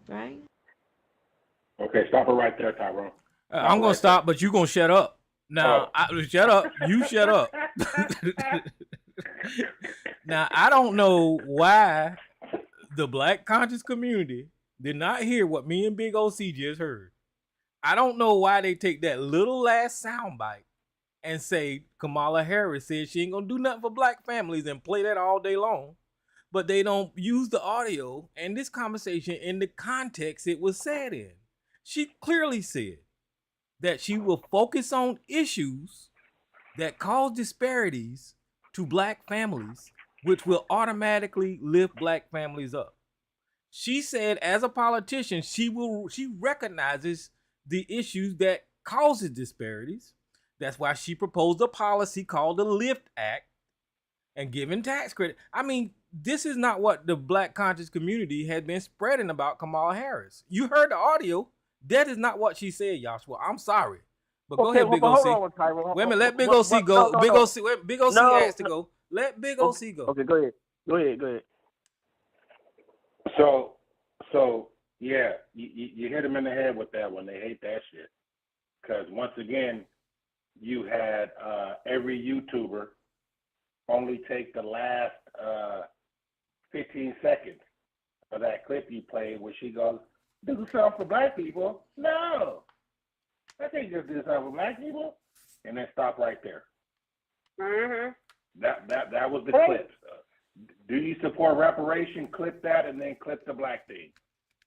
Speaker 9: Right?
Speaker 4: Okay, stop it right there, Tyrone.
Speaker 2: I'm going to stop, but you're going to shut up. Now, shut up. You shut up. Now, I don't know why the black conscious community did not hear what me and Big OC just heard. I don't know why they take that little last soundbite and say Kamala Harris said she ain't going to do nothing for black families and play that all day long. But they don't use the audio and this conversation in the context it was said in. She clearly said that she will focus on issues that cause disparities to black families, which will automatically lift black families up. She said as a politician, she recognizes the issues that causes disparities. That's why she proposed a policy called the LIFT Act and giving tax credit. I mean, this is not what the black conscious community had been spreading about Kamala Harris. You heard the audio. That is not what she said, Joshua. I'm sorry. But go ahead, Big
Speaker 7: but
Speaker 2: OC.
Speaker 7: hold on, Tyrone.
Speaker 2: Wait a minute, let Big OC go.
Speaker 7: No,
Speaker 2: Big
Speaker 7: no.
Speaker 2: OC, Big OC
Speaker 7: No,
Speaker 2: asked to go. Let Big OC go.
Speaker 7: Okay, go ahead. Go ahead.
Speaker 4: So yeah, you hit them in the head with that one. They hate that shit because once again, you had every YouTuber only take the last 15 seconds of that clip you played where she goes, "Do something for black people." No, I can't just do something for black people, and then stop right there.
Speaker 6: Mhm.
Speaker 4: That was the clip. Do you support reparation? Clip that and then clip the black thing.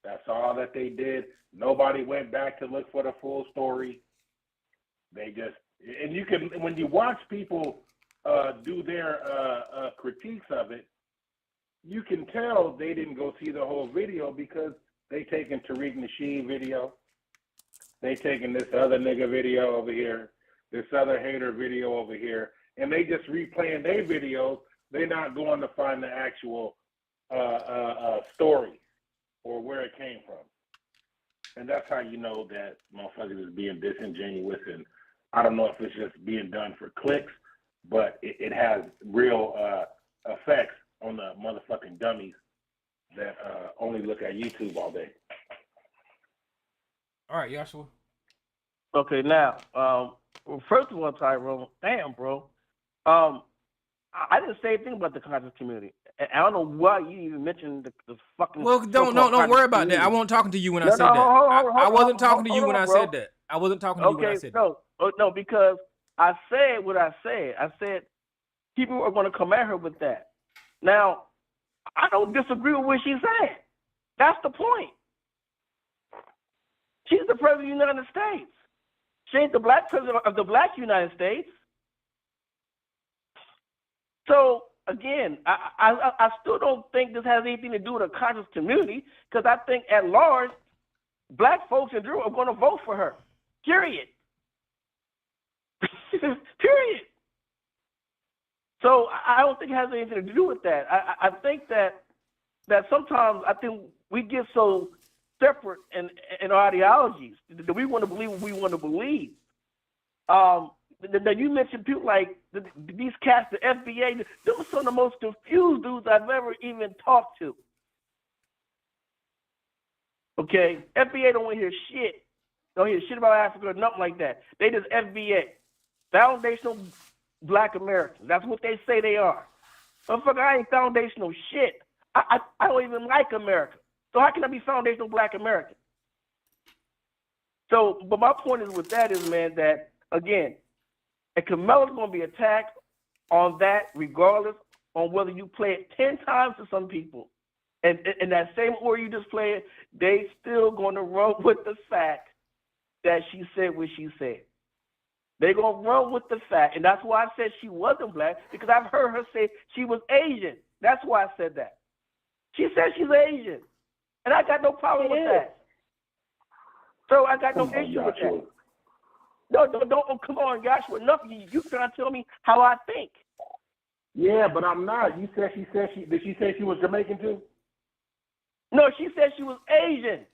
Speaker 4: That's all that they did. Nobody went back to look for the full story. They just, and you can, when you watch people do their critiques of it, you can tell they didn't go see the whole video because they taking Tariq Nasheed video. They taking this other nigga video over here, this other hater video over here, and they just replaying their videos. They're not going to find the actual story or where it came from. And that's how you know that motherfuckers is being disingenuous. And I don't know if it's just being done for clicks, but it has real effects on the motherfucking dummies that only look at YouTube all day.
Speaker 2: All right, Joshua.
Speaker 7: Okay, now, first of all, Tyrone, damn, bro. I didn't say anything about the conscious community. I don't know why you even mentioned the fucking.
Speaker 2: Well, don't worry about that. I wasn't talking to you when I said that. I wasn't talking to you when I said that. I wasn't talking to you when I said that.
Speaker 7: No, because I said what I said. I said people are going to come at her with that. Now, I don't disagree with what she said. That's the point. She's the president of the United States. She ain't the black president of the black United States. So again, I still don't think this has anything to do with a conscious community because I think at large, black folks in Drew are going to vote for her. Period. Period. So I don't think it has anything to do with that. I think that sometimes I think we get so separate in our ideologies that we want to believe what we want to believe. That you mentioned people like these cats, the FBA. Those are some of the most confused dudes I've ever even talked to. Okay, FBA don't want to hear shit. Don't hear shit about Africa or nothing like that. They just FBA, foundational Black Americans. That's what they say they are. Motherfucker, I ain't foundational shit. I don't even like America. So how can I be foundational Black American? So, but my point is with that is, man, that again, and Kamala's going to be attacked on that regardless on whether you play it 10 times to some people. And in that same order you just play it, they still going to run with the fact that she said what she said. They're going to run with the fact. And that's why I said she wasn't black, because I've heard her say she was Asian. That's why I said that. She said she's Asian. And I got no problem with that. So I got no issue with that. No, don't come on, Joshua. Nothing. You trying to tell me how I think.
Speaker 4: Yeah, but I'm not. You said did she say she was Jamaican too?
Speaker 7: No, she said she was Asian.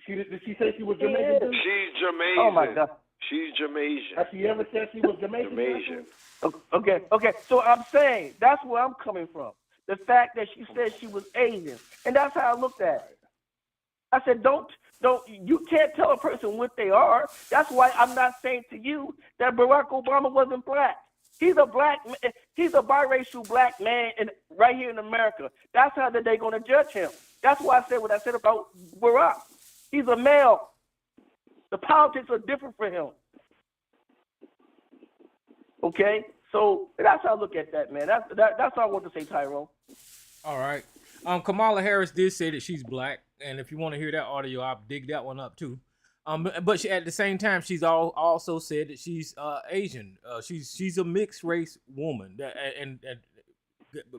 Speaker 4: Did she say she was Jamaican too?
Speaker 3: She's Jamaican.
Speaker 7: Oh my God.
Speaker 3: She's Jamaican.
Speaker 4: Has she ever said she was Jamaican?
Speaker 3: Jamaican.
Speaker 7: Okay. So I'm saying that's where I'm coming from. The fact that she said she was Asian, and that's how I looked at it. I said, don't. You can't tell a person what they are. That's why I'm not saying to you that Barack Obama wasn't black. He's a biracial black man right here in America. That's how they're going to judge him. That's why I said what I said about Barack. He's a male. The politics are different for him. Okay? So that's how I look at that, man. That's all I want to say, Tyrone.
Speaker 2: All right. Kamala Harris did say that she's black, and if you want to hear that audio, I'll dig that one up too. But she, at the same time, she's also said that she's Asian. She's a mixed race woman.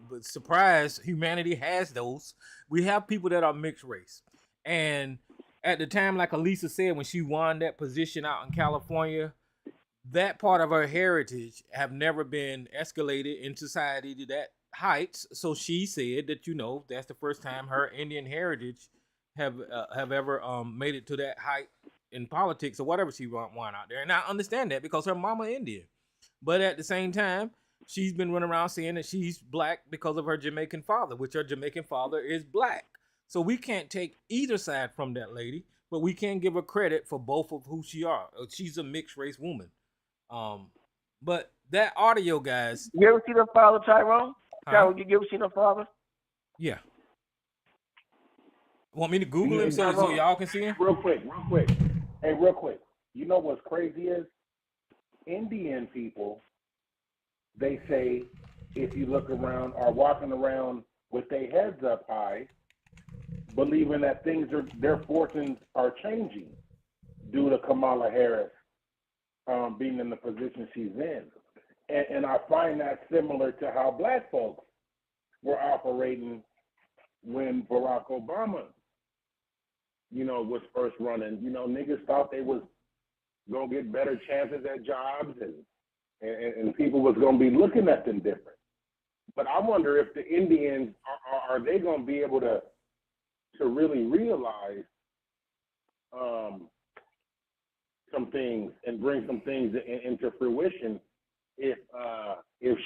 Speaker 2: But surprise, humanity has those. We have people that are mixed race, and at the time, like Elisa said, when she won that position out in California, that part of her heritage have never been escalated in society to that heights. So she said that, that's the first time her Indian heritage have ever made it to that height in politics or whatever she want out there. And I understand that because her mama Indian. But at the same time, she's been running around saying that she's black because of her Jamaican father, which her Jamaican father is black. So we can't take either side from that lady, but we can give her credit for both of who she are. She's a mixed race woman. But that audio, guys.
Speaker 7: You ever see her father, Tyrone? Tyrone, you ever seen her father?
Speaker 2: Yeah. Want me to Google him so y'all can see him?
Speaker 4: Real quick. Hey, real quick. You know what's crazy is Indian people, they say if you look around, are walking around with their heads up high, believing that their fortunes are changing due to Kamala Harris being in the position she's in. And I find that similar to how black folks were operating when Barack Obama, was first running. Niggas thought they was going to get better chances at jobs and people was going to be looking at them different. But I wonder if the Indians, are they going to be able to really realize some things and bring some things into fruition if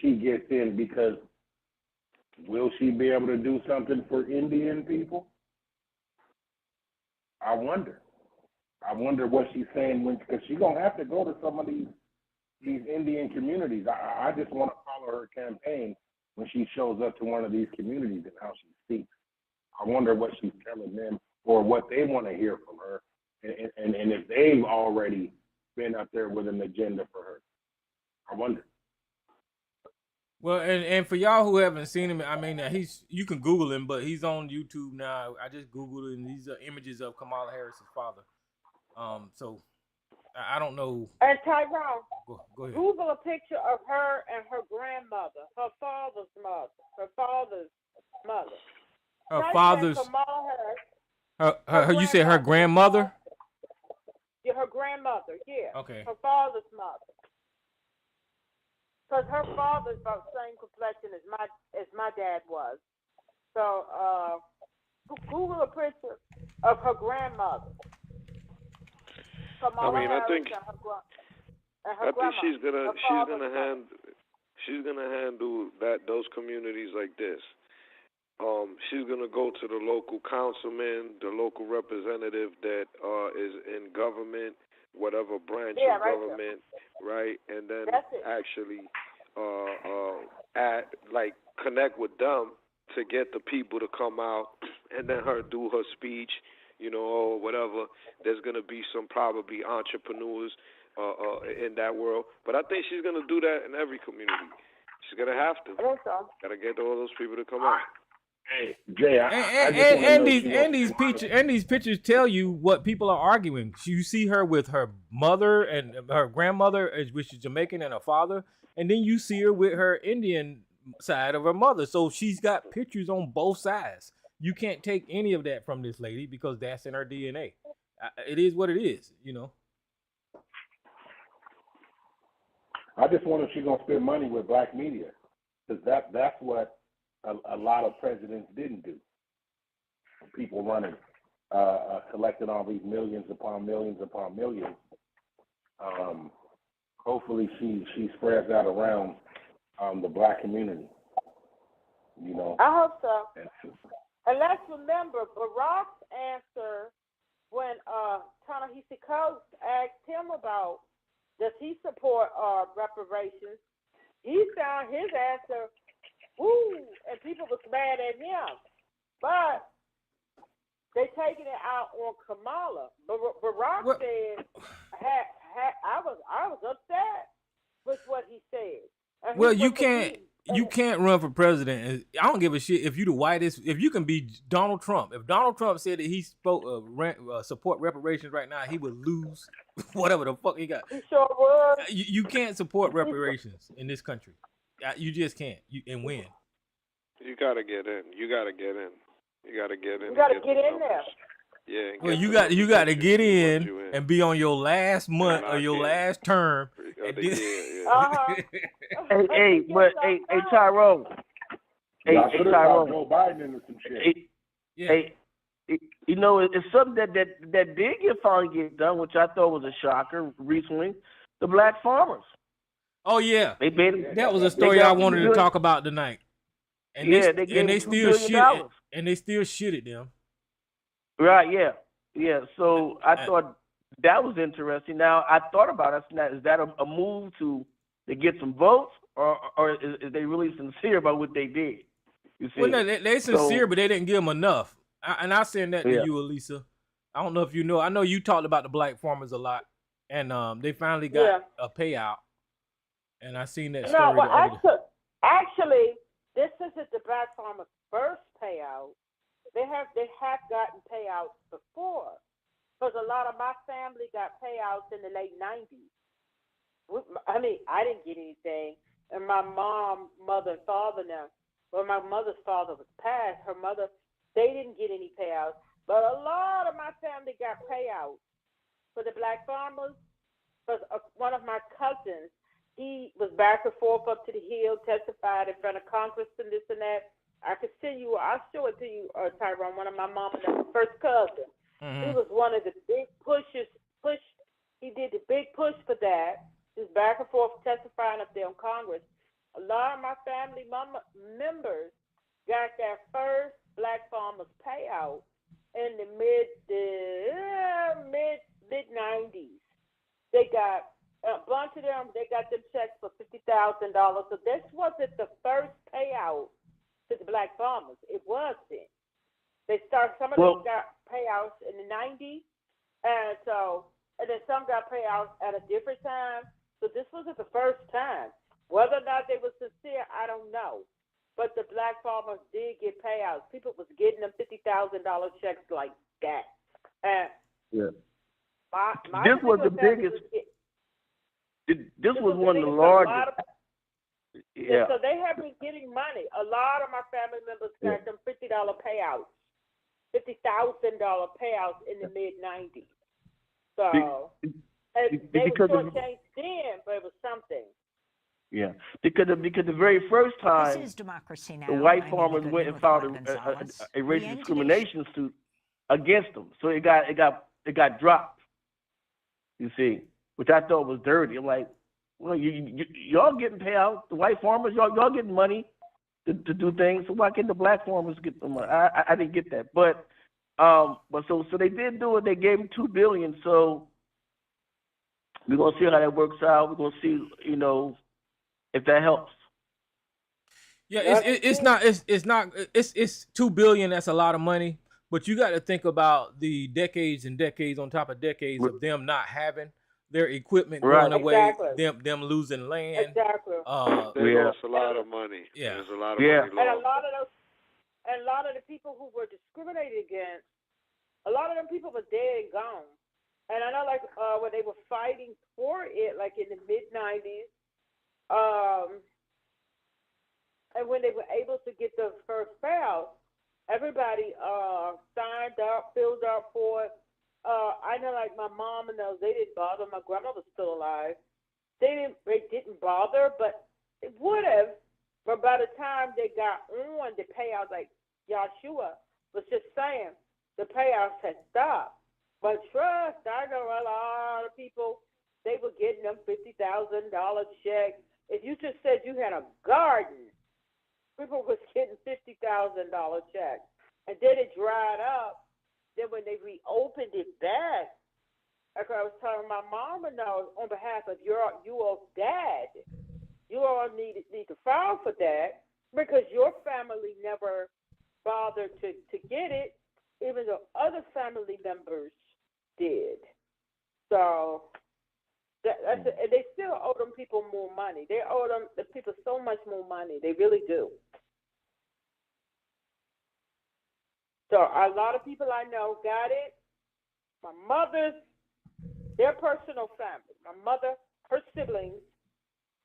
Speaker 4: she gets in, because will she be able to do something for Indian people? I wonder what she's saying because she's gonna have to go to some of these Indian communities. I just want to follow her campaign when she shows up to one of these communities and how she speaks. I wonder what she's telling them or what they want to hear from her, and if they've already been up there with an agenda for her. I wonder.
Speaker 2: Well, and for y'all who haven't seen him, I mean, you can Google him, but he's on YouTube now. I just Googled it, and these are images of Kamala Harris's father. So I don't know.
Speaker 6: And Tyrone,
Speaker 2: go ahead.
Speaker 6: Google a picture of her and her grandmother, her father's mother.
Speaker 2: Her father's.
Speaker 6: Kamala Harris.
Speaker 2: Her you said her grandmother?
Speaker 6: Yeah, her grandmother. Yeah.
Speaker 2: Okay.
Speaker 6: Her father's mother. Because her father's about the same complexion as my dad was. So Google a picture of her grandmother.
Speaker 3: I mean, I think she's gonna handle those communities like this. She's gonna go to the local councilman, the local representative that is in government, whatever branch of government, right? And then actually connect with them to get the people to come out, and then her do her speech, or whatever. There's gonna be some probably entrepreneurs in that world, but I think she's gonna do that in every community. She's gonna have to. Gotta get all those people to come out.
Speaker 4: Hey, Jay,
Speaker 2: these pictures tell you what people are arguing. You see her with her mother and her grandmother, which is Jamaican, and her father, and then you see her with her Indian side of her mother. So she's got pictures on both sides. You can't take any of that from this lady because that's in her DNA. It is what it is,
Speaker 4: I just wonder if she's gonna spend money with black media, because that's what a lot of presidents didn't do. People running, collecting all these millions upon millions upon millions. Hopefully she spreads that around the black community.
Speaker 6: I hope so. And let's remember Barack's answer when Ta-Nehisi Coates asked him about does he support reparations. He found his answer. And people was mad at him. But they taking it out on Kamala. Barack said, I was upset with what he said.
Speaker 2: Well, you can't run for president. I don't give a shit if you the whitest. If you can be Donald Trump. If Donald Trump said that he spoke support reparations right now, he would lose whatever the fuck he got.
Speaker 6: He sure would.
Speaker 2: You can't support reparations in this country. You just can't. And win.
Speaker 3: You gotta get in. You gotta get in.
Speaker 6: You gotta get in there.
Speaker 3: Yeah.
Speaker 2: Well, you got to get in and be on your last month or your last term.
Speaker 7: Hey, Tyrone. Hey, Tyrone.
Speaker 4: Joe Biden into some shit.
Speaker 7: Hey, it's something that did finally get done, which I thought was a shocker recently. The black farmers.
Speaker 2: Oh yeah, that was a
Speaker 7: they
Speaker 2: story I
Speaker 7: got
Speaker 2: wanted to talk about tonight. And
Speaker 7: they gave
Speaker 2: they
Speaker 7: $2
Speaker 2: still
Speaker 7: billion.
Speaker 2: shit, and they still shitted them.
Speaker 7: Right? Yeah. So I thought that was interesting. Now I thought about it. Is that a move to get some votes, or is they really sincere about what they did? You see?
Speaker 2: Well, no, they sincere, but they didn't give them enough. I said that to you, Elisa. I don't know if you know. I know you talked about the black farmers a lot, and they finally got a payout. And I seen that story.
Speaker 6: No, well, actually, this isn't the black farmers' first payout. They have gotten payouts before, because a lot of my family got payouts in the late '90s. I mean, I didn't get anything, and my mom, mother, and father now. Well, my mother's father was passed. Her mother, they didn't get any payouts, but a lot of my family got payouts for the black farmers. Because one of my cousins, he was back and forth up to the Hill, testified in front of Congress and this and that. I'll show it to you, Tyrone, one of my mom and my first cousin. Mm-hmm. He was one of the big he did the big push for that. He was back and forth testifying up there in Congress. A lot of my family members got their first black farmers payout in the mid 90s. They got a bunch of them. They got them checks for $50,000. So this wasn't the first payout to the black farmers. It wasn't. Some of them got payouts in the 90s, and then some got payouts at a different time. So this wasn't the first time. Whether or not they were sincere, I don't know. But the black farmers did get payouts. People was getting them $50,000 checks like that. And
Speaker 7: this was the biggest. This was one of the largest.
Speaker 6: So they have been getting money. A lot of my family members got them $50 payouts, $50,000 payouts in the mid '90s. So they were shortchanged then, but it was something.
Speaker 7: Yeah, because the very first time
Speaker 10: This is Democracy Now!
Speaker 7: The white farmers went and filed a racial discrimination suit against them, so it got dropped. You see, which I thought was dirty. I'm like, well, y'all getting payouts, the white farmers, y'all getting money to do things. So why can't the black farmers get the money? I didn't get that, but so they did do it. They gave them $2 billion. So we're gonna see how that works out. We're gonna see, if that helps.
Speaker 2: Yeah, it's $2 billion. That's a lot of money, but you got to think about the decades and decades on top of decades of them not having their equipment going away, them losing land.
Speaker 6: Exactly.
Speaker 3: They lost a lot of money. Yeah, there's a lot of money lost.
Speaker 6: And a lot of the people who were discriminated against, a lot of them people were dead and gone. And I know, like when they were fighting for it, like in the mid '90s. And when they were able to get the first payout, everybody signed up, filled up for it. I know, like my mom and those, they didn't bother. My grandma was still alive. They didn't bother, but it would have. But by the time they got on the payouts, like Yahshua was just saying, the payouts had stopped. But trust, I know a lot of people, they were getting them $50,000 checks. If you just said you had a garden, people was getting $50,000 checks. And then it dried up. Then when they reopened it back, like I was telling my mom and those, on behalf of your dad, you all need to file for that because your family never bothered to get it, even though other family members did. So they still owe them people more money. They owe the people so much more money. They really do. So a lot of people I know got it. My mother's, their personal family, my mother, her siblings,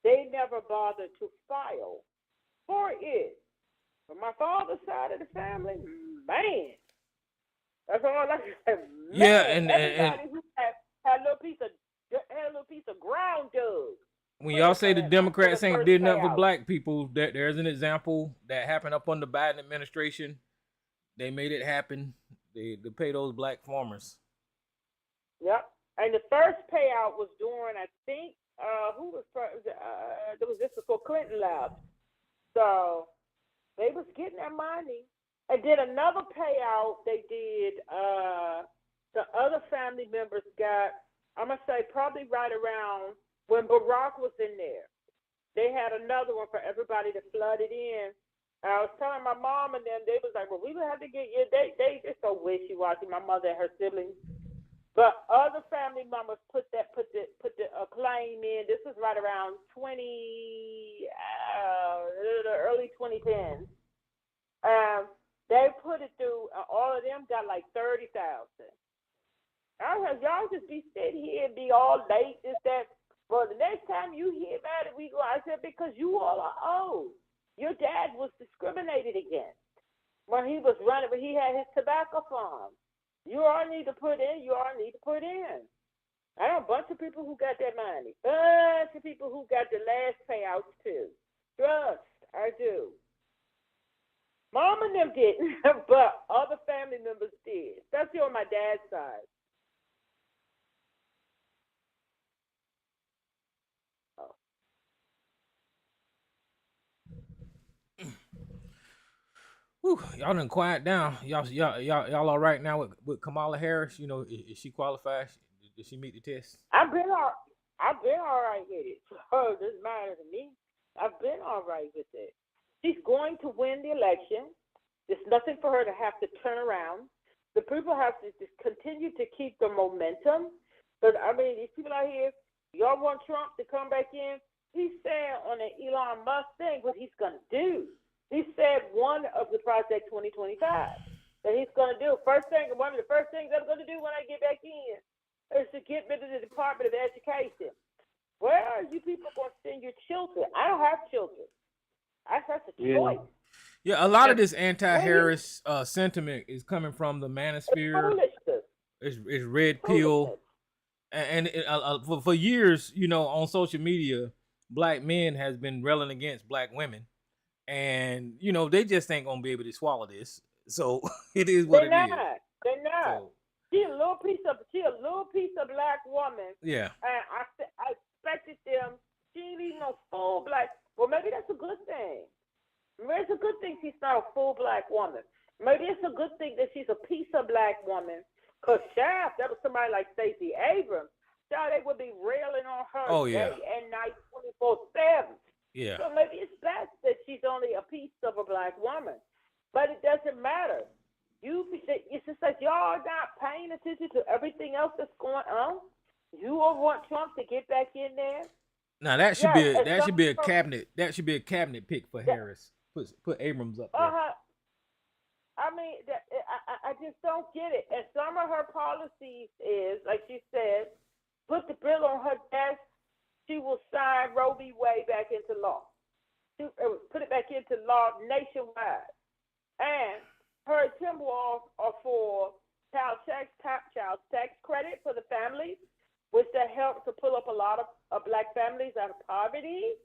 Speaker 6: they never bothered to file for it. But my father's side of the family, man, that's all I said.
Speaker 2: Yeah, and
Speaker 6: who had a little piece of ground dug.
Speaker 2: When y'all say the Democrats ain't did nothing for black people, there's an example that happened up on the Biden administration. They made it happen. to pay those black farmers.
Speaker 6: Yep. And the first payout was during, I think, who was first? It was just before Clinton left. So they was getting their money. And then another payout they did, the other family members got, I'm going to say probably right around when Barack was in there. They had another one for everybody that flooded in. I was telling my mom and them, they was like, well, we would have to get you. They just so wishy-washy, my mother and her siblings. But other family members put the claim in. This was right around the early 2010s. They put it through. All of them got like 30,000. I was like, y'all just be sitting here and be all late, this, that. Well, the next time you hear about it, we go. I said, because you all are old. Your dad was discriminated against when he was running, when he had his tobacco farm. You all need to put in. You all need to put in. I know a bunch of people who got that money. Bunch of people who got the last payouts too. Trust, I do. Mom and them didn't, but other family members did, especially on my dad's side.
Speaker 2: Whew, y'all done quiet down. Y'all all right now with Kamala Harris? You know, is she qualified? Did she meet the test?
Speaker 6: I've been all right with it. So it doesn't matter to me. I've been all right with it. She's going to win the election. There's nothing for her to have to turn around. The people have to just continue to keep the momentum. But I mean, these people out here, y'all want Trump to come back in? He's saying on an Elon Musk thing what he's gonna do. He said one of the Project 2025 that he's going to do. One of the first things I'm going to do when I get back in is to get rid of the Department of Education. Where are you people going to send your children? I don't have children. That's a choice.
Speaker 2: Yeah, a lot of this anti-Harris sentiment is coming from the manosphere. It's red pill. And for years, you know, on social media, black men has been railing against black women. And, you know, they just ain't going to be able to swallow this. So it is what it is.
Speaker 6: They're not. So, She's a little piece of black woman.
Speaker 2: Yeah.
Speaker 6: And I expected them. She ain't even no full black. Well, maybe that's a good thing. Maybe it's a good thing she's not a full black woman. Maybe it's a good thing that she's a piece of black woman. Because Shaft, that was somebody like Stacey Abrams. So they would be railing on her day and night 24/7.
Speaker 2: Yeah.
Speaker 6: So maybe it's best that she's only a piece of a black woman. But it doesn't matter. It's just like y'all not paying attention to everything else that's going on. You all want Trump to get back in there?
Speaker 2: Now that should be a cabinet pick for Harris. Put Abrams up there.
Speaker 6: I mean, I just don't get it. And some of her policies is, like she said, put the bill on her desk. She will sign Roe v. Wade back into law. Put it back into law nationwide. And her attempt are for child tax credit for the families, which that helps to pull up a lot of black families out of poverty,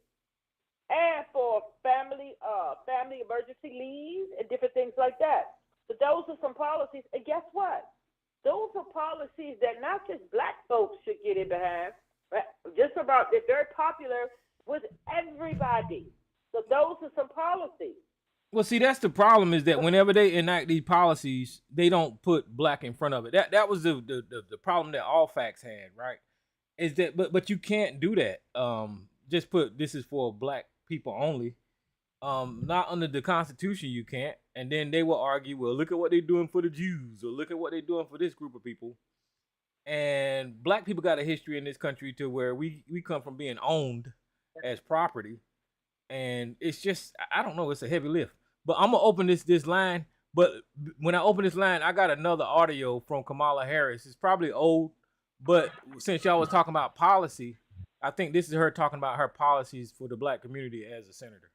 Speaker 6: and for family emergency leave and different things like that. So those are some policies. And guess what? Those are policies that not just black folks should get in behind. Just about, they're very popular with everybody. So those are some policies.
Speaker 2: Well, see, that's the problem, is that whenever they enact these policies, they don't put black in front of it. That was the problem that all facts had, right? Is that but you can't do that. Just put this is for black people only. Not under the Constitution you can't. And then they will argue, well, look at what they're doing for the Jews, or look at what they're doing for this group of people. And black people got a history in this country to where we come from being owned as property. And it's just, I don't know, it's a heavy lift. But I'm going to open this line. But when I open this line, I got another audio from Kamala Harris. It's probably old, but since y'all was talking about policy, I think this is her talking about her policies for the black community as a senator.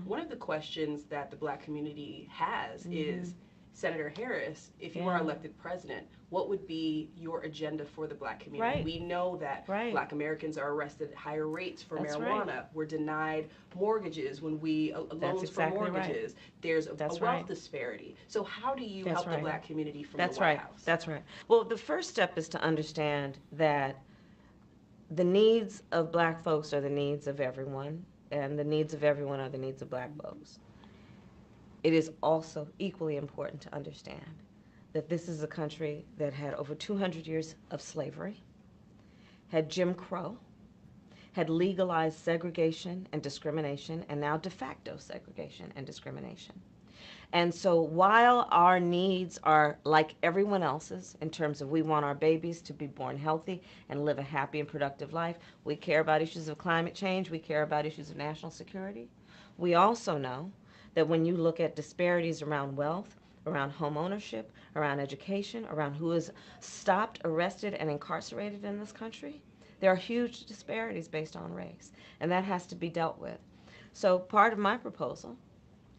Speaker 8: One of the questions that the black community has is, Senator Harris, if you are elected president, what would be your agenda for the black community?
Speaker 9: Right.
Speaker 8: We know that black Americans are arrested at higher rates for marijuana. We're denied mortgages when we, loans for mortgages. There's a wealth disparity. So how do you help the black community from the White House?
Speaker 9: That's right. Well, the first step is to understand that the needs of black folks are the needs of everyone, and the needs of everyone are the needs of black folks. It is also equally important to understand that this is a country that had over 200 years of slavery, had Jim Crow, had legalized segregation and discrimination, and now de facto segregation and discrimination. And so while our needs are like everyone else's in terms of we want our babies to be born healthy and live a happy and productive life, we care about issues of climate change, we care about issues of national security, we also know that when you look at disparities around wealth, around home ownership, around education, around who is stopped, arrested, and incarcerated in this country, there are huge disparities based on race, and that has to be dealt with. So part of my proposal,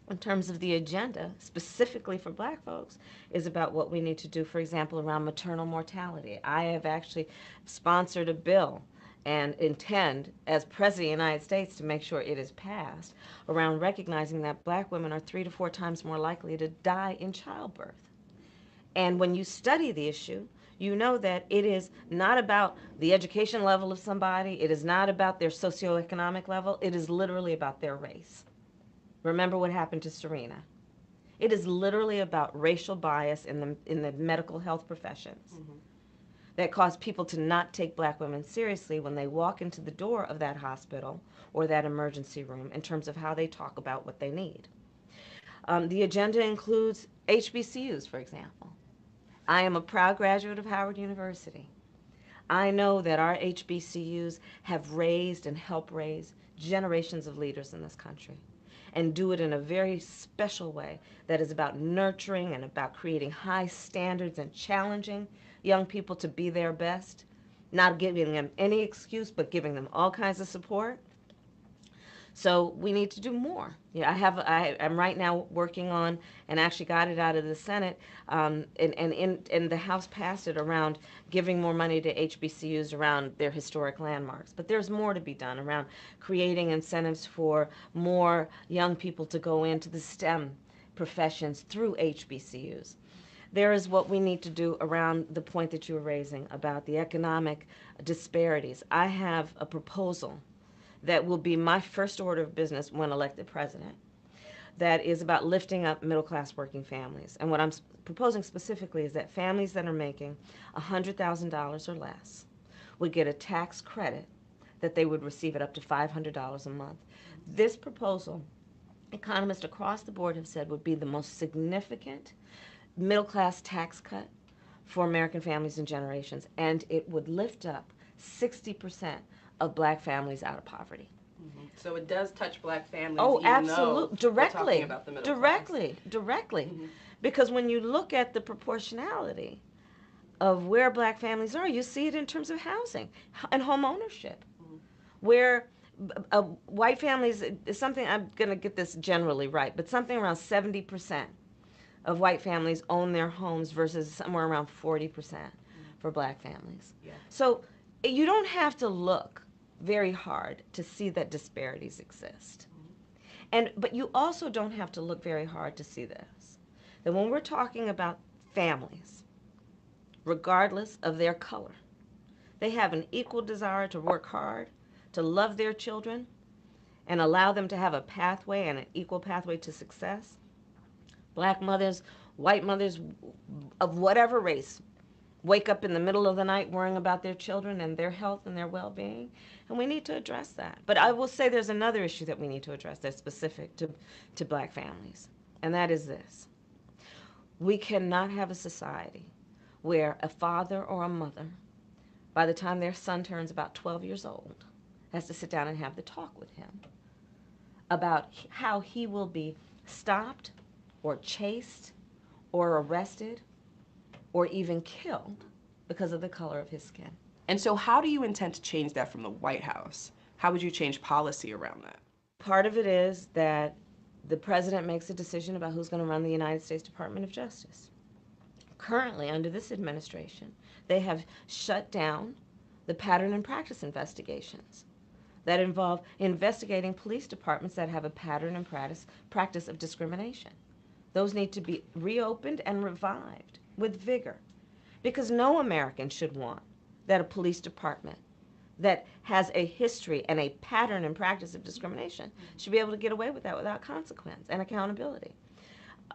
Speaker 9: in terms of the agenda, specifically for black folks, is about what we need to do, for example, around maternal mortality. I have actually sponsored a bill and intend, as President of the United States, to make sure it is passed, around recognizing that black women are 3 to 4 times more likely to die in childbirth. And when you study the issue, you know that it is not about the education level of somebody, it is not about their socioeconomic level, it is literally about their race. Remember what happened to Serena. It is literally about racial bias in the medical health professions that cause people to not take black women seriously when they walk into the door of that hospital or that emergency room in terms of how they talk about what they need. The agenda includes HBCUs, for example. I am a proud graduate of Howard University. I know that our HBCUs have raised and helped raise generations of leaders in this country, and do it in a very special way that is about nurturing and about creating high standards and challenging young people to be their best, not giving them any excuse, but giving them all kinds of support. So we need to do more. Yeah, I'm right now working on, and actually got it out of the Senate, and the House passed it around giving more money to HBCUs around their historic landmarks. But there's more to be done around creating incentives for more young people to go into the STEM professions through HBCUs. There is what we need to do around the point that you were raising about the economic disparities. I have a proposal that will be my first order of business when elected president, that is about lifting up middle-class working families. And what I'm proposing specifically is that families that are making $100,000 or less would get a tax credit that they would receive at up to $500 a month. This proposal, economists across the board have said, would be the most significant middle-class tax cut for American families and generations, and it would lift up 60% of black families out of poverty.
Speaker 8: So it does touch black families.
Speaker 9: Oh,
Speaker 8: even
Speaker 9: absolutely,
Speaker 8: though
Speaker 9: directly,
Speaker 8: we're talking about the middle
Speaker 9: directly, because when you look at the proportionality of where black families are, you see it in terms of housing and home ownership, where white families, something, I'm going to get this generally right, but something around 70% of white families own their homes versus somewhere around 40% for black families.
Speaker 8: Yeah.
Speaker 9: So you don't have to look very hard to see that disparities exist. But you also don't have to look very hard to see this, that when we're talking about families, regardless of their color, they have an equal desire to work hard, to love their children, and allow them to have a pathway and an equal pathway to success. Black mothers, white mothers of whatever race, wake up in the middle of the night worrying about their children and their health and their well-being, and we need to address that. But I will say there's another issue that we need to address that's specific to black families, and that is this. We cannot have a society where a father or a mother, by the time their son turns about 12 years old, has to sit down and have the talk with him about how he will be stopped or chased or arrested or even killed because of the color of his skin.
Speaker 8: And so how do you intend to change that from the White House? How would you change policy around that?
Speaker 9: Part of it is that The president makes a decision about who's going to run the United States Department of Justice. Currently, under this administration, they have shut down the pattern and practice investigations that involve investigating police departments that have a pattern and practice of discrimination. Those need to be reopened and revived with vigor, because no American should want that a police department that has a history and a pattern and practice of discrimination should be able to get away with that without consequence and accountability.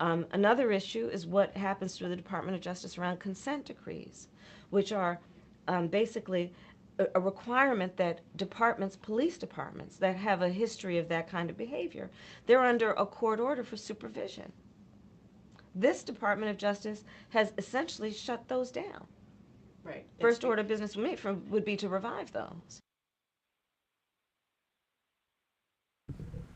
Speaker 9: Another issue is what happens through the Department of Justice around consent decrees, which are basically a requirement that police departments that have a history of that kind of behavior, they're under a court order for supervision. This Department of Justice has essentially shut those down.
Speaker 8: Right.
Speaker 9: First order of business for me would be to revive those.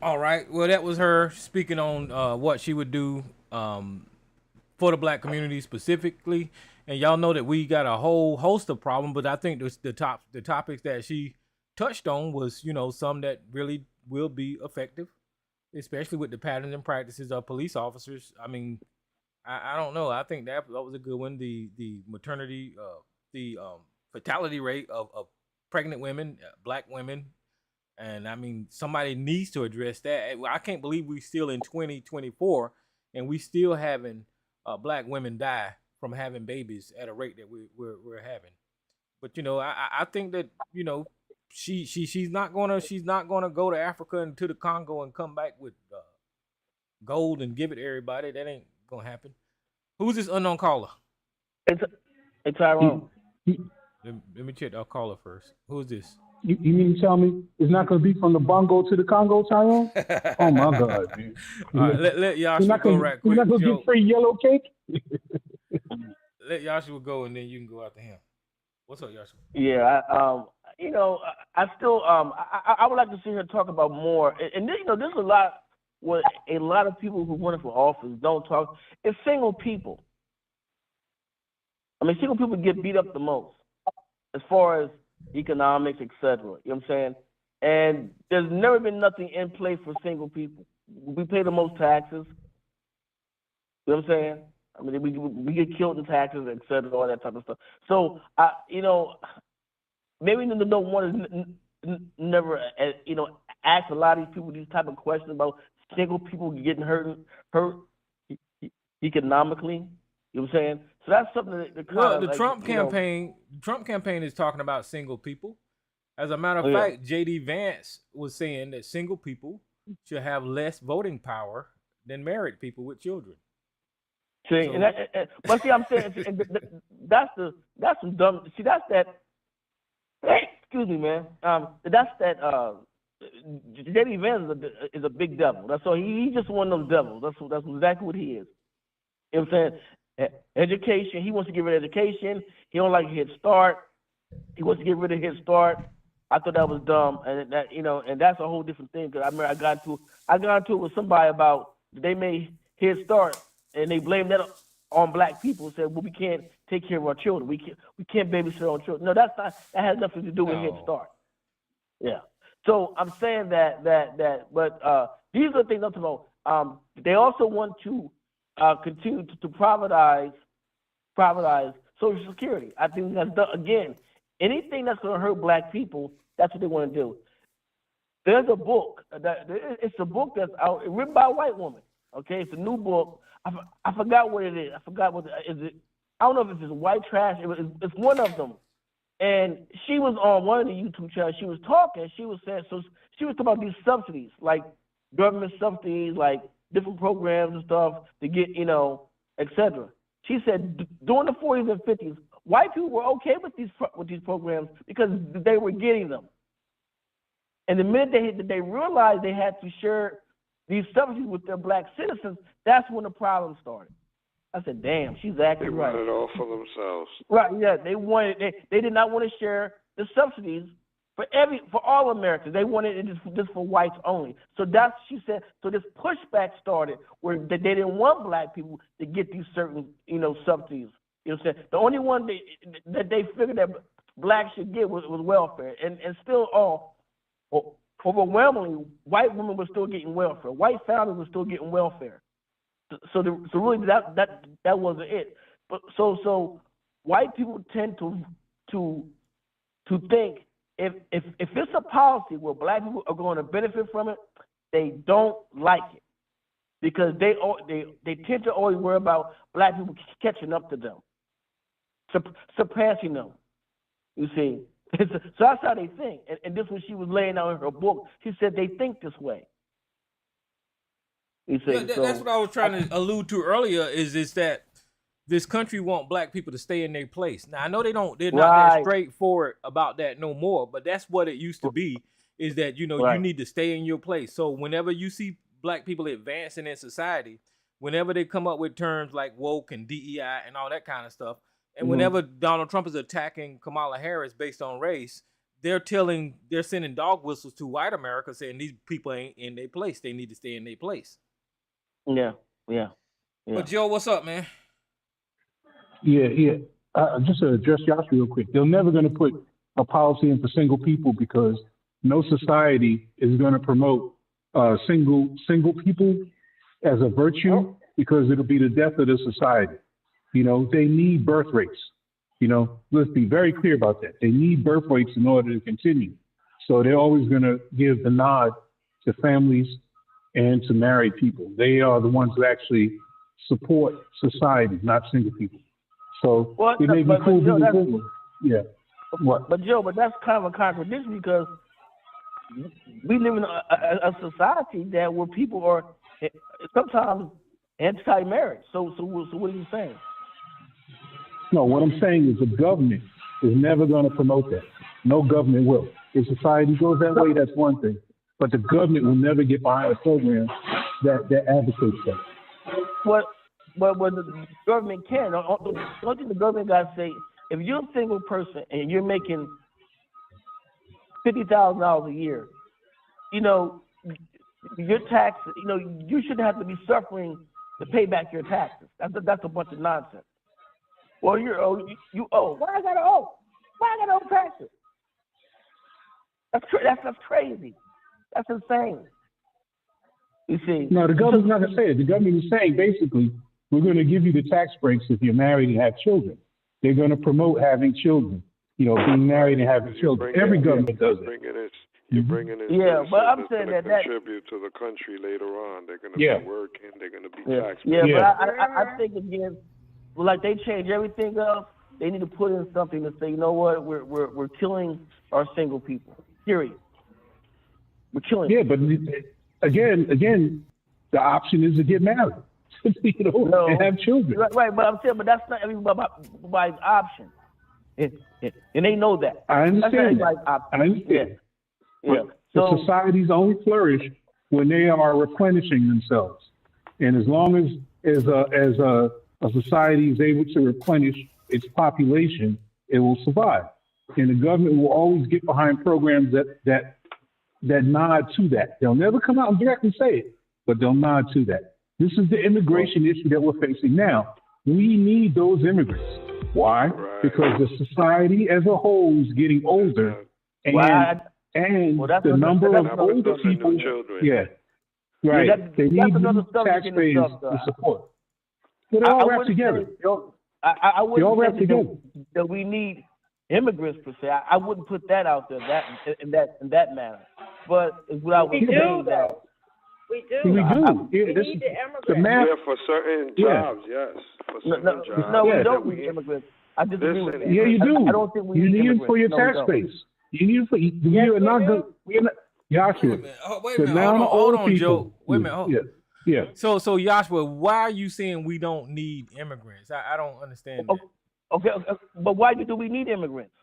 Speaker 2: All right. Well, that was her speaking on what she would do for the black community specifically. And y'all know that we got a whole host of problems, but I think the topics that she touched on was, some that really will be effective, especially with the patterns and practices of police officers. I mean, I don't know. I think that was a good one. The maternity, the fatality rate of pregnant women, black women. And I mean, somebody needs to address that. I can't believe we still in 2024 and we still having black women die from having babies at a rate that we're having. But I think that she's not gonna go to Africa and to the Congo and come back with gold and give it to everybody. That ain't gonna happen. Who's this unknown caller?
Speaker 7: It's Tyrone.
Speaker 2: Let me check our caller first. Who's this?
Speaker 10: You mean to tell me it's not going to be from the Bongo to the Congo, Tyrone? Oh my God, dude!
Speaker 2: All right, let Yashua go right quick.
Speaker 10: You're not going to get free yellow cake?
Speaker 2: Let Yashua go, and then you can go after him. What's up, Yashua?
Speaker 7: Yeah, I still I would like to see her talk about more. And there's a lot what a lot of people who run for office don't talk. It's single people. I mean, single people get beat up the most as far as economics, etc. You know what I'm saying? And there's never been nothing in place for single people. We pay the most taxes. You know what I'm saying? I mean, we get killed in taxes, etc. All that type of stuff. So, maybe no one has never, asked a lot of these people these type of questions about single people getting hurt economically. You know what I'm saying? So that's something that
Speaker 2: the Trump campaign is talking about single people. As a matter of fact, J.D. Vance was saying that single people should have less voting power than married people with children.
Speaker 7: See, so, but see, I'm saying that's some dumb. See, that's that. Excuse me, man. That's that. J.D. Vance is a big devil. That's all. He's just one of those devils. That's exactly what he is. You know what I'm saying? Education. He wants to get rid of education. He don't like Head Start. He wants to get rid of Head Start. I thought that was dumb, and that and that's a whole different thing. Because I remember I got into it with somebody about they made Head Start, and they blamed that on black people. Said, well, we can't take care of our children. We can't babysit our children. No, that's not. That has nothing to do with Head Start. Yeah. So I'm saying that, but these are the things I'm talking about. They also want to continue to privatize Social Security. I think that's again, anything that's going to hurt black people, that's what they want to do. There's a book it's a book that's out, written by a white woman. Okay, it's a new book. I forgot what it is. I forgot what is it. I don't know if it's just white trash. It's one of them. And she was on one of the YouTube channels. She was talking. She was saying, so she was talking about these subsidies, like government subsidies, like different programs and stuff to get, etc. She said during the 40s and 50s, white people were okay with these programs because they were getting them. And the minute they realized they had to share these subsidies with their black citizens, that's when the problem started. I said, "Damn, she's exactly right."
Speaker 3: They wanted it all for themselves.
Speaker 7: Right? Yeah, they did not want to share the subsidies for all Americans. They wanted it just for whites only. So she said. So this pushback started where they didn't want black people to get these certain subsidies. You know what I'm saying? The only one that they figured that blacks should get was welfare, and still all overwhelmingly, white women were still getting welfare. White families were still getting welfare. So really that wasn't it. But so white people tend to think if it's a policy where black people are going to benefit from it, they don't like it because they tend to always worry about black people catching up to them, surpassing them. You see, so that's how they think. And this was she was laying out in her book. She said they think this way. You see,
Speaker 2: that's what I was trying to allude to earlier. Is that this country want black people to stay in their place? Now I know they're not that straightforward about that no more, but that's what it used to be. Is that you need to stay in your place. So whenever you see black people advancing in society, whenever they come up with terms like woke and DEI and all that kind of stuff, and whenever Donald Trump is attacking Kamala Harris based on race, they're sending dog whistles to white America saying these people ain't in their place. They need to stay in their place.
Speaker 7: Yeah.
Speaker 2: But Joe, what's up, man?
Speaker 10: Yeah. Just to address Josh real quick, they're never going to put a policy in for single people because no society is going to promote single people as a virtue because it'll be the death of the society. They need birth rates. Let's be very clear about that. They need birth rates in order to continue. So they're always going to give the nod to families and to married people. They are the ones who actually support society, not single people. So it may be cool. Yeah. What?
Speaker 7: But Joe, that's kind of a contradiction because we live in a society where people are sometimes anti-marriage. So what are you saying?
Speaker 10: No, what I'm saying is the government is never going to promote that. No government will. If society goes that way, that's one thing. But the government will never get behind a program that advocates that.
Speaker 7: But the government can. Don't think the government got to say, if you're a single person and you're making $50,000 a year, your taxes, you shouldn't have to be suffering to pay back your taxes. That's a bunch of nonsense. Well, you owe. Why I gotta owe? Why I gotta owe taxes? That's crazy. That's insane. You see?
Speaker 10: No, the government's not gonna say it. The government is saying basically, we're going to give you the tax breaks if you're married and have children. They're going to promote having children. Being married and having children. Every government does it.
Speaker 3: You're bringing in
Speaker 7: but I'm saying that
Speaker 3: contribute to the country later on. They're going to be working. They're going to be taxed.
Speaker 7: But I think again, like they change everything up. They need to put in something to say, you know what, we're killing our single people. Period. We're killing.
Speaker 10: Yeah, but again, the option is to get married, and have children.
Speaker 7: Right, but I'm saying, but that's not everybody's option. And they know that.
Speaker 10: I understand that. I understand.
Speaker 7: Yeah.
Speaker 10: So societies only flourish when they are replenishing themselves, and as long as a society is able to replenish its population, it will survive. And the government will always get behind programs that nod to that. They'll never come out and directly say it, but they'll nod to that. This is the immigration issue that we're facing now. We need those immigrants. Why? Right. Because the society as a whole is getting older, and the number of older people. Yeah, right. They need new taxpayers to support. But they all wrap together.
Speaker 7: I wouldn't say that we need immigrants per se. I wouldn't put that out there in that manner. But what I would say that.
Speaker 6: We do.
Speaker 10: We
Speaker 6: need the immigrants.
Speaker 3: For certain jobs, yes. For certain jobs.
Speaker 7: No, we don't need immigrants. I disagree with that.
Speaker 10: Yeah, you do.
Speaker 7: I don't think we need
Speaker 10: them for your tax base. You need them for you're not good. Joshua.
Speaker 2: Wait a minute. Hold on, Joe. Wait a minute.
Speaker 10: Yeah.
Speaker 2: So Joshua, why are you saying we don't need immigrants? I don't understand that.
Speaker 7: Okay, but why do we need immigrants?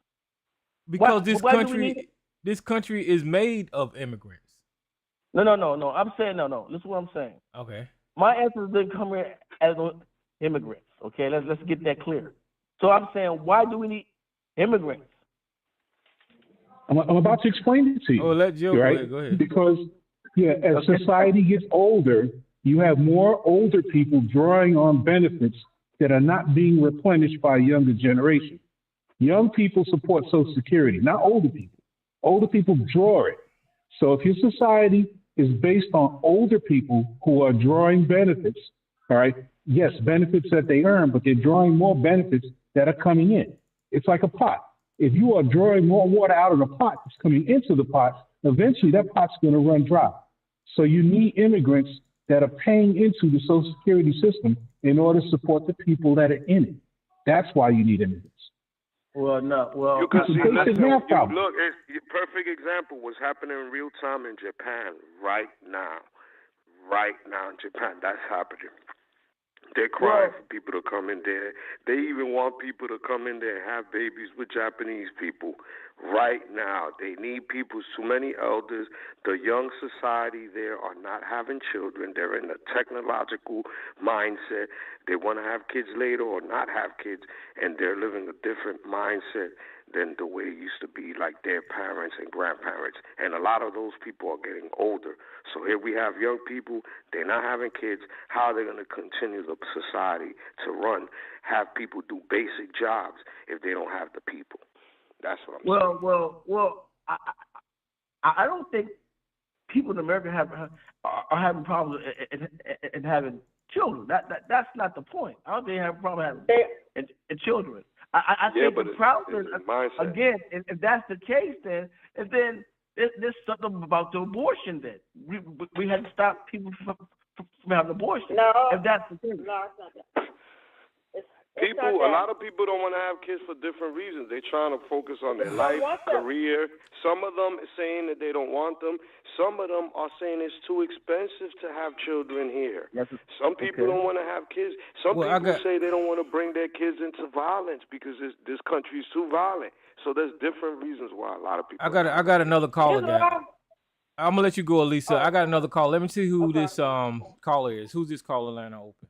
Speaker 2: Because this country is made of immigrants.
Speaker 7: No. I'm saying no. This is what I'm saying.
Speaker 2: Okay.
Speaker 7: My ancestors didn't come here as immigrants. Okay, let's get that clear. So I'm saying, why do we need immigrants?
Speaker 10: I'm about to explain it to you.
Speaker 2: Oh, let Joe go ahead.
Speaker 10: Because as society gets older, you have more older people drawing on benefits that are not being replenished by a younger generation. Young people support Social Security, not older people. Older people draw it. So if your society is based on older people who are drawing benefits, all right, yes, benefits that they earn, but they're drawing more benefits that are coming in. It's like a pot. If you are drawing more water out of the pot that's coming into the pot, eventually that pot's going to run dry. So you need immigrants that are paying into the Social Security system in order to support the people that are in it. That's why you need immigrants.
Speaker 7: Well, no. Well,
Speaker 3: you can see. Listen,
Speaker 10: look,
Speaker 3: perfect example. What's happening in real time in Japan right now. Right now in Japan, that's happening. They're crying for people to come in there. They even want people to come in there and have babies with Japanese people. Right now, they need people, too many elders. The young society there are not having children. They're in a technological mindset. They want to have kids later or not have kids, and they're living a different mindset than the way it used to be, like their parents and grandparents. And a lot of those people are getting older. So here we have young people, they're not having kids. How are they going to continue the society to run, have people do basic jobs if they don't have the people? That's what I'm saying.
Speaker 7: Well, I don't think people in America are having problems in having children. That's not the point. I don't think they have a problem having children. I think the problem, again, if that's the case, then there's something about the abortion. Then we had to stop people from having abortion.
Speaker 6: No,
Speaker 7: if that's the case.
Speaker 6: No, it's not that.
Speaker 3: A lot of people don't want to have kids for different reasons. They're trying to focus on their life, career. Some of them are saying that they don't want them. Some of them are saying it's too expensive to have children here. Some people don't want to have kids. Some people say they don't want to bring their kids into violence because this country is too violent. So there's different reasons why a lot of people.
Speaker 2: I got another caller, guy. I'm gonna let you go, Elisa. I got another call. Let me see who this caller is. Who's this caller line open?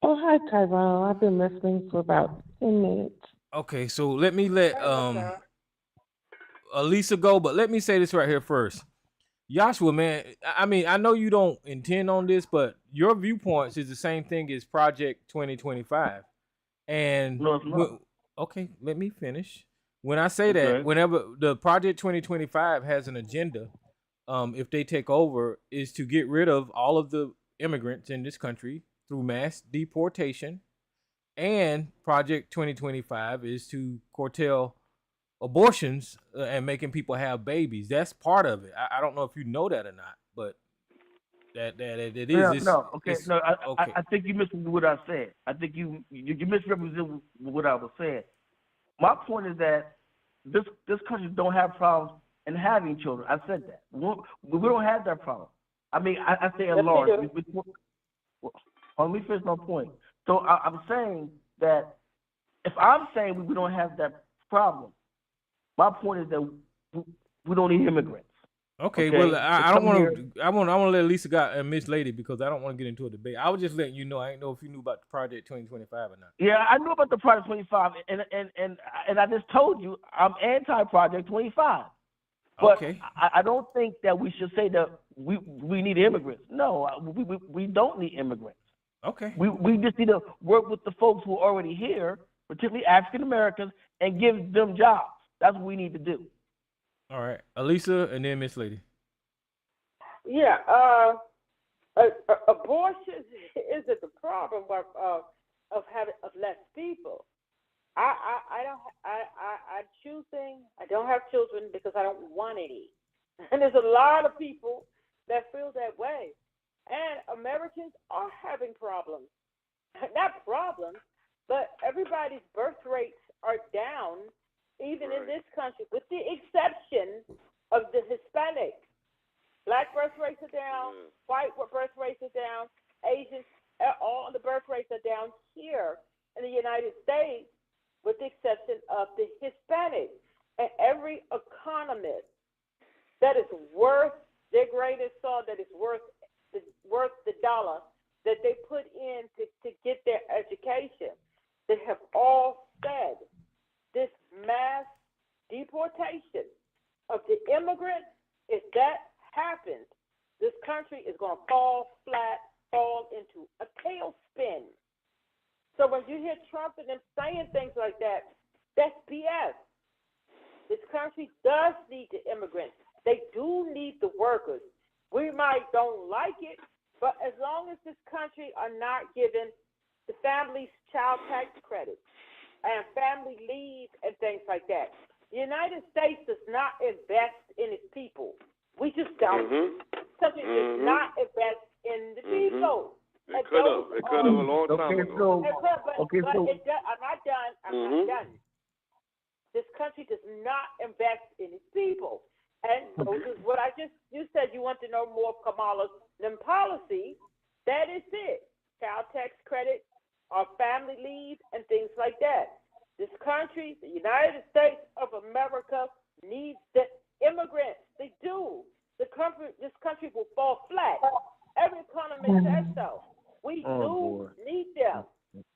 Speaker 11: Oh, hi, Tyrone. I've been listening for about 10 minutes.
Speaker 2: Okay, so let me let Elisa go, but let me say this right here first. Joshua, man, I mean, I know you don't intend on this, but your viewpoints is the same thing as Project 2025. And okay, let me finish. When I say that, whenever the Project 2025 has an agenda, if they take over, is to get rid of all of the immigrants in this country through mass deportation, and Project 2025 is to curtail abortions and making people have babies. That's part of it. I don't know if you know that or not, but that it is.
Speaker 7: I think you missed what I said. I think you misrepresented what I was saying. My point is that this country don't have problems in having children. I said that. We don't have that problem. I mean, I say at large. Let me finish my point. So I'm saying that if I'm saying we don't have that problem, my point is that we don't need immigrants.
Speaker 2: Okay? Well, I don't want to. I want to let Lisa go and Miss Lady because I don't want to get into a debate. I was just letting you know. I didn't know if you knew about the Project 2025 or not.
Speaker 7: Yeah, I knew about the Project 25, and I just told you I'm anti-Project 25. But I don't think that we should say that we need immigrants. No, we don't need immigrants.
Speaker 2: Okay.
Speaker 7: We just need to work with the folks who are already here, particularly African Americans, and give them jobs. That's what we need to do.
Speaker 2: All right, Elisa, and then Miss Lady.
Speaker 6: Yeah, abortion isn't the problem of less people. I'm choosing. I don't have children because I don't want any, and there's a lot of people that feel that way. And Americans are having problems. Not problems, but everybody's birth rates are down, even in this country, with the exception of the Hispanic. Black birth rates are down, white birth rates are down, Asians, all the birth rates are down here in the United States, with the exception of the Hispanic. And every economist that is worth their grain of salt, that is worth the dollar that they put in to get their education, they have all said this mass deportation of the immigrants, if that happens, this country is going to fall into a tailspin. So when you hear Trump and them saying things like that, that's BS. This country does need the immigrants. They do need the workers. We might don't like it, but as long as this country are not giving the families child tax credit and family leave and things like that, the United States does not invest in its people. We just don't. Country does not invest in the people.
Speaker 3: It could have. It could have a long time ago.
Speaker 6: I'm not done. I'm not done. This country does not invest in its people. And so this is what you said you want to know more of Kamala's policy. That is it. Child tax credit or family leave and things like that. This country, the United States of America, needs the immigrants. They do. This country will fall flat. Every economist says so. We do need them.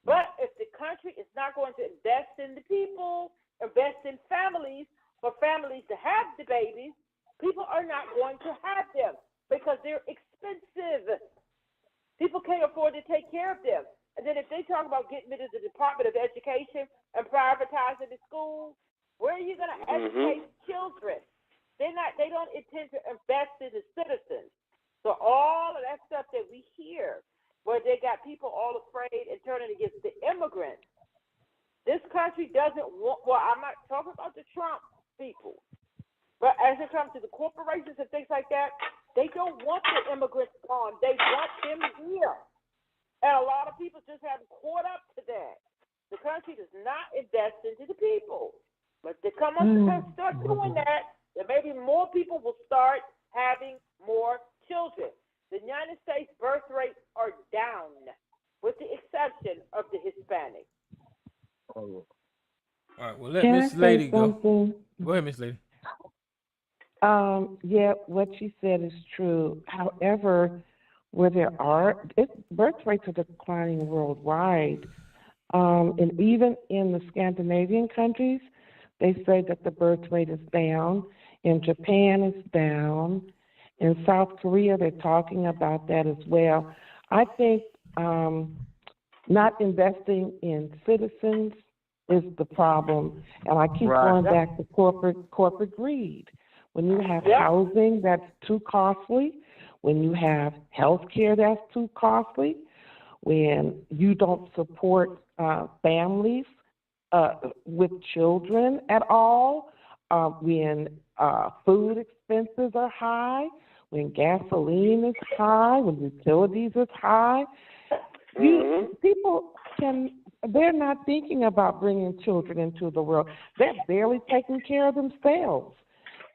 Speaker 6: But if the country is not going to invest in the people, invest in families, for families to have the babies, people are not going to have them because they're expensive. People can't afford to take care of them. And then if they talk about getting rid of the Department of Education and privatizing the schools, where are you going to educate children? They don't intend to invest in the citizens. So all of that stuff that we hear, where they got people all afraid and turning against the immigrants, this country doesn't want, well, I'm not talking about the Trump people, but as it comes to the corporations and things like that, they don't want the immigrants gone. They want them here. And a lot of people just haven't caught up to that. The country does not invest into the people. But they come up to start doing that, then maybe more people will start having more children. The United States birth rates are down, with the exception of the Hispanics.
Speaker 2: All right, well, let Miss Lady go. Go ahead, Miss Lady.
Speaker 11: Yeah, what she said is true. However, where there are birth rates are declining worldwide, and even in the Scandinavian countries, they say that the birth rate is down. In Japan, it's down. In South Korea, they're talking about that as well. I think not investing in citizens is the problem, and I keep going back to corporate greed. When you have housing that's too costly, when you have health care that's too costly, when you don't support families with children at all, when food expenses are high, when gasoline is high, when utilities is high, they're not thinking about bringing children into the world. They're barely taking care of themselves,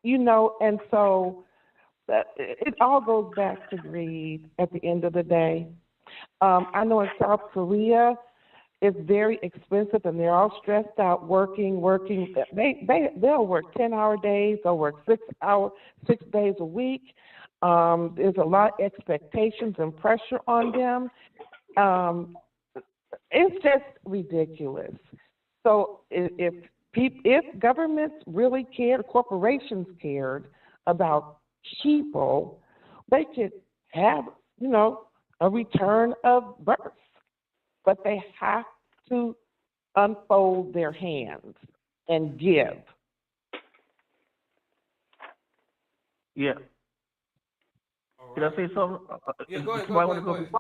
Speaker 11: and so it all goes back to greed at the end of the day. I know in South Korea, it's very expensive, and they're all stressed out working. They'll work 10-hour days. They'll work 6 days a week. There's a lot of expectations and pressure on them. It's just ridiculous. So if governments really cared, corporations cared about people, they could have, a return of birth. But they have to unfold their hands and give.
Speaker 7: Yeah. Right. Did I say something?
Speaker 2: Yeah, go ahead. Go ahead.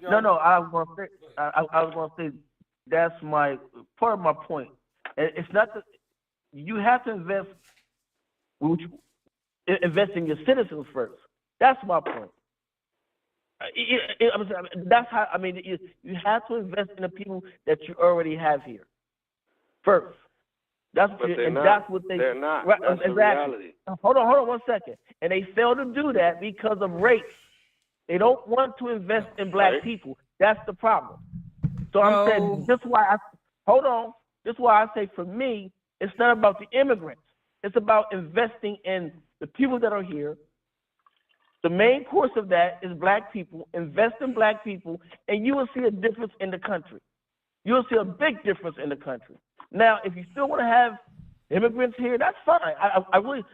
Speaker 7: No. I was going to say that's part of my point. It's not that you have to invest in your citizens first. That's my point. That's how. You have to invest in the people that you already have here first. They're not. Right, that's exactly. The reality. Hold on 1 second. And they fail to do that because of race. They don't want to invest in black people. That's the problem. So I'm saying this is why I say for me, it's not about the immigrants. It's about investing in the people that are here. The main course of that is black people. Invest in black people, and you will see a difference in the country. You will see a big difference in the country. Now, if you still want to have immigrants here, that's fine. I really,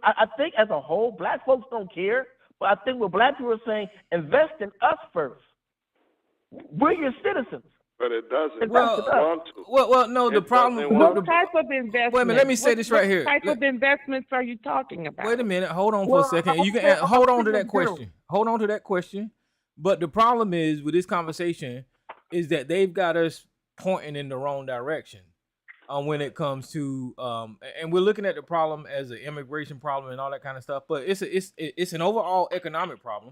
Speaker 7: I think as a whole, black folks don't care. But I think what black people are saying, invest in us first. We're your citizens.
Speaker 3: But it doesn't
Speaker 2: Well,
Speaker 3: want to.
Speaker 2: well, no. The problem.
Speaker 11: What type of investment?
Speaker 2: Wait a minute. Let me say this right here.
Speaker 11: What type of investments are you talking about?
Speaker 2: Wait a minute. Hold on for a second. You can hold on to that question. Hold on to that question. But the problem is with this conversation is that they've got us pointing in the wrong direction when it comes to and we're looking at the problem as an immigration problem and all that kind of stuff. But it's an overall economic problem.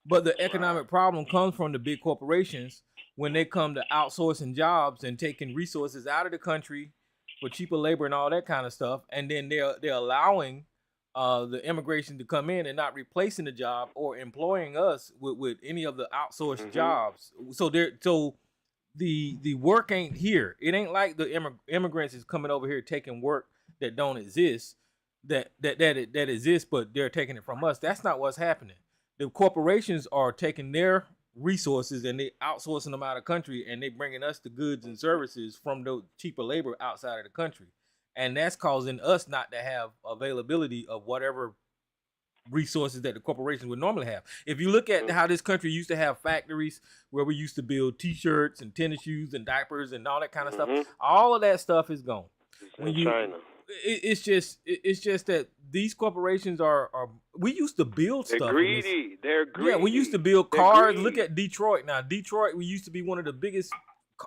Speaker 2: But the economic problem comes from the big corporations when they come to outsourcing jobs and taking resources out of the country for cheaper labor and all that kind of stuff, and then they're allowing the immigration to come in and not replacing the job or employing us with any of the outsourced jobs. So the work ain't here. It ain't like the immigrants is coming over here taking work that don't exist, that exists, but they're taking it from us. That's not what's happening. The corporations are taking their resources and they outsourcing them out of country, and they bringing us the goods and services from the cheaper labor outside of the country, and that's causing us not to have availability of whatever resources that the corporations would normally have. If you look at how this country used to have factories where we used to build T-shirts and tennis shoes and diapers and all that kind of stuff, all of that stuff is gone. When you China. It's just that these corporations are we used to build stuff.
Speaker 3: They're greedy.
Speaker 2: Yeah, we used to build cars. Look at Detroit now. Detroit, we used to be one of the biggest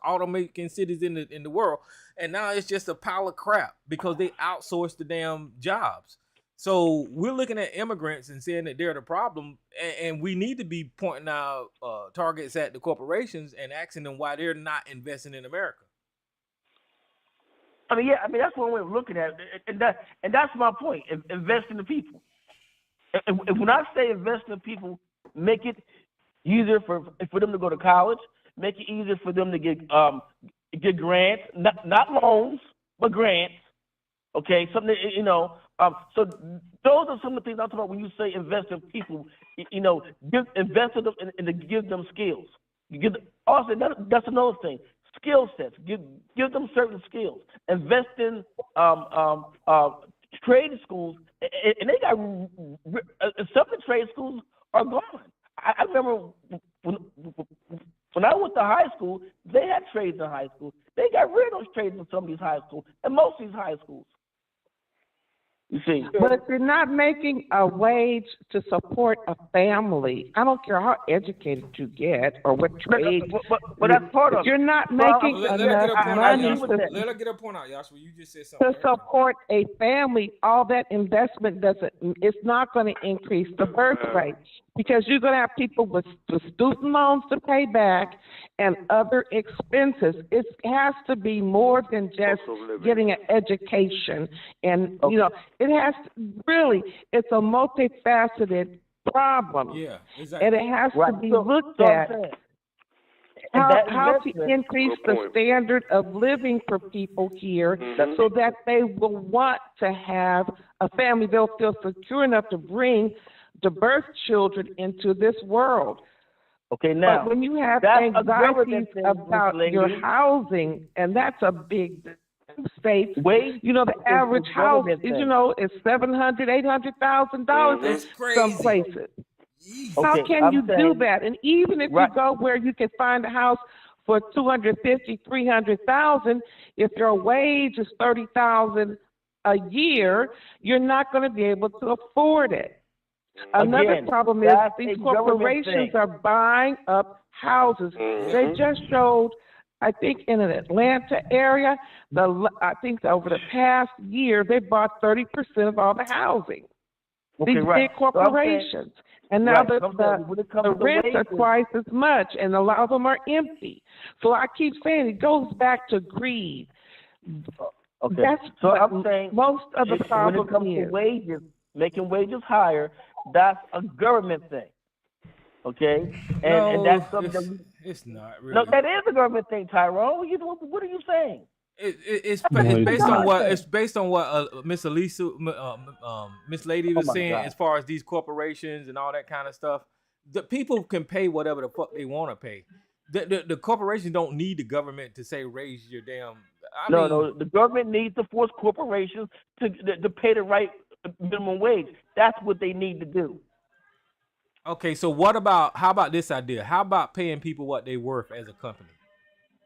Speaker 2: automaking cities in the world, and now it's just a pile of crap because they outsourced the damn jobs. So we're looking at immigrants and saying that they're the problem, and we need to be pointing our targets at the corporations and asking them why they're not investing in America.
Speaker 7: I mean, that's one way of looking at it, and that's my point. Invest in the people. And when I say invest in the people, make it easier for them to go to college. Make it easier for them to get grants, not loans, but grants. Okay, something So those are some of the things I'm talking about when you say invest in people. Invest in them and to give them skills. Also, that's another thing. Skill sets. Give them certain skills. Invest in trade schools, and they got some of the trade schools are gone. I remember when I went to high school, they had trades in high school. They got rid of those trades in some of these high schools, and most of these high schools. You see,
Speaker 11: but if you're not making a wage to support a family, I don't care how educated you get or what trade.
Speaker 7: But that's part of it.
Speaker 11: You're not making enough money
Speaker 2: let her get her point out, Yashua. You just said something.
Speaker 11: To support a family, all that investment it's not going to increase the birth rate because you're going to have people with student loans to pay back and other expenses. It has to be more than just getting an education, and it has to, really, it's a multifaceted problem.
Speaker 2: Yeah, exactly.
Speaker 11: And it has to be looked at. How to increase the standard of living for people here so that they will want to have a family. They'll feel secure enough to bring the birth children into this world.
Speaker 7: Okay, now,
Speaker 11: but when you have anxieties about your housing, and that's a big state. The average house, is $700,000, $800,000 in some places. How can you do that? And even if you go where you can find a house for $250,000, $300,000, if your wage is $30,000 a year, you're not going to be able to afford it. Another problem is these corporations are buying up houses. They just showed, I think, in an Atlanta area, I think over the past year, they bought 30% of all the housing. These big corporations. And now the rents are twice as much, and a lot of them are empty. So I keep saying it goes back to greed.
Speaker 7: Okay.
Speaker 11: That's
Speaker 7: so I'm saying
Speaker 11: most of the problem
Speaker 7: when it comes to wages, making wages higher, that's a government thing. Okay? And that's something
Speaker 2: it's not really.
Speaker 7: No, that is a government thing, Tyrone. What are you saying?
Speaker 2: It's based on what Miss Elisa, Miss Lady was saying as far as these corporations and all that kind of stuff. The people can pay whatever the fuck they want to pay. The corporations don't need the government to say raise your damn.
Speaker 7: No, the government needs to force corporations to pay the right minimum wage. That's what they need to do.
Speaker 2: Okay, so how about this idea? How about paying people what they're worth as a company?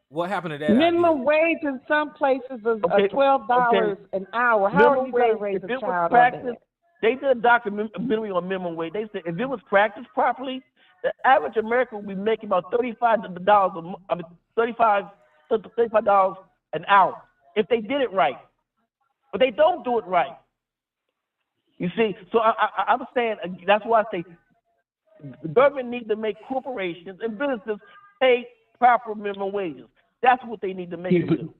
Speaker 2: What happened to that
Speaker 11: Minimum
Speaker 2: idea?
Speaker 11: wage in some places is $12 an hour. How
Speaker 7: minimum
Speaker 11: are you going to
Speaker 7: wage,
Speaker 11: raise
Speaker 7: if
Speaker 11: a
Speaker 7: it was
Speaker 11: child on
Speaker 7: practiced,
Speaker 11: that?
Speaker 7: they did a documentary on minimum wage. They said if it was practiced properly, the average American would be making about $35 an hour if they did it right. But they don't do it right. You see, so I'm saying that's why I say the government needs to make corporations and businesses pay proper minimum wages. That's what they need to make it do.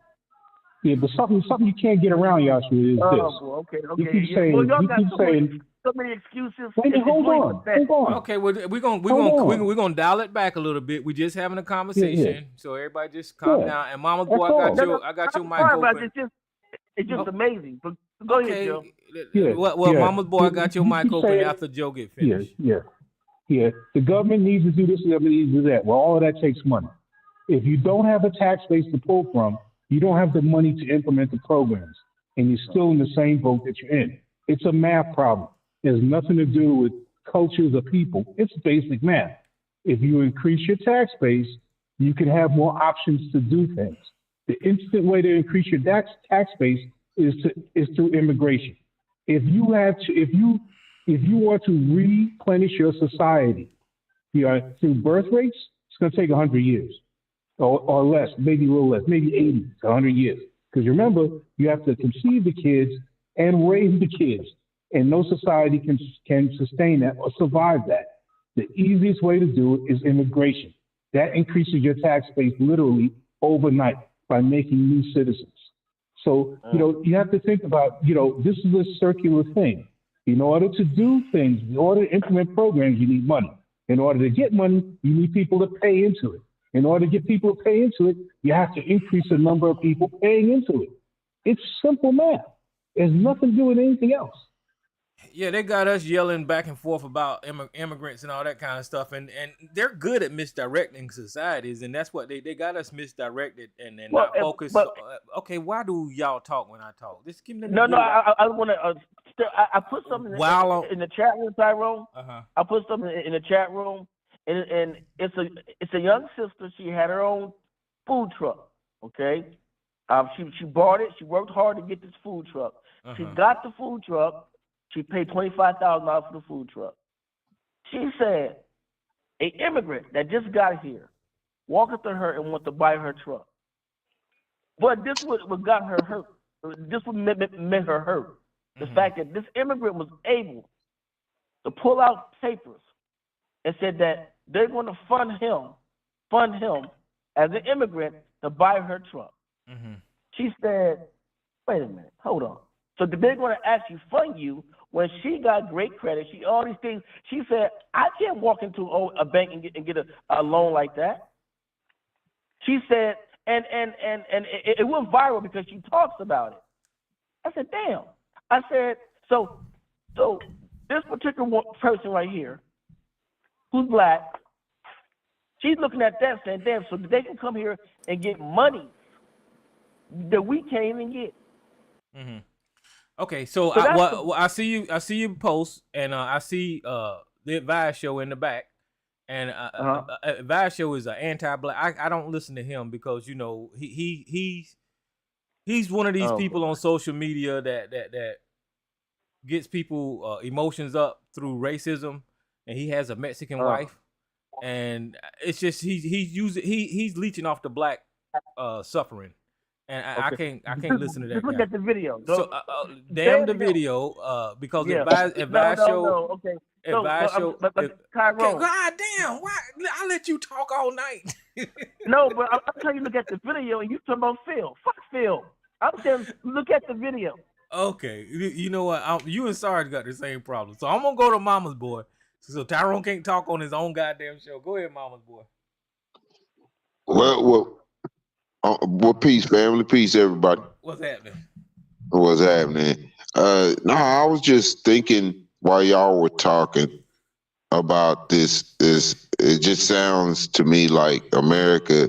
Speaker 10: Yeah, but something you can't get around, Yashua, is this.
Speaker 7: Okay.
Speaker 10: You keep saying,
Speaker 7: well, y'all got
Speaker 10: saying,
Speaker 7: so many excuses.
Speaker 10: Wait, hold on.
Speaker 2: Okay, well, we're gonna dial it back a little bit. We're just having a conversation, so everybody just calm down. And Mama's boy, I got your mic open.
Speaker 7: It's just amazing. But go ahead, Joe.
Speaker 2: Well, Mama's boy, I got your mic open after Joe get finished.
Speaker 10: Yeah. The government needs to do this, the government needs to do that. Well, all of that takes money. If you don't have a tax base to pull from, you don't have the money to implement the programs, and you're still in the same boat that you're in. It's a math problem. It has nothing to do with cultures or people. It's basic math. If you increase your tax base, you can have more options to do things. The instant way to increase your tax base is through immigration. If you want to replenish your society, through birth rates, it's going to take 100 years. Or less, maybe a little less, maybe 80 to 100 years. Because remember, you have to conceive the kids and raise the kids. And no society can sustain that or survive that. The easiest way to do it is immigration. That increases your tax base literally overnight by making new citizens. So, you have to think about, this is a circular thing. In order to do things, in order to implement programs, you need money. In order to get money, you need people to pay into it. In order to get people to pay into it, you have to increase the number of people paying into it. It's simple math. It has nothing to do with anything else.
Speaker 2: Yeah, they got us yelling back and forth about immigrants and all that kind of stuff, and they're good at misdirecting societies, and that's what they got us misdirected and not focused. Okay, why do y'all talk when I talk? Just give me.
Speaker 7: I want to. I put something in the chat room, Tyrone. I put something in the chat room. And it's a young sister. She had her own food truck. Okay, she bought it. She worked hard to get this food truck. She got the food truck. She paid $25,000 for the food truck. She said, an immigrant that just got here walked up to her and wanted to buy her truck. But this what got her hurt. This what made her hurt. The fact that this immigrant was able to pull out papers and said that they're going to fund him as an immigrant to buy her truck. She said, wait a minute, hold on. So they're going to actually fund you when she got great credit. She all these things. She said, I can't walk into a bank and get a loan like that. She said, and it went viral because she talks about it. I said, damn. I said, so this particular person right here, who's black, she's looking at that saying, damn, so they can come here and get money that we can't even get.
Speaker 2: Okay, so I see you post, and I see the Advice Show in the back, and Advice Show is an anti-black. I don't listen to him because he's one of these people on social media that gets people emotions up through racism, and he has a Mexican wife, and it's just he's leeching off the black suffering. And I can't listen to that.
Speaker 7: Just look at the video.
Speaker 2: So damn the video, because Advice Show.
Speaker 7: Okay.
Speaker 2: Advice Show.
Speaker 7: Tyrone.
Speaker 2: God damn! Why I let you talk all night?
Speaker 7: No, but I'm telling you, look at the video, and you talking about Phil. Fuck Phil. I'm saying, look at the video.
Speaker 2: Okay, you know what? You and Sarge got the same problem, so I'm gonna go to Mama's boy. So Tyrone can't talk on his own goddamn show. Go ahead, Mama's boy.
Speaker 12: Well, peace, family. Peace, everybody.
Speaker 2: What's happening?
Speaker 12: What's happening? No, I was just thinking while y'all were talking about this. It just sounds to me like America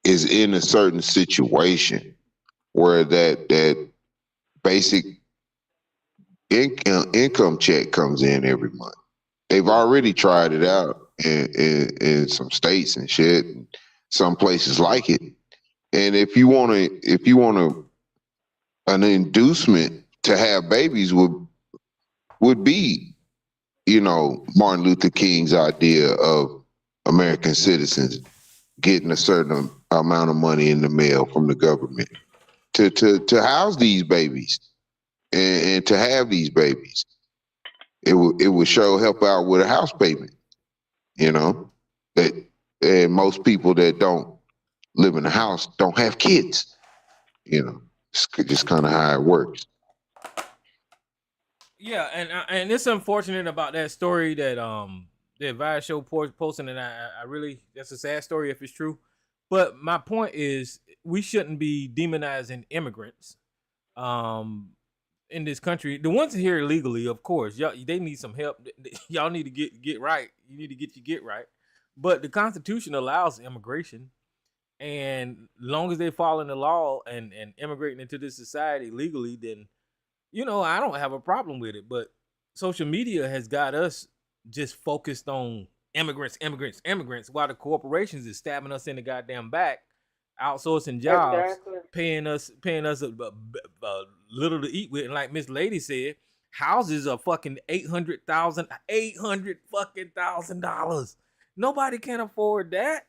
Speaker 12: is in a certain situation where that basic income check comes in every month. They've already tried it out in some states and shit. some places like it. And if you want an inducement to have babies would be, Martin Luther King's idea of American citizens getting a certain amount of money in the mail from the government to house these babies and to have these babies. It would sure help out with a house payment, that and most people that don't live in a house don't have kids, It's just kind of how it works.
Speaker 2: Yeah, and it's unfortunate about that story that that Vice Show posting, and I really, that's a sad story if it's true. But my point is, we shouldn't be demonizing immigrants in this country. The ones here illegally, of course, they need some help. Y'all need to get right. You need to get right. But the Constitution allows immigration, and as long as they follow the law and immigrating into this society legally, then I don't have a problem with it. But social media has got us just focused on immigrants, while the corporations is stabbing us in the goddamn back, outsourcing jobs, exactly. paying us a little to eat with. And like Miss Lady said, houses are fucking $800,000. Nobody can afford that.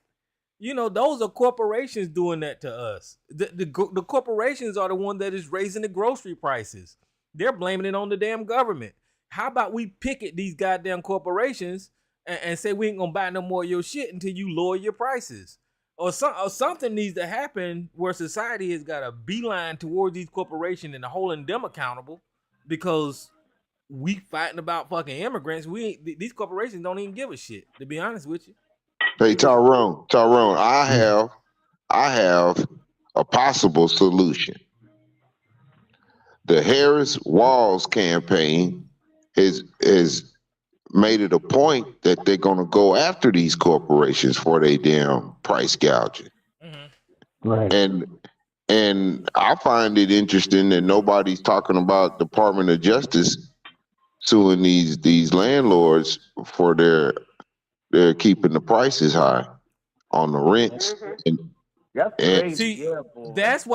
Speaker 2: Those are corporations doing that to us. The corporations are the one that is raising the grocery prices. They're blaming it on the damn government. How about we picket these goddamn corporations and say we ain't gonna buy no more of your shit until you lower your prices? Or something needs to happen where society has got a beeline towards these corporations and holding them accountable, because we fighting about fucking immigrants. These corporations don't even give a shit, to be honest with you.
Speaker 12: Hey, Tyrone, I have a possible solution. The Harris Walls campaign has made it a point that they're going to go after these corporations for their damn price gouging. Mm-hmm. Right. And I find it interesting that nobody's talking about Department of Justice suing these landlords for they're keeping the prices high on the rents. Mm-hmm.
Speaker 2: That's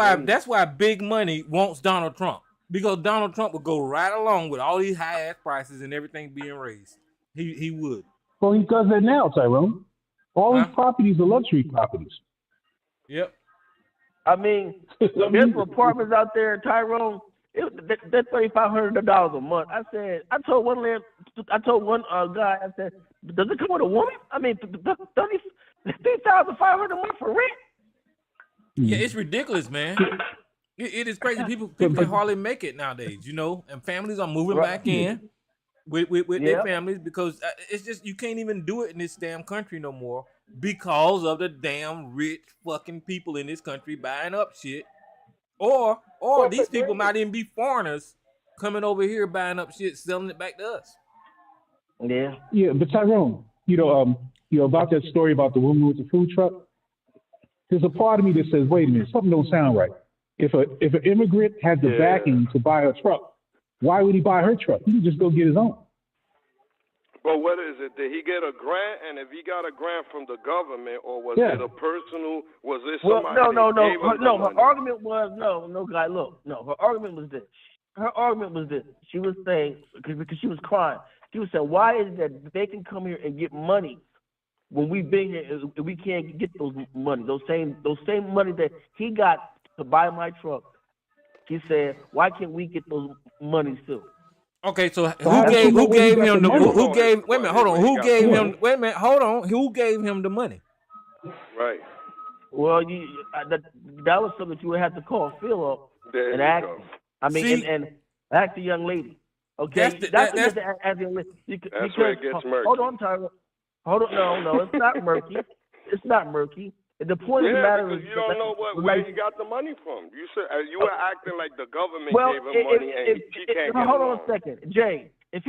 Speaker 2: why big money wants Donald Trump, because Donald Trump would go right along with all these high ass prices and everything being raised. He would.
Speaker 10: Well, he does that now, Tyrone. All his properties are luxury properties.
Speaker 2: Yep.
Speaker 7: I mean, there's apartments out there, Tyrone. They're $3,500 a month. I told one guy, I said, does it come with a woman? I mean, $3,500 a month for rent.
Speaker 2: Yeah, it's ridiculous, man. It is crazy. People can hardly make it nowadays, and families are moving back in with their families, because it's just, you can't even do it in this damn country no more because of the damn rich fucking people in this country buying up shit. Or these people might even be foreigners coming over here buying up shit, selling it back to us.
Speaker 7: Yeah.
Speaker 10: Yeah, but Tyrone, about that story about the woman with the food truck, there's a part of me that says, wait a minute, something don't sound right. If an immigrant had the backing to buy a truck, why would he buy her truck? He could just go get his own.
Speaker 3: But what is it? Did he get a grant? And if he got a grant from the government, or was it a personal? Was it somebody?
Speaker 7: No. Her argument was no, guy. Look, no. Her argument was this. She was saying, because she was crying. She was saying, why is it that they can come here and get money when we've been here, we can't get those money, those same money that he got to buy my truck? She said, why can't we get those monies too?
Speaker 2: Okay, so who gave him the money?
Speaker 3: Right.
Speaker 7: Well, that was something you would have to call Phil up and ask him. I mean, and ask the young lady. Okay, that's what you have to ask the young lady.
Speaker 3: That's where it gets murky.
Speaker 7: Hold on, Tyra. Hold on. No, it's not murky. It's not murky. The point of the matter is,
Speaker 3: you don't know where he got the money from. You said you were acting like the government gave him money, and he can't get it.
Speaker 7: Hold on a second, Jay. If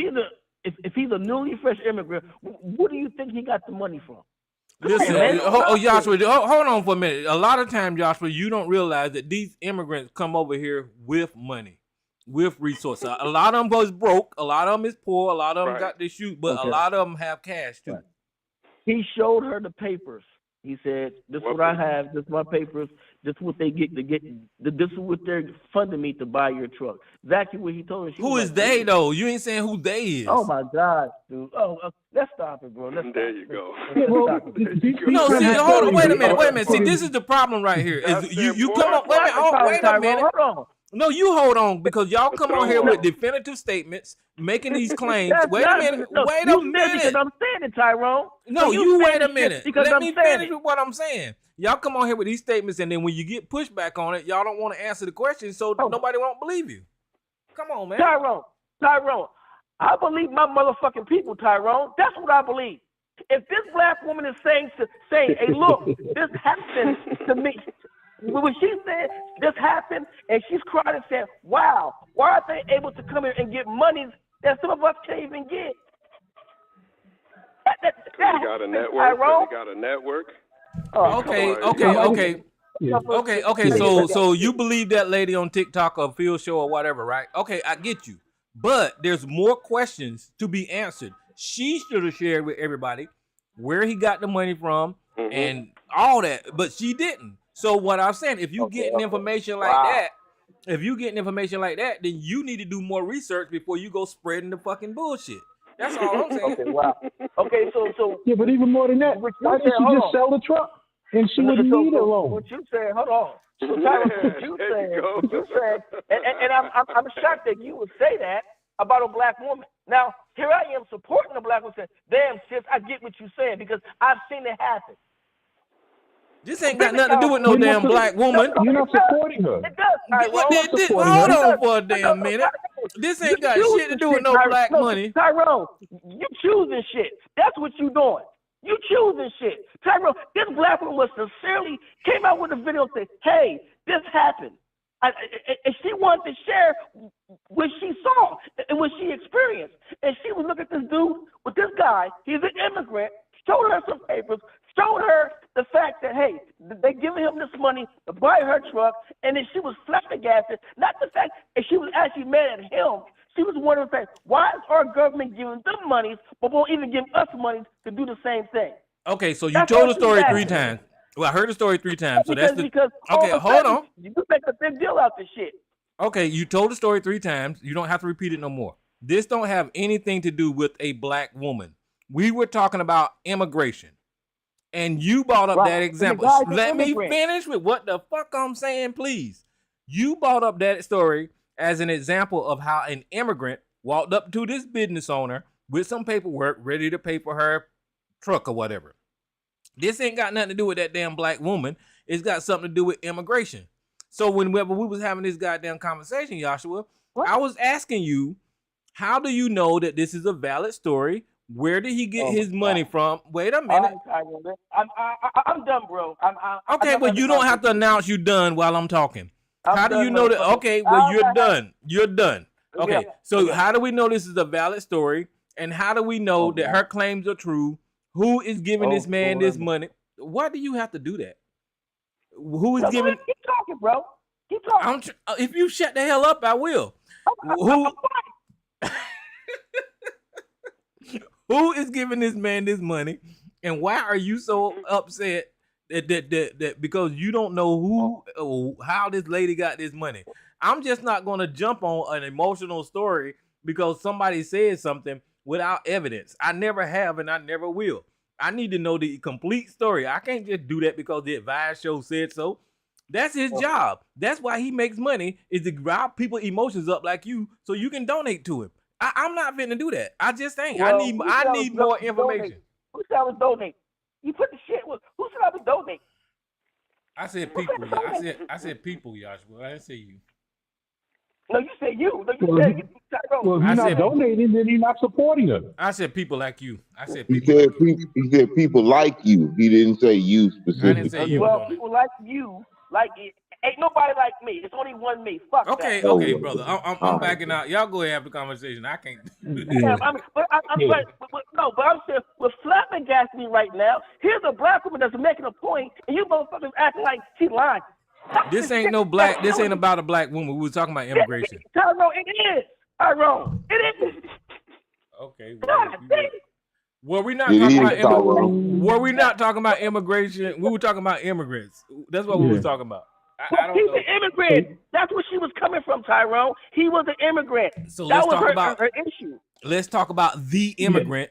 Speaker 7: he's a newly fresh immigrant, where do you think he got the money from?
Speaker 2: Listen, Joshua, hold on for a minute. A lot of times, Joshua, you don't realize that these immigrants come over here with money, with resources. A lot of them goes broke. A lot of them is poor. A lot of them got to shoot, but a lot of them have cash too.
Speaker 7: He showed her the papers. He said, "This is what I have. This is my papers. This is what they get to get. This is what they're funding me to buy your truck." Exactly what he told her.
Speaker 2: Who is they though? You ain't saying who they is.
Speaker 7: Oh my God, dude. Let's stop it, bro.
Speaker 3: There you go.
Speaker 2: No, see, hold on. Wait a minute. See, this is the problem right here. Is you come on? Wait a minute.
Speaker 7: Hold on.
Speaker 2: No, you hold on, because y'all come on here with definitive statements, making these claims. Wait a minute. Wait a minute.
Speaker 7: Because I'm saying it, Tyrone.
Speaker 2: No, you wait a minute. Let me finish
Speaker 7: it.
Speaker 2: with what I'm saying. Y'all come on here with these statements, and then when you get pushback on it, y'all don't want to answer the question, so nobody won't believe you. Come on, man.
Speaker 7: Tyrone. I believe my motherfucking people, Tyrone. That's what I believe. If this black woman is saying, "Hey, look, this happened to me," when she said this happened, and she's crying and saying, "Wow, why are they able to come here and get money that some of us can't even get?"
Speaker 3: They got a network. They got a network.
Speaker 2: Okay. So you believe that lady on TikTok or Field Show or whatever, right? Okay, I get you. But there's more questions to be answered. She should have shared with everybody where he got the money from and all that, but she didn't. So what I'm saying, if you getting information like that, then you need to do more research before you go spreading the fucking bullshit. That's all I'm saying.
Speaker 7: Okay, so
Speaker 10: yeah, but even more than that, why didn't she just sell the truck and she wouldn't need a loan?
Speaker 7: What you said, hold on. So Tyrone, you said, and I'm shocked that you would say that about a black woman. Now, here I am supporting a black woman saying, "Damn, sis, I get what you're saying because I've seen it happen."
Speaker 2: This ain't got nothing to do with no damn black woman.
Speaker 10: You're not supporting her.
Speaker 7: It does.
Speaker 2: Hold on for a damn minute. This ain't got shit to do with no black money.
Speaker 7: Tyrone, you choosing shit. That's what you doing. You choosing shit. Tyrone, this black woman was sincerely came out with a video and said, "Hey, this happened." And she wanted to share what she saw and what she experienced. And she was looking at this dude with this guy. He's an immigrant. Showed her some papers. Showed her the fact that, hey, they giving him this money to buy her truck. And then she was flabbergasted. Not the fact that she was actually mad at him. She was wondering, why is our government giving them money but won't even give us money to do the same thing?
Speaker 2: Okay, so you told the story 3 times. Well, I heard the story 3 times. So that's
Speaker 7: because
Speaker 2: okay. Hold on.
Speaker 7: You make a big deal out of this shit.
Speaker 2: Okay, you told the story 3 times. You don't have to repeat it no more. This don't have anything to do with a black woman. We were talking about immigration, and you brought up that example. Let me finish with what the fuck I'm saying, please. You brought up that story as an example of how an immigrant walked up to this business owner with some paperwork ready to pay for her truck or whatever. This ain't got nothing to do with that damn black woman. It's got something to do with immigration. So whenever we was having this goddamn conversation, Joshua, I was asking you, how do you know that this is a valid story? Where did he get his money from? Wait a minute.
Speaker 7: I'm done, bro.
Speaker 2: Okay, but you don't have to announce you done while I'm talking. How do you know that? Okay, well, you're done. You're done. Okay, so how do we know this is a valid story? And how do we know that her claims are true? Who is giving this man this money? Why do you have to do that? Who is giving?
Speaker 7: Keep talking, bro. Keep talking.
Speaker 2: If you shut the hell up, I will. Who is giving this man this money? And why are you so upset that because you don't know who or how this lady got this money? I'm just not going to jump on an emotional story because somebody said something without evidence. I never have and I never will. I need to know the complete story. I can't just do that because the advice show said so. That's his job. That's why he makes money, is to rile people emotions up like you so you can donate to him. I'm not finna do that. I just ain't.
Speaker 7: Well,
Speaker 2: I need more information.
Speaker 7: Who said I was donate? You put the shit with who said I was donate?
Speaker 2: I said people. I said people, Joshua. I didn't say you.
Speaker 7: No, you said you. No, you said you.
Speaker 10: Well, if you're not donating, then you're not supporting her.
Speaker 2: I said people like you. I said
Speaker 12: people. He said people like you. He didn't say you specifically.
Speaker 2: I didn't say you.
Speaker 7: Well, people like you, like it. Ain't nobody like me. It's only one me. Fuck
Speaker 2: okay,
Speaker 7: that.
Speaker 2: Okay, brother. I'm backing out. Y'all go ahead and have the conversation. I can't.
Speaker 7: Yeah, I'm saying, what's flabbergasting me right now, here's a black woman that's making a point, and you motherfuckers acting like she's lying.
Speaker 2: This ain't no black. This ain't about a black woman. We were talking about immigration.
Speaker 7: Tyrone, it is. Tyrone, it is.
Speaker 2: Okay.
Speaker 7: God,
Speaker 2: Were we not
Speaker 12: It
Speaker 2: talking
Speaker 12: is
Speaker 2: about
Speaker 12: Tyrone.
Speaker 2: Were we not talking about immigration? We were talking about immigrants. That's what we was talking about. I don't
Speaker 7: He's
Speaker 2: know.
Speaker 7: an immigrant. That's where she was coming from, Tyrone. He was an immigrant.
Speaker 2: So
Speaker 7: that
Speaker 2: let's
Speaker 7: was
Speaker 2: talk about
Speaker 7: her issue.
Speaker 2: Let's talk about the immigrant,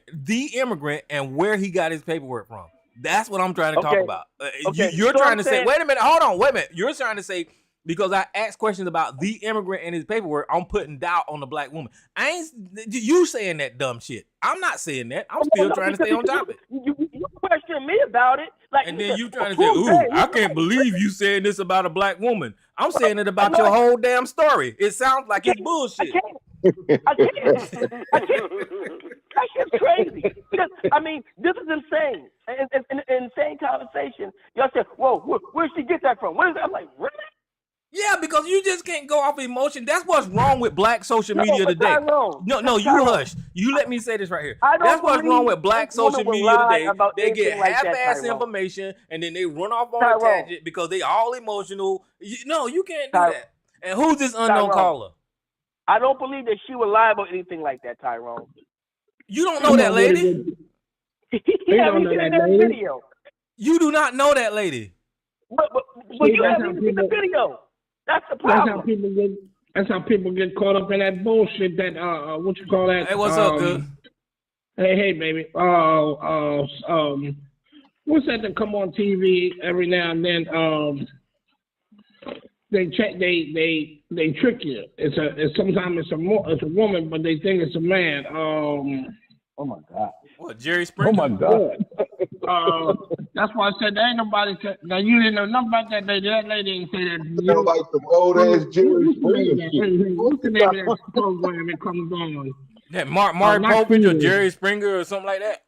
Speaker 2: and where he got his paperwork from. That's what I'm trying to talk about. You're trying to say, wait a minute, hold on, wait a minute. You're trying to say, because I asked questions about the immigrant and his paperwork, I'm putting doubt on the black woman. I ain't you saying that dumb shit. I'm not saying that. I'm still trying to stay on topic.
Speaker 7: You question me about it, like,
Speaker 2: and then you trying to say, "Ooh, I can't believe you saying this about a black woman." I'm saying it about your whole damn story. It sounds like it's bullshit.
Speaker 7: I can't. That shit's crazy. Because, I mean, this is insane. Insane conversation. Y'all say, "Whoa, where'd she get that from?" What is that? I'm like, really?
Speaker 2: Yeah, because you just can't go off emotion. That's what's wrong with black social media today. No, you hush. You let me say this right here. That's what's wrong with black social media today. They get half-ass information and then they run off on a tangent because they all emotional. You can't do that. And who's this unknown caller?
Speaker 7: I don't believe that she would lie about anything like that, Tyrone.
Speaker 2: You don't know that lady?
Speaker 7: Yeah, we seen that video.
Speaker 2: You do not know that lady.
Speaker 7: But you haven't even seen the video. That's the problem.
Speaker 13: That's how people get caught up in that bullshit. That what you call that?
Speaker 2: Hey, what's up, good?
Speaker 13: Hey, baby. What's that that come on TV every now and then? They trick you. Sometimes it's a woman, but they think it's a man.
Speaker 7: Oh my God.
Speaker 2: What, Jerry Springer?
Speaker 13: Oh my God. That's why I said there ain't nobody. Now you didn't know nothing about that lady. That lady ain't say that.
Speaker 12: You know, like the old ass Jerry Springer.
Speaker 13: What's the name of that program that comes on?
Speaker 2: That Mark Povich or Jerry Springer or something like that.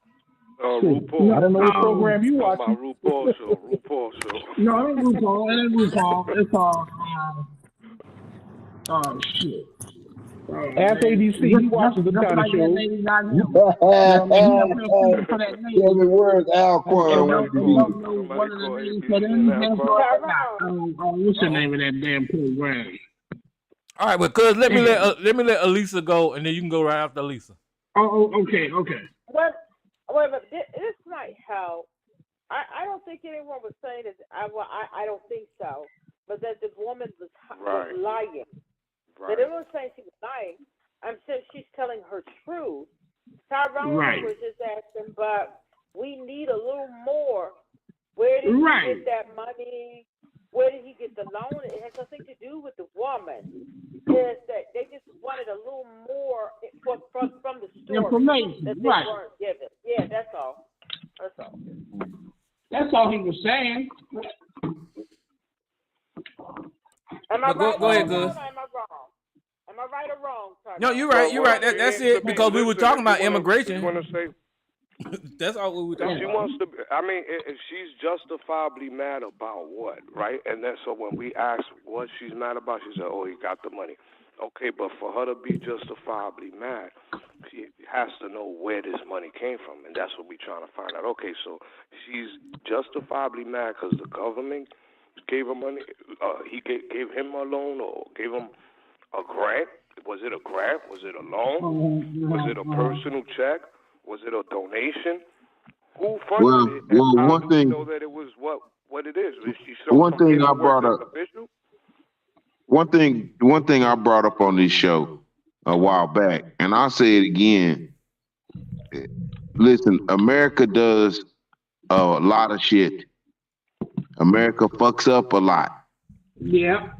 Speaker 3: RuPaul.
Speaker 13: I don't know what program you watch.
Speaker 3: RuPaul show.
Speaker 13: No, it ain't RuPaul. It ain't RuPaul. It's oh shit.
Speaker 10: Ask ABC. He watches the kind of show.
Speaker 12: Tell me where's Alquan?
Speaker 13: What's the name of that damn program?
Speaker 2: All right, but cuz let me let Elisa go, and then you can go right after Elisa.
Speaker 13: Oh, okay.
Speaker 6: But this might help. I don't think anyone was saying that. I don't think so. But that the woman was lying. Right. That everyone's saying she was lying. I'm saying she's telling her truth. Tyrone was just asking, but we need a little more. Where did he get that money? Where did he get the loan? It has nothing to do with the woman. It's that they just wanted a little more from the story
Speaker 13: information
Speaker 6: that they weren't given. Yeah, that's all.
Speaker 13: That's all he was saying.
Speaker 6: Am I right?
Speaker 2: Go ahead, good.
Speaker 6: Am I wrong? Am I right or wrong?
Speaker 2: No, you're right. You're right. That's it. Because we were talking about immigration. That's all we were talking about.
Speaker 3: She wants to. I mean, if she's justifiably mad about what, right? And then so when we ask what she's mad about, she said, "Oh, he got the money." Okay, but for her to be justifiably mad, she has to know where this money came from, and that's what we're trying to find out. Okay, so she's justifiably mad because the government gave her money. He gave him a loan or gave him a grant. Was it a grant? Was it a loan? Was it a personal check? Was it a donation? Who funded it? And how do we know that it was what it is? Is she
Speaker 12: one thing I brought up.
Speaker 3: Official?
Speaker 12: One thing I brought up on this show a while back, and I'll say it again. Listen, America does a lot of shit. America fucks up a lot.
Speaker 13: Yeah.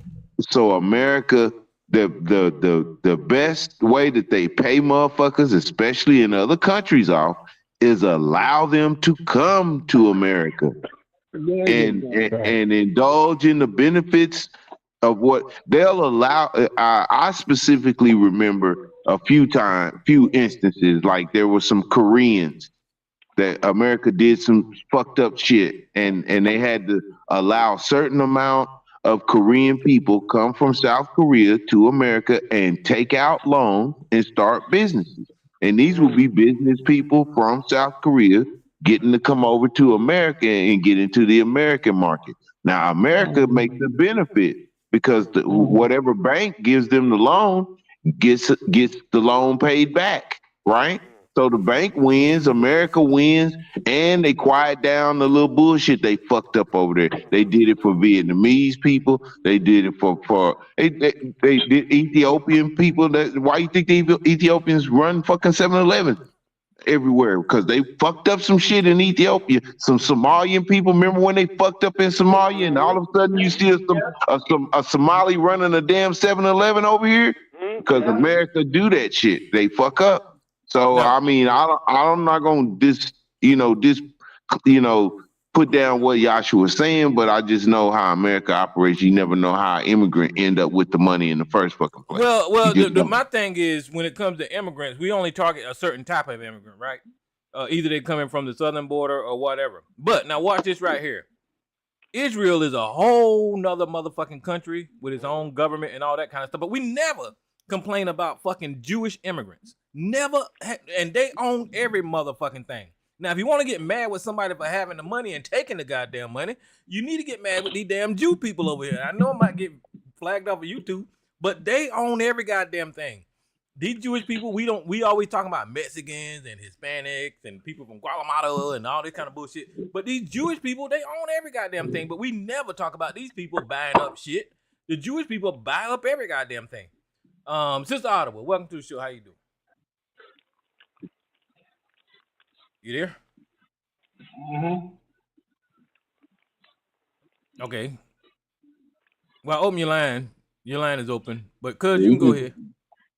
Speaker 12: So America, the best way that they pay motherfuckers, especially in other countries, off is allow them to come to America and indulge in the benefits of what they'll allow. I specifically remember a few instances, like there were some Koreans that America did some fucked up shit, and they had to allow a certain amount of Korean people come from South Korea to America and take out loans and start businesses. And these will be business people from South Korea getting to come over to America and get into the American market. Now, America makes the benefit because whatever bank gives them the loan gets the loan paid back, right? So the bank wins, America wins, and they quiet down the little bullshit they fucked up over there. They did it for Vietnamese people. They did it for they did Ethiopian people. Why you think the Ethiopians run fucking 7-Eleven everywhere? Because they fucked up some shit in Ethiopia. Some Somalian people. Remember when they fucked up in Somalia, and all of a sudden you see a Somali running a damn 7-Eleven over here? Because America do that shit. They fuck up. So I mean, I'm not gonna put down what Yasha was saying, but I just know how America operates. You never know how an immigrant end up with the money in the first fucking place.
Speaker 2: Well, my thing is, when it comes to immigrants, we only target a certain type of immigrant, right? Either they're coming from the southern border or whatever. But now watch this right here. Israel is a whole nother motherfucking country with its own government and all that kind of stuff. But we never complain about fucking Jewish immigrants. Never. And they own every motherfucking thing. Now, if you want to get mad with somebody for having the money and taking the goddamn money, you need to get mad with these damn Jew people over here. I know I might get flagged off of YouTube, but they own every goddamn thing. These Jewish people, we always talking about Mexicans and Hispanics and people from Guatemala and all this kind of bullshit. But these Jewish people, they own every goddamn thing. But we never talk about these people buying up shit. The Jewish people buy up every goddamn thing. Sister Ottawa, welcome to the show. How you doing? You there?
Speaker 13: Mm-hmm.
Speaker 2: Okay. Well, open your line. Your line is open. But cuz you can go ahead.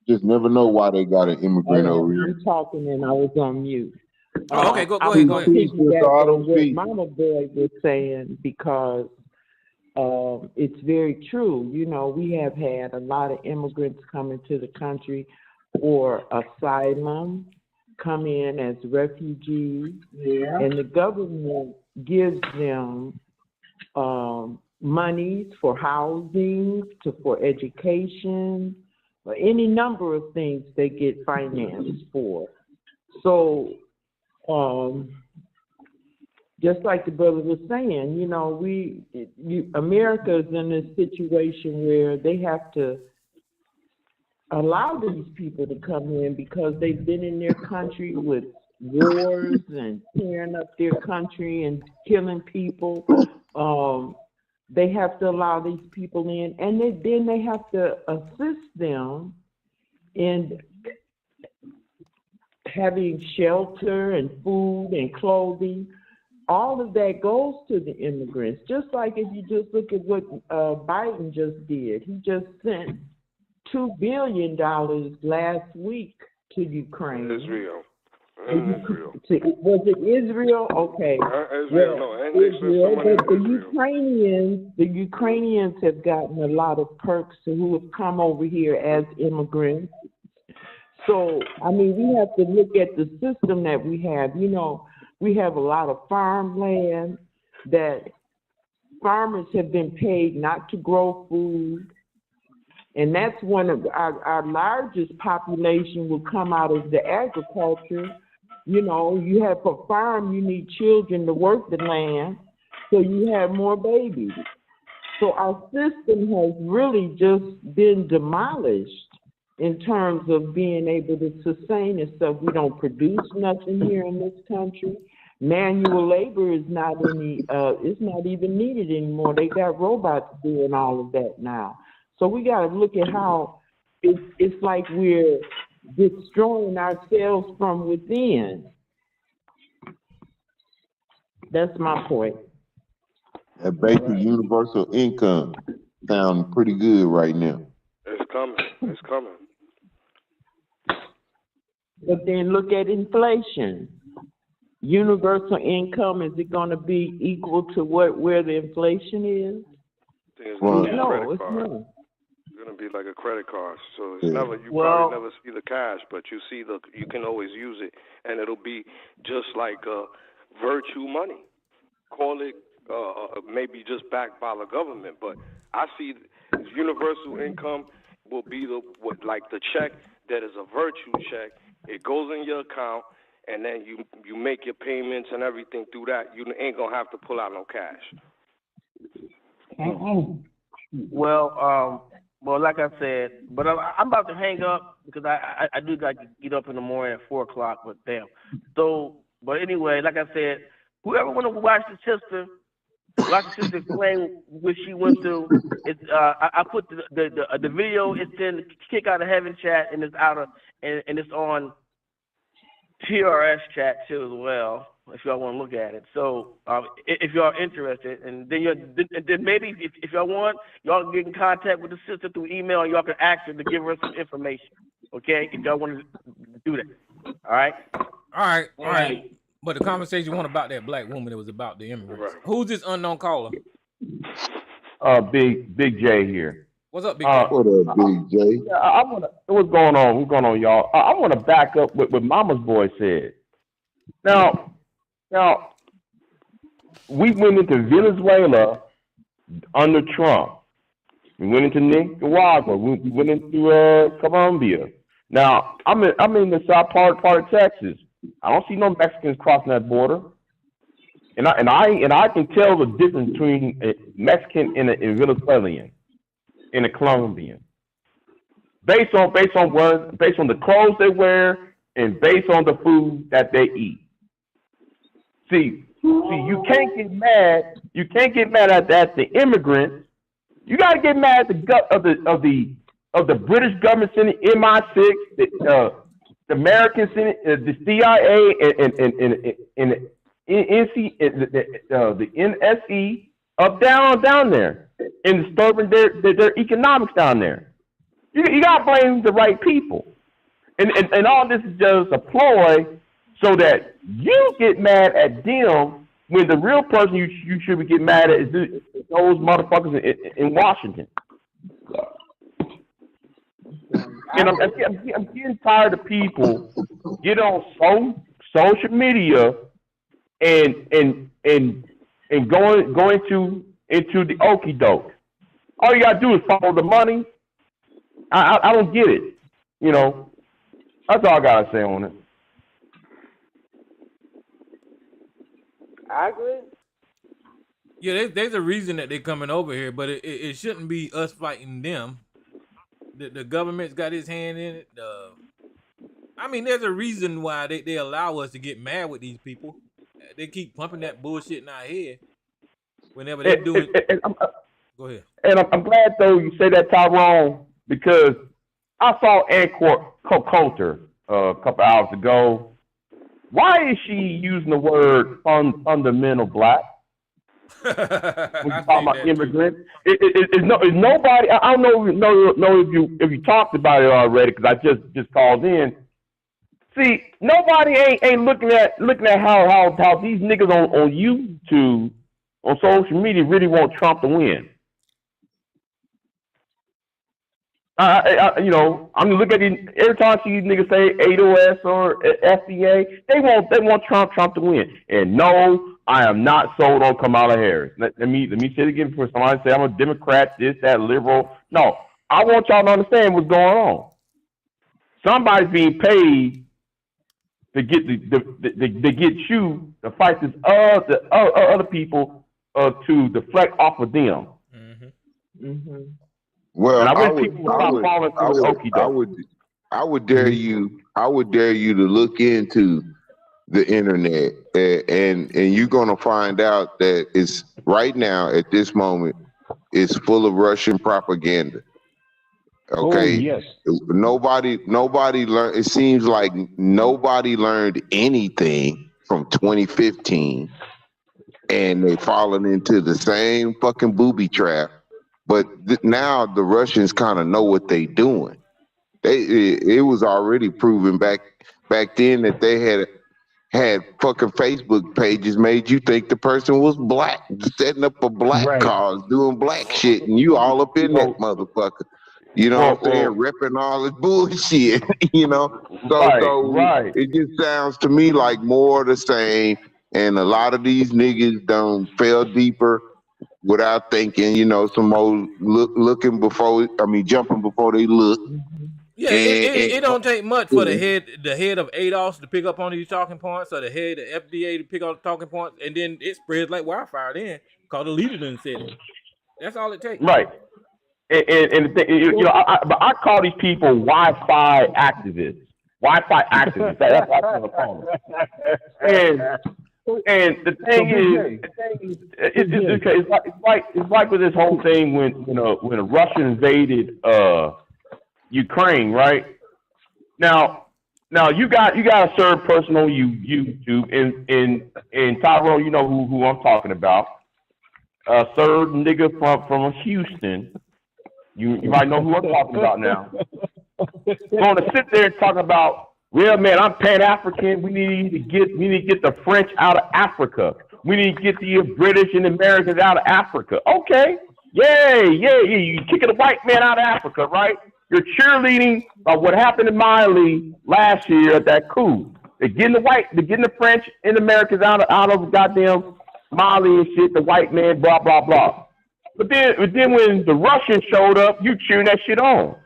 Speaker 12: Just never know why they got an immigrant over here.
Speaker 11: I'm talking and I was on mute.
Speaker 2: Oh, okay, go ahead.
Speaker 11: What Mama Boy was saying, because it's very true. You know, we have had a lot of immigrants come into the country for asylum, come in as refugees, and the government gives them monies for housing, for education, or any number of things they get financed for. So, just like the brother was saying, you know, America is in this situation where they have to allow these people to come in because they've been in their country with wars and tearing up their country and killing people. They have to allow these people in, and then they have to assist them in having shelter and food and clothing. All of that goes to the immigrants. Just like if you just look at what Biden just did. He just sent $2 billion last week to Ukraine.
Speaker 3: Israel.
Speaker 11: Was it Israel? Okay.
Speaker 3: Israel,
Speaker 11: but the Ukrainians have gotten a lot of perks who have come over here as immigrants. So, I mean, we have to look at the system that we have. You know, we have a lot of farmland that farmers have been paid not to grow food. And that's one of our largest population will come out of the agriculture. You know, you have a farm, you need children to work the land, so you have more babies. So our system has really just been demolished in terms of being able to sustain itself. We don't produce nothing here in this country. Manual labor is not it's not even needed anymore. They got robots doing all of that now. So we got to look at how it's like we're destroying ourselves from within. That's my point.
Speaker 12: That basic universal income sounds pretty good right now.
Speaker 3: It's coming.
Speaker 11: But then look at inflation. Universal income, is it going to be equal to where the inflation is?
Speaker 3: No,
Speaker 11: it's not.
Speaker 3: It's gonna be like a credit card, so it's probably never see the cash, but you can always use it, and it'll be just like virtue money. Call it maybe just backed by the government, but I see universal income will be like the check that is a virtue check. It goes in your account, and then you make your payments and everything through that. You ain't gonna have to pull out no cash.
Speaker 7: Well, Well, like I said, but I'm about to hang up because I do got to get up in the morning at 4:00. But damn. So, but anyway, like I said, whoever want to watch the sister explain what she went through. It's I put the video. It's in the Kick Out of Heaven chat, and it's and it's on TRS chat too as well. If y'all want to look at it, so if y'all are interested, and then maybe if y'all want, y'all get in contact with the sister through email, and y'all can ask her to give her some information. Okay, if y'all want to do that. All right.
Speaker 2: But the conversation went about that black woman. It was about the immigrants. Who's this unknown caller?
Speaker 14: Big J here.
Speaker 2: What's up, Big J?
Speaker 12: What up, Big J?
Speaker 14: What's going on? What's going on, y'all? I want to back up what Mama's boy said. Now, we went into Venezuela under Trump. We went into Nicaragua. We went into Colombia. Now, I'm in the south part of Texas. I don't see no Mexicans crossing that border, and I can tell the difference between a Mexican and a Venezuelan and a Colombian, based on the clothes they wear and based on the food that they eat. See, you can't get mad. You can't get mad at the immigrants. You got to get mad at the gut of the British government sending MI6, the American Senate, the CIA, and the NSE up down there, and disturbing their economics down there. You got to blame the right people, and all this is just a ploy so that you get mad at them when the real person you should be getting mad at is those motherfuckers in Washington. And I'm getting tired of people get on social media and going into the okie doke. All you gotta do is follow the money. I don't get it. You know, that's all I gotta say on it.
Speaker 6: I agree.
Speaker 2: Yeah, there's a reason that they're coming over here, but it shouldn't be us fighting them. The government's got his hand in it. I mean, there's a reason why they allow us to get mad with these people. They keep pumping that bullshit in our head whenever they do it. Go ahead.
Speaker 14: And I'm glad, though, you say that, Tyrone, because I saw Ann Coulter a couple hours ago. Why is she using the word fundamental black? When you talk about immigrants, it's nobody. I don't know if you talked about it already because I just called in. See, nobody ain't looking at how these niggas on YouTube, on social media, really want Trump to win. I'm looking at these, every time I see these niggas say ADOS or FDA, they want Trump to win. And no, I am not sold on Kamala Harris. Let me say it again before somebody say I'm a Democrat, this, that, liberal. No, I want y'all to understand what's going on. Somebody's being paid to get get you to fight this other people to deflect off of them.
Speaker 12: Mm-hmm. Mm-hmm. Well, I would dare you to look into the internet, and you're gonna find out that it's right now at this moment it's full of Russian propaganda. Okay. Oh, yes. Nobody learned. It seems like nobody learned anything from 2015, and they fallen into the same fucking booby trap. But now the Russians kind of know what they doing. It was already proven back then that they had fucking Facebook pages made you think the person was black, setting up a black cause, doing black shit, and you all up in that motherfucker. You know what I'm saying? Repping all this bullshit, you know? So it just sounds to me like more of the same, and a lot of these niggas done fell deeper without thinking, you know, some old jumping before they look.
Speaker 2: Yeah, it don't take much for the head of ADOS to pick up on these talking points, or the head of FDA to pick up the talking points, and then it spreads like wildfire then, because the leader done said it. That's all it takes.
Speaker 14: Right. and the thing, but I call these people Wi-Fi activists. Wi-Fi activists. That's what I call them. And the thing is, it's like with this whole thing when Russia invaded Ukraine, right? Now you got a certain person on YouTube and Tyrone, you know who I'm talking about. A certain nigga from Houston. You might know who I'm talking about now. Going to sit there and talk about, well, man, I'm Pan-African. We need to get the French out of Africa. We need to get the British and Americans out of Africa. Okay, yay. You kicking the white man out of Africa, right? You're cheerleading what happened in Mali last year at that coup. They're getting the French and Americans out of goddamn Mali and shit. The white man, blah blah blah. But then when the Russians showed up, you cheering that shit on.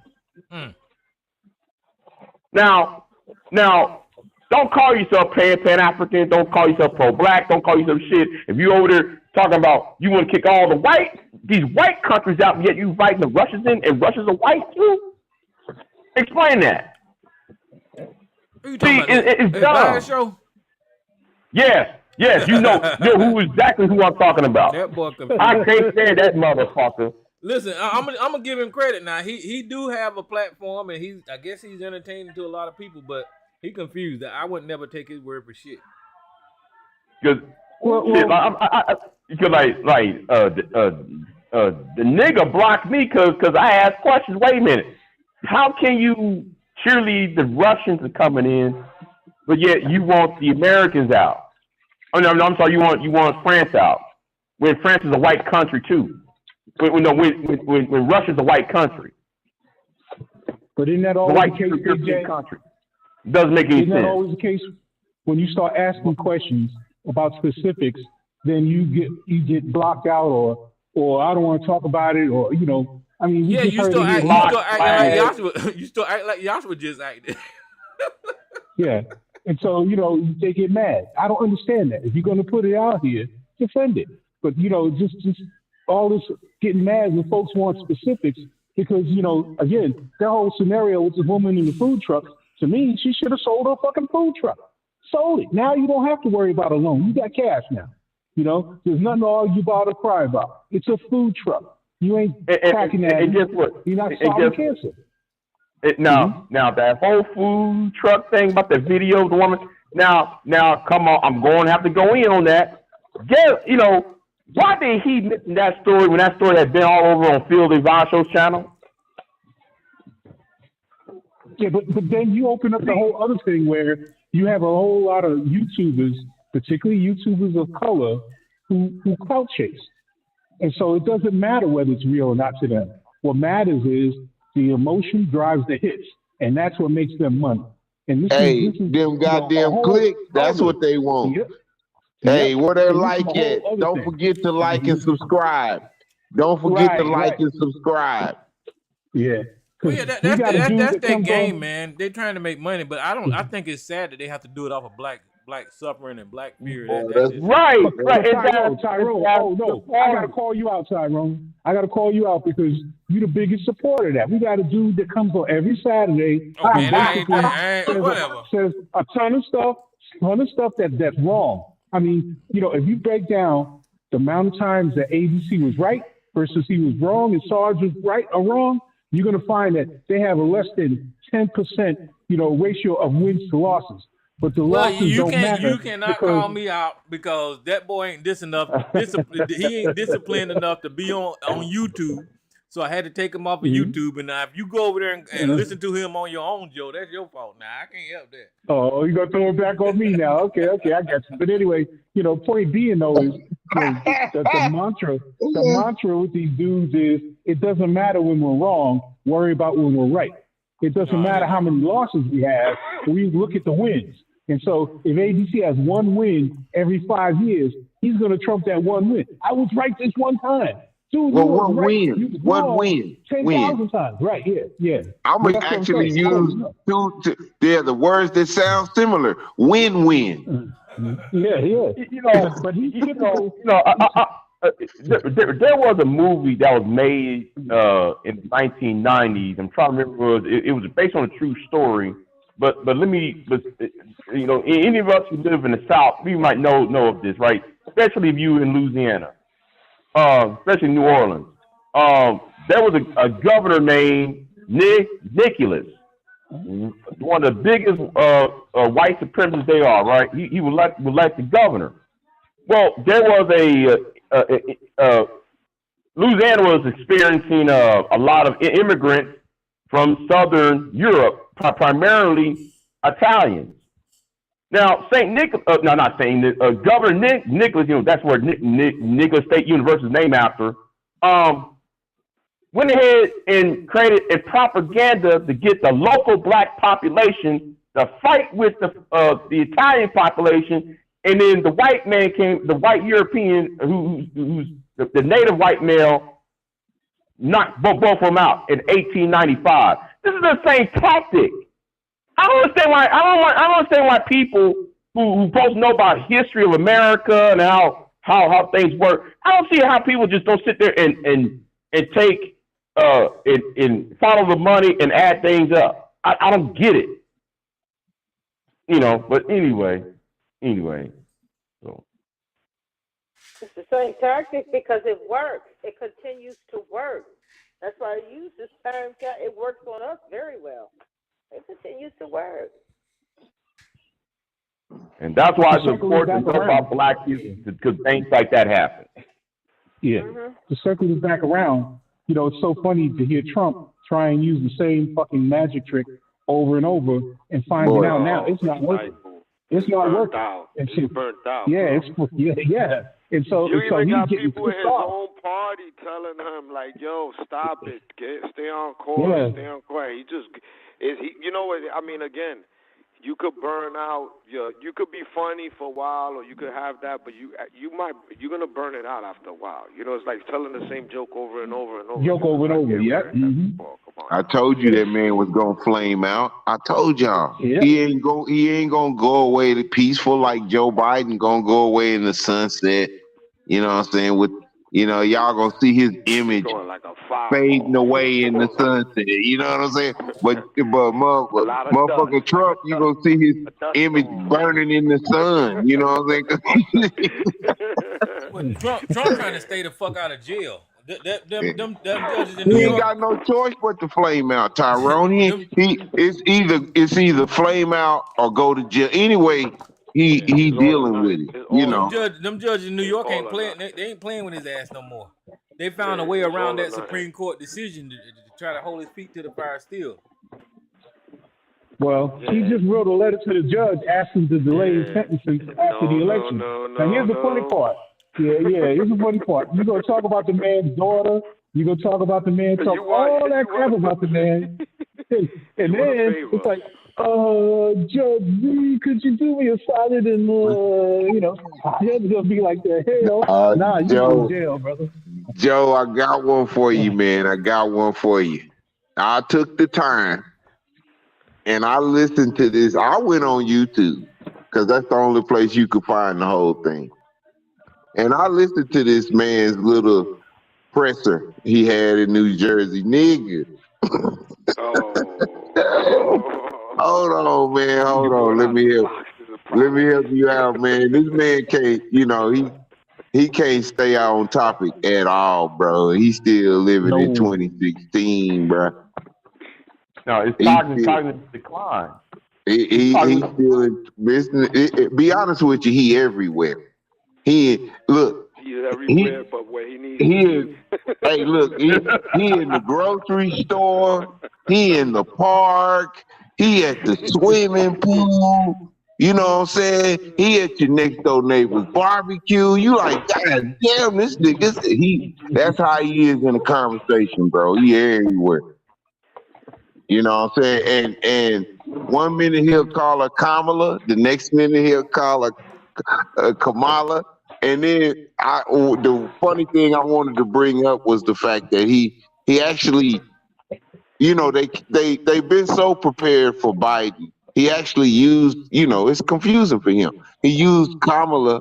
Speaker 14: Now, don't call yourself Pan-African. Don't call yourself pro-black. Don't call yourself shit. If you over there talking about you want to kick all these white countries out, yet you fighting the Russians in, and Russians are white too. Explain that.
Speaker 2: See,
Speaker 14: it's dumb.
Speaker 2: Show?
Speaker 14: Yes, you know exactly who I'm talking about.
Speaker 2: That boy
Speaker 14: I can't stand that motherfucker.
Speaker 2: Listen, I'm gonna give him credit now. He do have a platform, and I guess he's entertaining to a lot of people, but he confused. I would never take his word for shit.
Speaker 14: Because the nigga blocked me because I asked questions. Wait a minute, how can you cheerlead the Russians are coming in, but yet you want the Americans out? Oh no, I'm sorry. You want France out when France is a white country too. When Russia's a white country.
Speaker 10: But isn't that always the case,
Speaker 14: European country? Doesn't make any sense.
Speaker 10: Isn't that always the case? When you start asking questions about specifics, then you get blocked out, or I don't want to talk about it, or I mean,
Speaker 2: you still act like Joshua just acted.
Speaker 10: Yeah. And so, they get mad. I don't understand that. If you're going to put it out here, defend it. But, just all this getting mad when folks want specifics because, again, that whole scenario with the woman in the food truck, to me, she should have sold her fucking food truck. Sold it. Now you don't have to worry about a loan. You got cash now. There's nothing to argue about or cry about. It's a food truck. You ain't packing that.
Speaker 14: And guess what?
Speaker 10: You're not solving cancer.
Speaker 14: Now that whole food truck thing about the video of the woman. Now, come on, I'm going to have to go in on that. Why did he mention that story when that story had been all over on Phil Devonshow's channel?
Speaker 10: Yeah, but then you open up the whole other thing where you have a whole lot of YouTubers, particularly YouTubers of color, who clout chase. And so it doesn't matter whether it's real or not to them. What matters is the emotion drives the hits, and that's what makes them money. And
Speaker 12: them goddamn clicks, that's what they want.
Speaker 10: Yep.
Speaker 12: Hey, where they like it? Don't forget to like and subscribe. Don't forget to like and subscribe.
Speaker 10: Yeah.
Speaker 2: Well, yeah, that's their game, man. They're trying to make money, but I think it's sad that they have to do it off of black suffering and black fear.
Speaker 14: Right.
Speaker 10: Tyrone. Oh no, I gotta call you out, Tyrone. I gotta call you out because you're the biggest supporter of that. We got a dude that comes on every Saturday. Says a ton of stuff that's wrong. I mean, if you break down the amount of times that ABC was right versus he was wrong and Sarge was right or wrong, you're going to find that they have a less than 10%, ratio of wins to losses. But the losses don't matter.
Speaker 2: You cannot call me out because that boy ain't he ain't disciplined enough to be on YouTube. So I had to take him off of YouTube. And now if you go over there and listen to him on your own, Joe, that's your fault. Now I can't help that.
Speaker 10: Oh, you're gonna throw it back on me now? Okay, I got you. But anyway, point being though is the mantra with these dudes is it doesn't matter when we're wrong. Worry about when we're right. It doesn't matter how many losses we have. We look at the wins. And so if ABC has one win every 5 years, he's going to trump that one win. I was right this one time. Dude,
Speaker 12: one win.
Speaker 10: 10,000 times. Right, yeah.
Speaker 12: I'm going to actually use the words that sound similar. Win-win.
Speaker 10: Yeah.
Speaker 14: But there was a movie that was made in the 1990s. I'm trying to remember. It was based on a true story. But you know, any of us who live in the South, we might know of this, right? Especially if you in Louisiana, especially New Orleans. There was a governor named Nicholas, one of the biggest white supremacists they are, right? He was elected governor. Well, there was Louisiana was experiencing a lot of immigrants from Southern Europe, primarily Italians. Now, Governor Nicholas, you know, that's where Nicholas State University is named after. Went ahead and created a propaganda to get the local black population to fight with the Italian population, and then the white man came, the white European, who's the native white male, knocked both of them out in 1895. This is the same tactic. I don't understand why. I don't understand why people who both know about history of America and how things work. I don't see how people just don't sit there and take and follow the money and add things up. I don't get it. You know. But anyway. So.
Speaker 6: It's the same tactic because it works. It continues to work. That's why I use this term. It works on us very well. It continues to work.
Speaker 14: And that's why it's important to know about black people, because things like that happen.
Speaker 10: Yeah. To circle it back around, you know, it's so funny to hear Trump try and use the same fucking magic trick over and over and finding out now it's not working. It's not working.
Speaker 3: He's burnt out.
Speaker 10: Yeah, yeah. And so,
Speaker 3: you even got
Speaker 10: getting
Speaker 3: people in his own party telling him, like, yo, stop it. Stay on course. Stay on course. You know what, I mean, again, you could burn out. You could be funny for a while, or you could have that, but you're gonna burn it out after a while. You know, it's like telling the same joke over and over and over.
Speaker 10: Joke over and over. Yeah. Mm-hmm.
Speaker 12: I told you that man was gonna flame out. I told y'all he ain't gonna go away peaceful like Joe Biden gonna go away in the sunset. You know what I'm saying? With y'all gonna see his image like fading away in the sunset. You know what I'm saying? But motherfucking Trump, you gonna see his image burning in the sun. You know what I'm saying?
Speaker 2: Trump trying to stay the fuck out of jail. Them judges in
Speaker 12: He
Speaker 2: New
Speaker 12: ain't
Speaker 2: York.
Speaker 12: got no choice but to flame out, Tyrone. It's either flame out or go to jail. Anyway, he dealing with it. You know.
Speaker 2: Them judges in New York ain't playing. They ain't playing with his ass no more. They found a way around that Supreme Court decision to try to hold his feet to the fire still.
Speaker 10: Well, he just wrote a letter to the judge asking to delay his sentencing after the election. Now, here's the funny part. Here's the funny part. You're going to talk about the man's daughter. You're going to talk about the man, talk all that crap about the man. And then it's like, Judge Z, could you do me a solid and, Judge going to be like, hell, nah, you go to jail, brother.
Speaker 12: Joe, I got one for you, man. I got one for you. I took the time and I listened to this. I went on YouTube because that's the only place you could find the whole thing. And I listened to this man's little presser he had in New Jersey. Nigga. Hold on, man. Hold on. Let me help you out, man. This man can't, he can't stay on topic at all, bro. He's still living in 2016, bro.
Speaker 14: No, it's cognitive decline.
Speaker 12: He's still in business. Be honest with you, he everywhere. He's everywhere, but where he needs to be. Hey, look, he in the grocery store. He in the park. He at the swimming pool. You know what I'm saying? He at your next door neighbor's barbecue. You like, God damn, this nigga. That's how he is in a conversation, bro. He everywhere. You know what I'm saying? And 1 minute he'll call her Kamala, the next minute he'll call her Kamala. And then the funny thing I wanted to bring up was the fact that he actually, they've been so prepared for Biden. He actually used, it's confusing for him. He used Kamala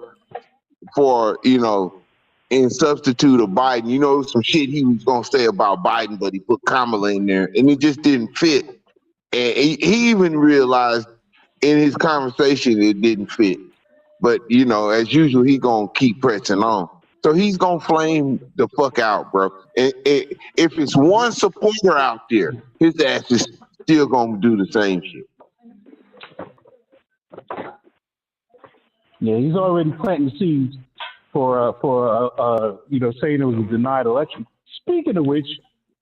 Speaker 12: for, and substitute a Biden. You know, some shit he was gonna say about Biden, but he put Kamala in there, and it just didn't fit. And he even realized in his conversation it didn't fit. But you know, as usual, he gonna keep pressing on. So he's gonna flame the fuck out, bro. And if it's one supporter out there, his ass is still gonna do the same shit.
Speaker 10: Yeah, he's already planting seeds for you know, saying it was a denied election. Speaking of which,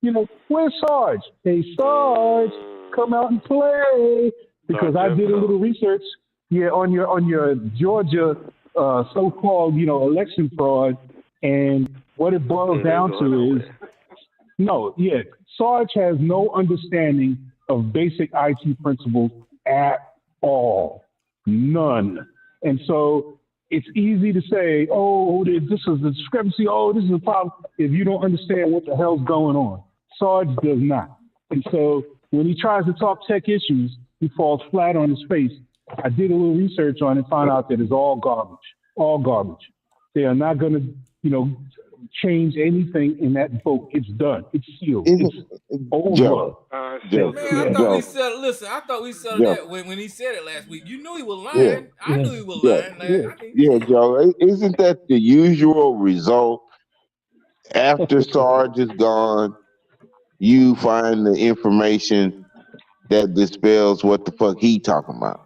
Speaker 10: you know, where's Sarge? Hey, Sarge, come out and play. Because I did a little research, on your Georgia so-called, you know, election fraud, and what it boils down to is, Sarge has no understanding of basic IT principles at all, none. And so it's easy to say, oh, this is a discrepancy, oh, this is a problem, if you don't understand what the hell's going on. Sarge does not. And so when he tries to talk tech issues, he falls flat on his face. I did a little research on it, found out that it's all garbage. They are not going to, you know, change anything in that vote. It's done. It's sealed. It's over.
Speaker 12: Joe.
Speaker 2: Man, I thought we settled that when he said it last week. You knew he was lying. I knew he was lying.
Speaker 12: Joe. Isn't that the usual result? After Sarge is gone, you find the information that dispels what the fuck he talking about.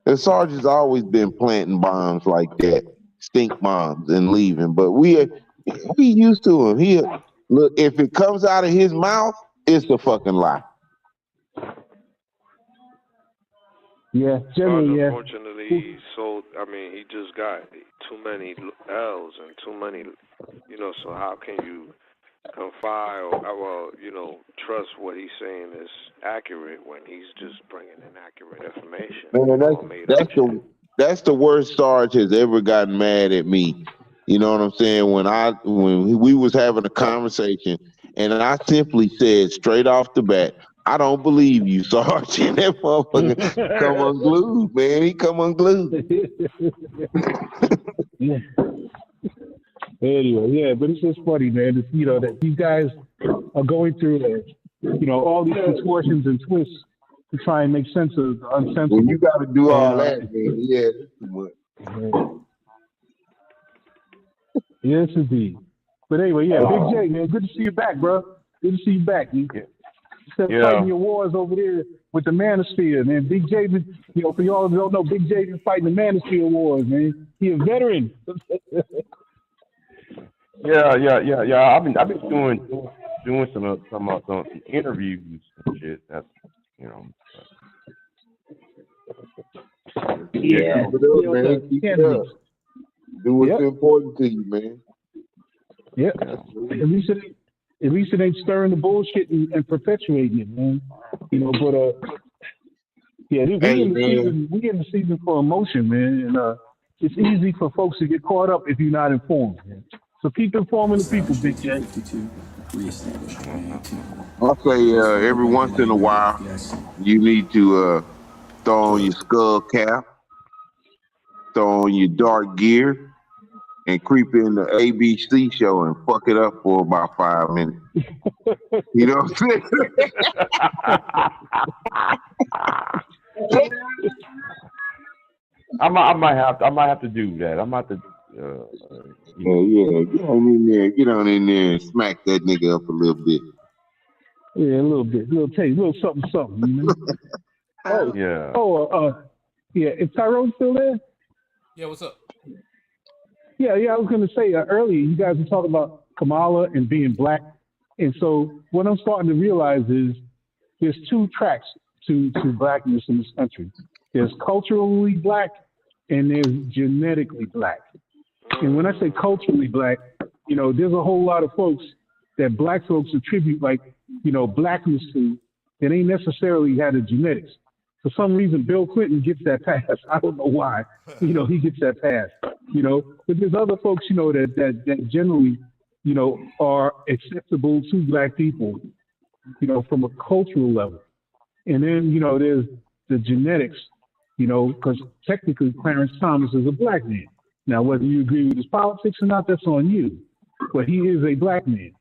Speaker 12: And Sarge has always been planting bombs like that, stink bombs, and leaving. But we used to him. Look, if it comes out of his mouth, it's a fucking lie.
Speaker 10: Yeah, generally,
Speaker 3: unfortunately, he just got too many L's and too many, you know, so how can you confide or you know, trust what he's saying is accurate when he's just bringing inaccurate information?
Speaker 12: Man, that's the worst Sarge has ever gotten mad at me. You know what I'm saying? When we was having a conversation, and I simply said straight off the bat, I don't believe you, Sarge. And that motherfucker come unglued, man. He come unglued.
Speaker 10: Anyway, but it's just funny, man. It's, you know, that these guys are going through, you know, all these contortions and twists to try and make sense of the unsensible.
Speaker 12: Well, you got to do all that, man. Yeah.
Speaker 10: Yes, indeed. But anyway, Big J, man, good to see you back, bro. Good to see you back. Instead of fighting your wars over there with the Manosphere, man. Big J, you know, for y'all who don't know, Big J been fighting the Manosphere wars, man. He a veteran.
Speaker 14: Yeah. I've been doing some interviews and shit. That's, you know.
Speaker 12: Man. Keep it up. Do what's important to you, man.
Speaker 10: Yep. At least it ain't stirring the bullshit and perpetuating it, man. You know, but we in the season for emotion, man, and it's easy for folks to get caught up if you're not informed, man. So keep informing the people, Big J.
Speaker 12: I'll say every once in a while, you need to throw on your skull cap, throw on your dark gear, and creep in the ABC show and fuck it up for about 5 minutes. You know what I'm saying?
Speaker 14: I might have to do that. I might have to.
Speaker 12: Get on in there and smack that nigga up a little bit.
Speaker 10: Yeah, a little bit, little something. You know? Is Tyrone still there?
Speaker 2: Yeah, what's up?
Speaker 10: Yeah, I was going to say earlier, you guys were talking about Kamala and being black. And so what I'm starting to realize is there's two tracks to blackness in this country. There's culturally black and there's genetically black. And when I say culturally black, you know, there's a whole lot of folks that black folks attribute, like, you know, blackness to that ain't necessarily had the genetics. For some reason, Bill Clinton gets that pass. I don't know why. You know, he gets that pass. You know, but there's other folks, you know, that generally, you know, are acceptable to black people, you know, from a cultural level. And then, you know, there's the genetics, you know, because technically Clarence Thomas is a black man. Now, whether you agree with his politics or not, that's on you. but he is a black man.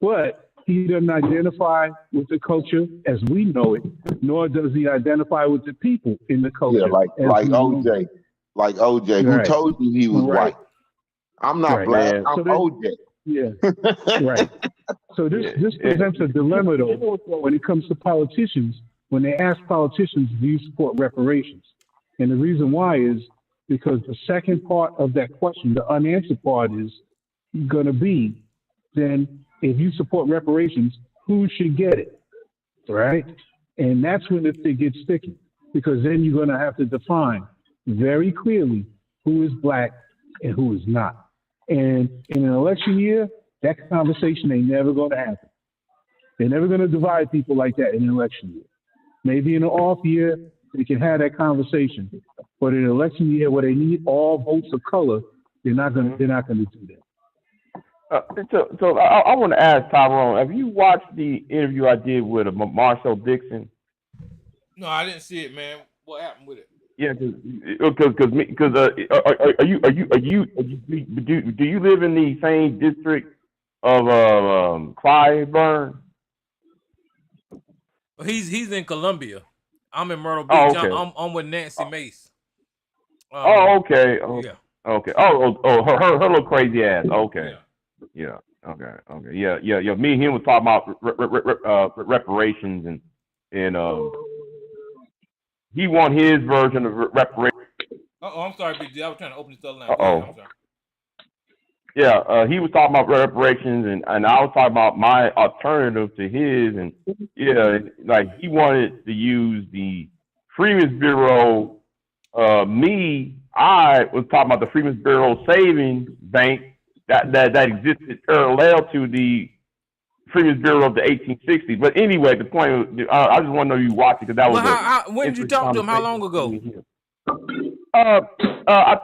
Speaker 10: But he doesn't identify with the culture as we know it, nor does he identify with the people in the culture.
Speaker 12: Yeah, like
Speaker 10: as we know
Speaker 12: OJ,
Speaker 10: them.
Speaker 12: like OJ, who
Speaker 10: Right.
Speaker 12: told you he was
Speaker 10: Right.
Speaker 12: white. I'm not
Speaker 10: Right.
Speaker 12: black.
Speaker 14: Yeah.
Speaker 12: I'm
Speaker 10: So then-
Speaker 12: OJ.
Speaker 10: Yeah. Right. So this presents a dilemma, though, when it comes to politicians. When they ask politicians, do you support reparations? And the reason why is because the second part of that question, the unanswered part, is going to be, then if you support reparations, who should get it, right? And that's when it gets sticky, because then you're going to have to define very clearly who is black and who is not. And in an election year, that conversation ain't never going to happen. They're never going to divide people like that in an election year. Maybe in an off year, they can have that conversation. But in an election year where they need all votes of color, they're not going to do that.
Speaker 14: So I want to ask Tyrone, have you watched the interview I did with Marshall Dixon?
Speaker 2: No, I didn't see it, man. What happened with it?
Speaker 14: Yeah, because do you live in the same district of Clyburn?
Speaker 2: He's in Columbia. I'm in Myrtle Beach.
Speaker 14: Oh, okay.
Speaker 2: I'm with Nancy Mace.
Speaker 14: Okay.
Speaker 2: Yeah.
Speaker 14: Okay. Her little crazy ass. Okay. Yeah. Okay. Yeah. Me and him was talking about reparations and he won his version of reparations.
Speaker 2: I'm sorry, BG. I was trying to open this other line. I'm sorry.
Speaker 14: Yeah, he was talking about reparations, and I was talking about my alternative to his, and like he wanted to use the Freedmen's Bureau. I was talking about the Freedmen's Bureau Savings Bank that existed parallel to the Freedmen's Bureau of the 1860s. But anyway, the point was, I just want to know you watched it because that was.
Speaker 2: When did you talk to him? How long ago?
Speaker 14: I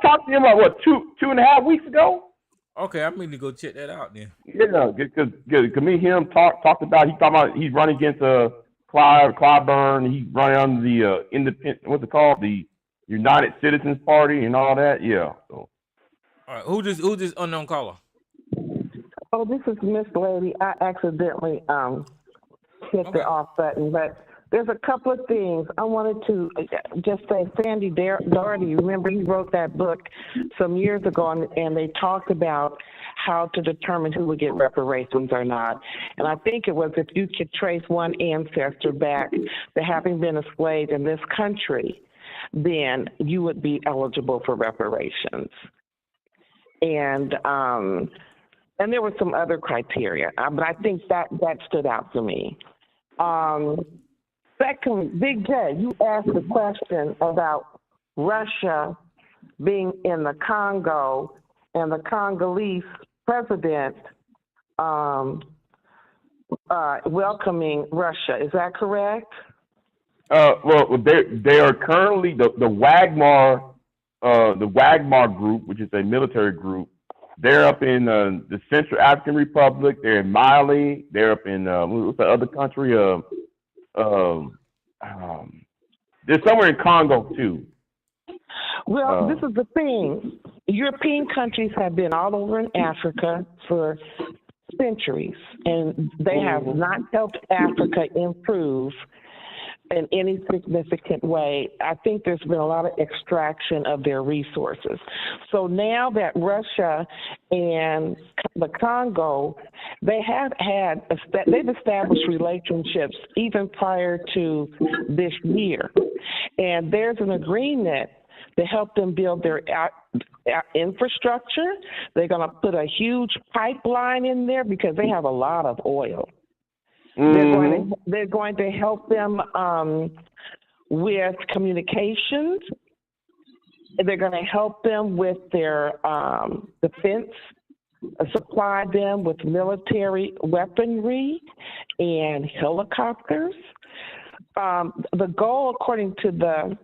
Speaker 14: talked to him about 2.5 weeks ago.
Speaker 2: Okay, I mean to go check that out then.
Speaker 14: Yeah, because me and him talked about he's running against Clyburn. He's running under the independent. What's it called? The United Citizens Party and all that. Yeah. So.
Speaker 2: All right, who's this unknown caller?
Speaker 11: Oh, this is Miss Lady. I accidentally hit the off button, but there's a couple of things I wanted to just say. Sandy Doherty, remember he wrote that book some years ago, and they talked about how to determine who would get reparations or not. And I think it was if you could trace one ancestor back to having been a slave in this country, then you would be eligible for reparations. And there were some other criteria, but I think that stood out to me. Second, Big J, you asked the question about Russia being in the Congo and the Congolese president welcoming Russia. Is that correct?
Speaker 14: Well, they are currently the Wagner group, which is a military group. They're up in the Central African Republic. They're in Mali. They're up in what's the other country? They're somewhere in Congo too.
Speaker 11: Well, this is the thing. European countries have been all over in Africa for centuries, and they have not helped Africa improve in any significant way. I think there's been a lot of extraction of their resources. So now that Russia and the Congo, they've established relationships even prior to this year. And there's an agreement to help them build their infrastructure. They're going to put a huge pipeline in there because they have a lot of oil. They're going to help them with communications. They're going to help them with their defense, supply them with military weaponry and helicopters. The goal, according to the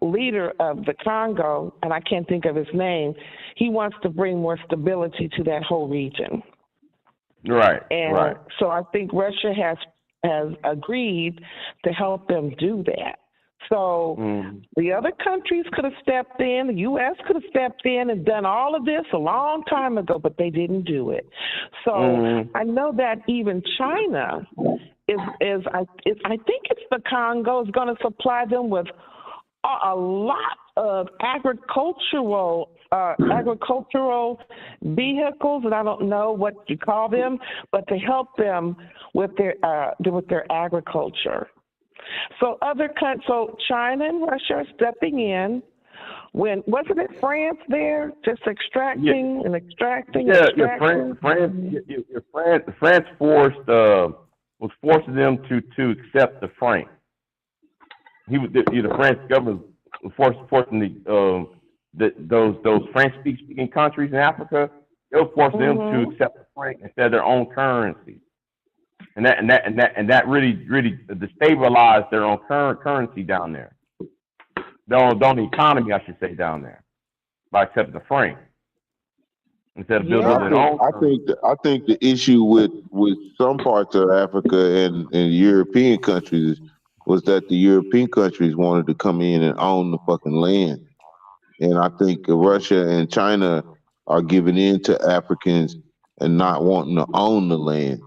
Speaker 11: leader of the Congo, and I can't think of his name, he wants to bring more stability to that whole region.
Speaker 14: Right.
Speaker 11: And
Speaker 14: right.
Speaker 11: so I think Russia has agreed to help them do that. So the other countries could have stepped in, the U.S. could have stepped in and done all of this a long time ago, but they didn't do it. So I know that even China I think it's the Congo is going to supply them with a lot of agricultural vehicles, and I don't know what you call them, but to help them with their agriculture. So so China and Russia are stepping in. When wasn't it France there, just extracting and extracting?
Speaker 14: Yeah,
Speaker 11: extracting?
Speaker 14: France was forcing them to accept the franc. The French government was forcing those French-speaking countries in Africa. They were forcing them to accept the franc instead of their own currency. And that really destabilized their own current currency down there. Their own economy, I should say, down there, by accepting the franc instead of building their own.
Speaker 12: I think the issue with some parts of Africa and European countries was that the European countries wanted to come in and own the fucking land, and I think Russia and China are giving in to Africans and not wanting to own the land.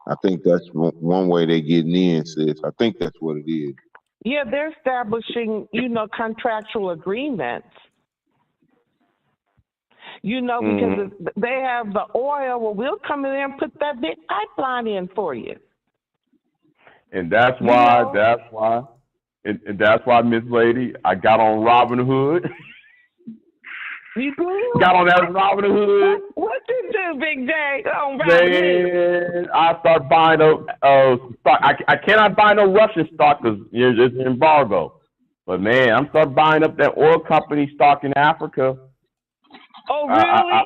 Speaker 12: I think that's one way they're getting in, sis. I think that's what it is.
Speaker 11: Yeah, they're establishing, contractual agreements. Because they have the oil. Well, we'll come in there and put that big pipeline in for you.
Speaker 14: And that's why, Miss Lady, I got on Robin Hood.
Speaker 11: You good?
Speaker 14: Got on that Robin Hood.
Speaker 11: What you do, Big J? On Robin Hood?
Speaker 14: I start buying stock. I cannot buy no Russian stock because there's an embargo. But man, I'm start buying up that oil company stock in Africa.
Speaker 11: Oh, really?
Speaker 14: I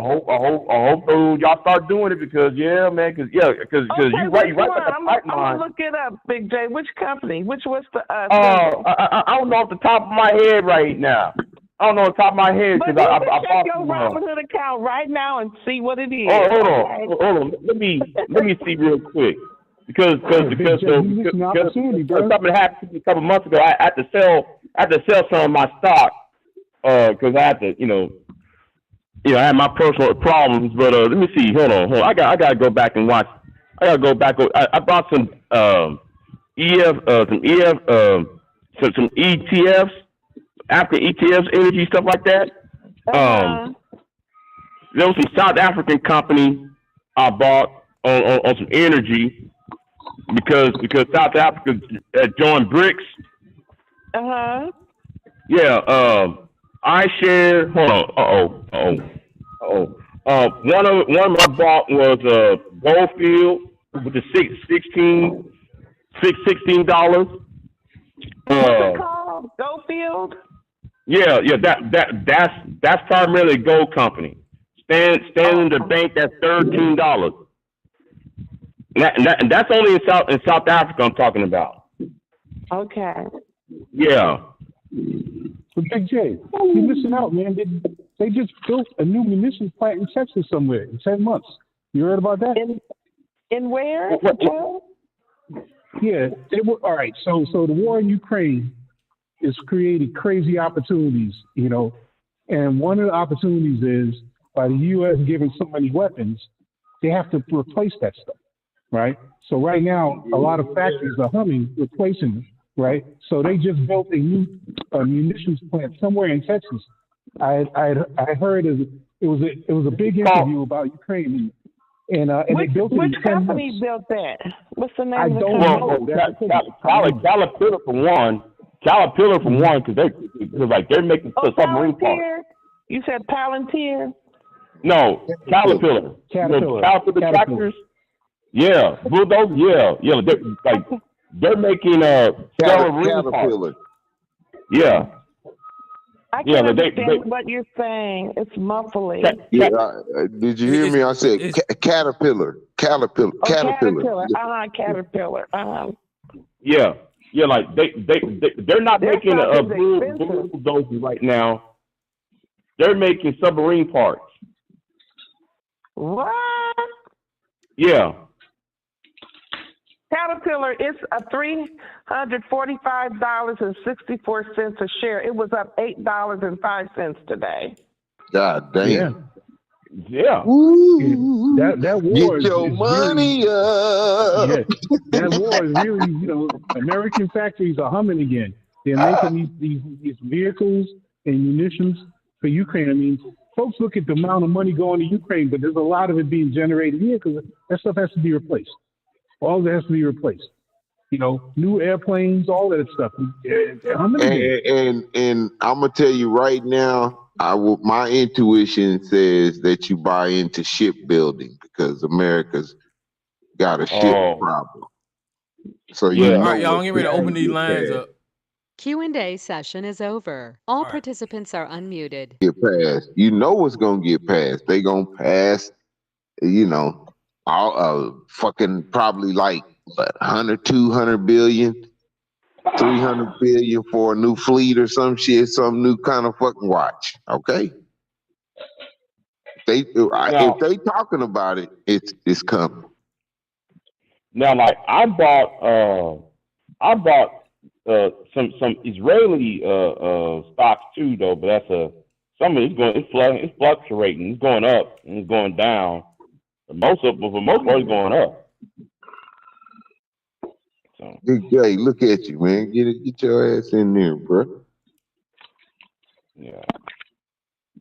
Speaker 14: hope y'all start doing it because you're right
Speaker 11: I'm gonna look it up, Big J. Which company? What's the
Speaker 14: I don't know off the top of my head right now. I don't know off the top of my head because I
Speaker 11: check your Robinhood account right now and see what it is.
Speaker 14: Oh, hold on. Let me see real quick because something happened a couple months ago. I had to sell some of my stock because I had to I had my personal problems. But let me see. Hold on. I gotta go back and watch. I bought some some ETFs. African ETFs, energy, stuff like that. There was some South African company I bought on some energy because South Africa joined BRICS. Yeah. I shared. Hold on. One of my bought was Goldfield with the $16.
Speaker 11: What's it called? Goldfield.
Speaker 14: Yeah, that's primarily a gold company. Standing the bank, that's $13. And that's only in South Africa I'm talking about.
Speaker 11: Okay.
Speaker 14: Yeah.
Speaker 10: But Big J, you're missing out, man. They just built a new munitions plant in Texas somewhere in 10 months. You heard about that?
Speaker 11: In where?
Speaker 10: Yeah, they were all right. So the war in Ukraine is creating crazy opportunities, and one of the opportunities is by the U.S. giving so many weapons, they have to replace that stuff, right? So right now, a lot of factories are humming, replacing them, right? So they just built a new munitions plant somewhere in Texas. I heard it was a big interview about Ukraine. And they built it in 10 months.
Speaker 11: Which company built that? What's the name
Speaker 10: of the company?
Speaker 14: Caterpillar for one. Because they're making submarine parts.
Speaker 11: You said Palantir?
Speaker 14: No, Caterpillar. Caterpillar tractors. Yeah, bulldozer. Yeah. They're making submarine parts. Yeah.
Speaker 11: I can't understand what you're saying. It's muffling.
Speaker 12: Did you hear me? I said Caterpillar. Caterpillar.
Speaker 11: Caterpillar.
Speaker 14: Yeah. Yeah, like they're not making a bulldozer right now. They're making submarine parts.
Speaker 11: What?
Speaker 14: Yeah.
Speaker 11: Caterpillar, it's a $345.64 a share. It was up $8.05 today.
Speaker 12: God damn.
Speaker 14: Yeah.
Speaker 12: Ooh,
Speaker 10: that war
Speaker 12: get your money
Speaker 10: really,
Speaker 12: up.
Speaker 10: Yeah, that war is really, American factories are humming again. They're making these vehicles and munitions for Ukraine. I mean, folks look at the amount of money going to Ukraine, but there's a lot of it being generated here because that stuff has to be replaced. All of it has to be replaced. New airplanes, all that stuff.
Speaker 12: And I'm gonna tell you right now, my intuition says that you buy into shipbuilding because America's got a ship problem. So
Speaker 2: all right, y'all, I'm getting ready to open these lines up.
Speaker 15: Q&A session is over. All participants are unmuted.
Speaker 12: Get passed. You know what's gonna get passed. They gonna pass. All fucking probably like 100, 200 billion, 300 billion for a new fleet or some shit, some new kind of fucking watch. Okay. If they talking about it, it's coming.
Speaker 14: Now, like I bought some Israeli stocks too, though. But that's some of it's fluctuating. It's going up and it's going down. For the most part, it's going up. So.
Speaker 12: Hey, look at you, man. Get your ass in there, bro.
Speaker 14: Yeah.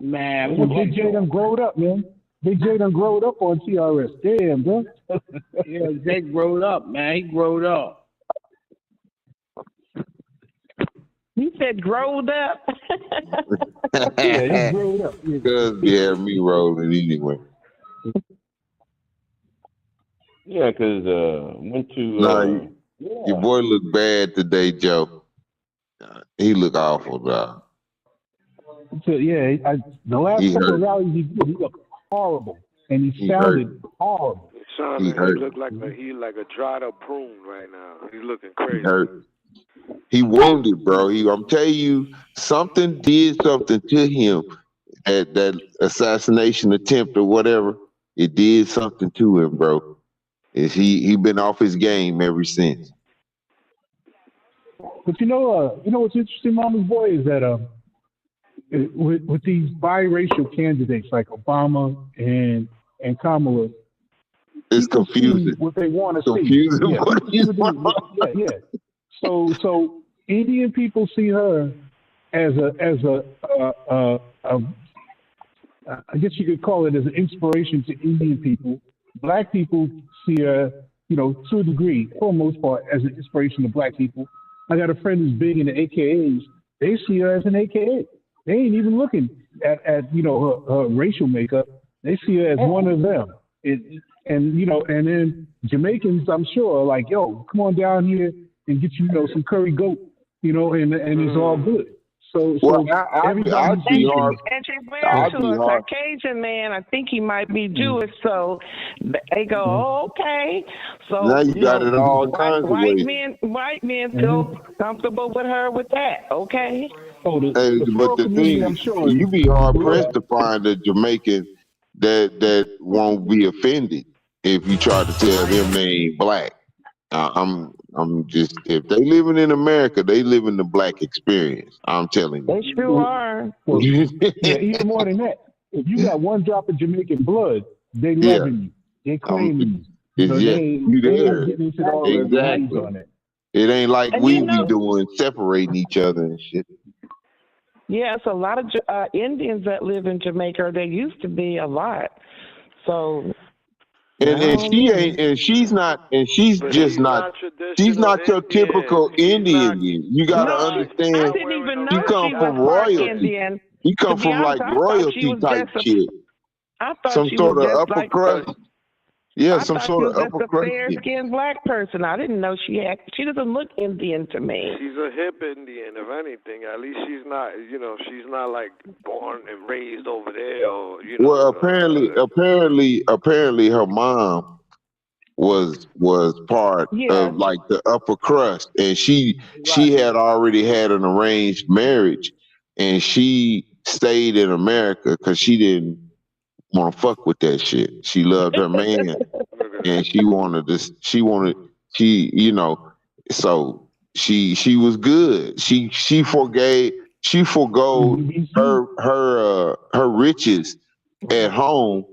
Speaker 10: Man, Big J done growed up, man. Big J done growed up on TRS. Damn, bro.
Speaker 13: Yeah, Jay growed up, man. He growed up.
Speaker 11: He said growed up.
Speaker 10: Yeah, he growed up.
Speaker 12: Because me rolling anyway.
Speaker 14: Yeah, because went to.
Speaker 12: Your boy looked bad today, Joe. He looked awful, dog.
Speaker 10: So, the last couple of rallies he looked horrible, and he sounded horrible.
Speaker 3: He looked like a dried up prune right now. He's looking crazy.
Speaker 12: He hurt. He wounded, bro. I'm telling you, something did something to him at that assassination attempt or whatever. It did something to him, bro. He been off his game ever since.
Speaker 10: But what's interesting, Mama's boy, is that with these biracial candidates like Obama and Kamala,
Speaker 12: it's confusing.
Speaker 10: What they want to
Speaker 12: confusing.
Speaker 10: See. Yeah. So Indian people see her as a I guess you could call it as an inspiration to Indian people. Black people see her, to a degree, for the most part, as an inspiration to black people. I got a friend who's big in the AKAs. They see her as an AKA. They ain't even looking at her racial makeup. They see her as one of them. And then Jamaicans, I'm sure, like, yo, come on down here and get some curry goat, and it's all good. So
Speaker 11: And she's married to a Caucasian man. I think he might be Jewish. So they go, oh, okay. So
Speaker 12: now you got it all kinds of ways.
Speaker 11: White men feel comfortable with her with that. Okay.
Speaker 12: But the thing, you be hard pressed to find a Jamaican that won't be offended if you try to tell them they ain't black. I'm just, if they living in America, they live in the black experience. I'm telling you.
Speaker 11: They sure are.
Speaker 10: Well, even more than that. If you got one drop of Jamaican blood, they loving you. They claiming you.
Speaker 12: Exactly. It ain't like we be doing, separating each other and shit.
Speaker 11: Yeah, it's a lot of Indians that live in Jamaica. There used to be a lot. So.
Speaker 12: She's not your typical Indian. You gotta understand.
Speaker 11: I didn't even know
Speaker 12: she come from royalty.
Speaker 11: Indian.
Speaker 12: You come from like royalty type shit.
Speaker 11: I thought
Speaker 12: some
Speaker 11: she
Speaker 12: sort
Speaker 11: was
Speaker 12: of
Speaker 11: just
Speaker 12: upper
Speaker 11: like
Speaker 12: crust. Some sort of upper crust.
Speaker 11: Fair-skinned black person. I didn't know she doesn't look Indian to me.
Speaker 3: She's a hip Indian, if anything. At least she's not, she's not like born and raised over there, or
Speaker 12: Well, apparently, her mom was part of like the upper crust, and she had already had an arranged marriage, and she stayed in America because she didn't want to fuck with that shit. She loved her man, and she wanted She, so she was good. She forgo her riches at home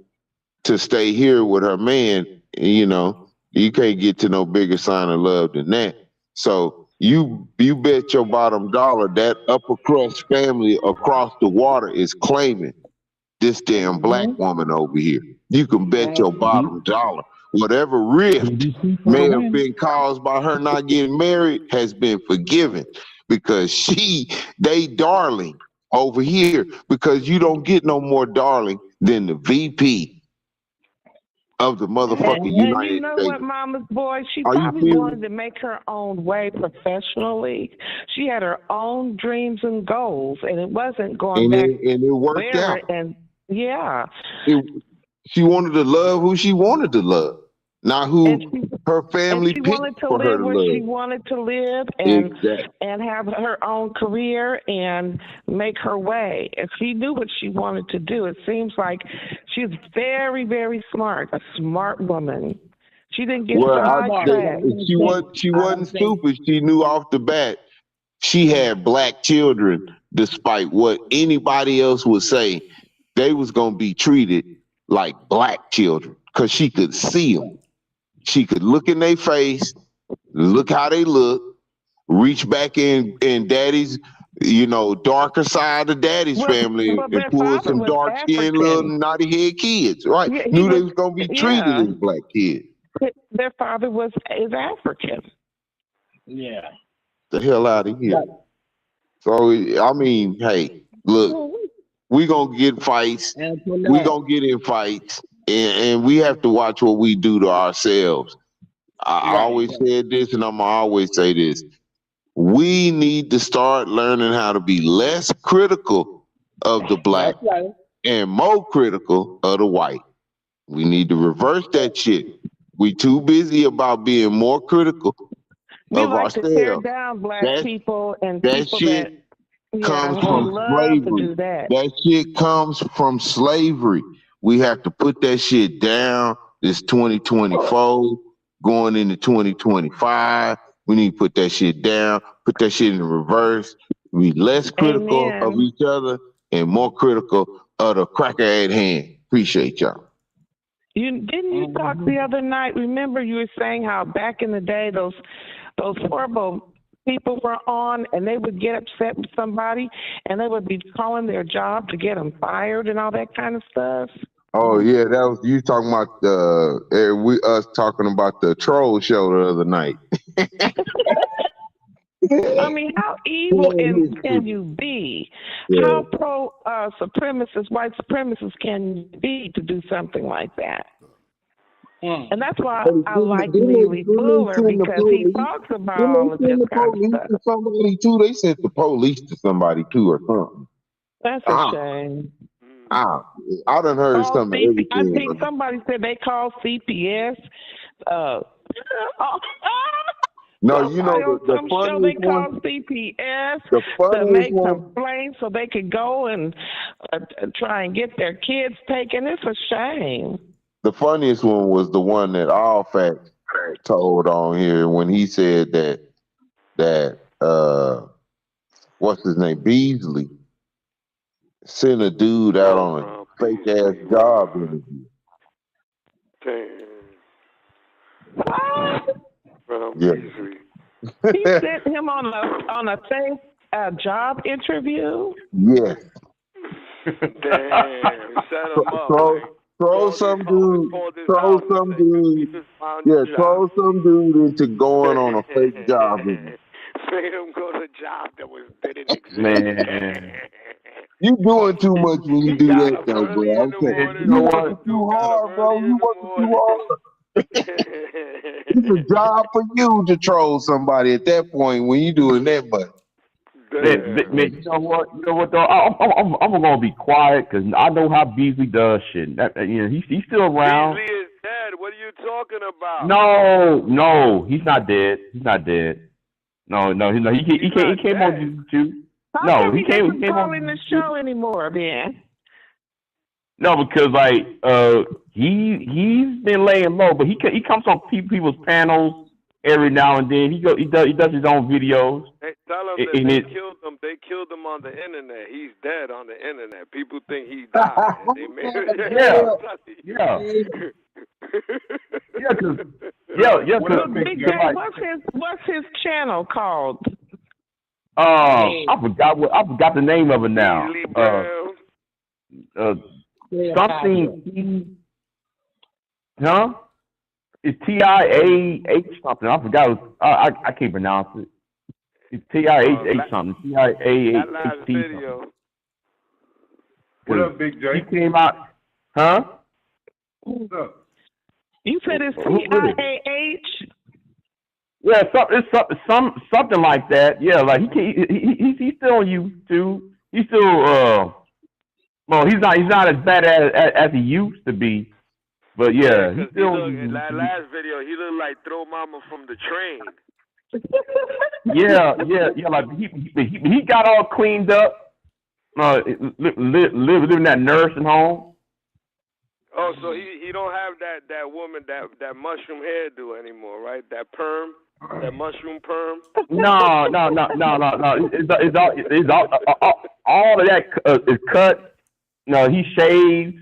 Speaker 12: to stay here with her man. You can't get to no bigger sign of love than that. So you bet your bottom dollar that upper crust family across the water is claiming this damn black woman over here. You can bet your bottom dollar. Whatever rift may have been caused by her not getting married has been forgiven because they darling over here because you don't get no more darling than the VP of the motherfucking
Speaker 11: And
Speaker 12: United
Speaker 11: you know
Speaker 12: States.
Speaker 11: what, Mama's boy? She
Speaker 12: Are you
Speaker 11: probably
Speaker 12: feeling
Speaker 11: wanted to make her own way professionally. She had her own dreams and goals, and it wasn't going back
Speaker 12: and it worked
Speaker 11: wherever.
Speaker 12: out.
Speaker 11: And yeah,
Speaker 12: She wanted to love who she wanted to love, not who her family
Speaker 11: she
Speaker 12: picked
Speaker 11: wanted to
Speaker 12: for her
Speaker 11: live
Speaker 12: to
Speaker 11: where she
Speaker 12: love.
Speaker 11: wanted to live,
Speaker 12: Exactly.
Speaker 11: and have her own career and make her way. And she knew what she wanted to do. It seems like she's very, very smart, a smart woman. She didn't get sidetracked.
Speaker 12: She wasn't stupid. She knew off the bat she had black children, despite what anybody else would say. They was gonna be treated like black children because she could see them. She could look in their face, look how they look, reach back in daddy's, darker side of daddy's family and pull some dark skinned little naughty head kids. Right?
Speaker 11: Yeah,
Speaker 12: Knew they was gonna be treated as black kids.
Speaker 11: Their father is African.
Speaker 13: Yeah.
Speaker 12: The hell out of here. So I mean, hey, look, we gonna get fights. We gonna get in fights, and we have to watch what we do to ourselves. I always said this, and I'm gonna always say this. We need to start learning how to be less critical of the black and more critical of the white. We need to reverse that shit. We too busy about being more critical
Speaker 11: We
Speaker 12: of
Speaker 11: like
Speaker 12: ourselves.
Speaker 11: to tear down black people and
Speaker 12: that
Speaker 11: people
Speaker 12: shit comes
Speaker 11: who
Speaker 12: from
Speaker 11: love
Speaker 12: slavery.
Speaker 11: to do that.
Speaker 12: That shit comes from slavery. We have to put that shit down. This 2024 going into 2025. We need to put that shit down. Put that shit in reverse. Be less critical of each other and more critical of the cracker at hand. Appreciate y'all.
Speaker 11: Didn't you talk the other night? Remember you were saying how back in the day those horrible people were on and they would get upset with somebody and they would be calling their job to get them fired and all that kind of stuff.
Speaker 12: Oh yeah, that was you talking about us talking about the troll show the other night.
Speaker 11: I mean, how evil can you be?
Speaker 12: Yeah.
Speaker 11: How pro-supremacist, white supremacist can you be to do something like that? And that's why I like Neely Fuller because he talks about all of this kind of stuff.
Speaker 12: Somebody too, they sent the police to somebody too or something.
Speaker 11: That's a shame.
Speaker 12: I done heard some of everything.
Speaker 11: I think somebody said they called CPS.
Speaker 12: No, you know the funniest one.
Speaker 11: CPS
Speaker 12: the
Speaker 11: to make
Speaker 12: one,
Speaker 11: complaints so they could go and try and get their kids taken. It's a shame.
Speaker 12: The funniest one was the one that All Facts told on here when he said that what's his name, Beasley, sent a dude out on a fake ass job interview.
Speaker 3: Yeah.
Speaker 11: He sent him on a fake job interview.
Speaker 12: Yes.
Speaker 3: Damn, set him up.
Speaker 12: Throw some dude into going on a fake job interview.
Speaker 3: Made him go to a job that didn't exist.
Speaker 12: Man. You doing too much when you do that though, bro. Okay. You working too hard, bro. You working too hard. It's a job for you to troll somebody at that point when you doing that much.
Speaker 14: Man, you know what? Though I'm gonna be quiet because I know how Beasley does shit. He's still around.
Speaker 3: Beasley is dead. What are you talking about?
Speaker 14: No, he's not dead. He's not dead. No, he came on YouTube.
Speaker 11: How he doesn't call in the show anymore, man?
Speaker 14: No, because he's been laying low, but he comes on people's panels every now and then. He does his own videos.
Speaker 3: Hey, tell him that they killed him. They killed him on the internet. He's dead on the internet. People think he died. They made
Speaker 11: What's his channel called?
Speaker 14: I forgot the name of it now. Something. Huh? It's TIAH something. I forgot. I can't pronounce it. It's TIAH something. TIAH.
Speaker 3: That last video.
Speaker 4: What up, Big J?
Speaker 14: He came out. Huh?
Speaker 4: What's up?
Speaker 11: You said it's TIAH.
Speaker 14: Yeah, something like that. Yeah, like he's still on YouTube. He's still well, he's not as bad as he used to be. But yeah, he's still.
Speaker 3: That last video, he looked like Throw Mama from the train.
Speaker 14: Yeah. Like he got all cleaned up. Living in that nursing home.
Speaker 3: Oh, so he don't have that woman that mushroom hairdo anymore, right? That perm, that mushroom perm.
Speaker 14: No. It's all of that is cut. No, he shaved.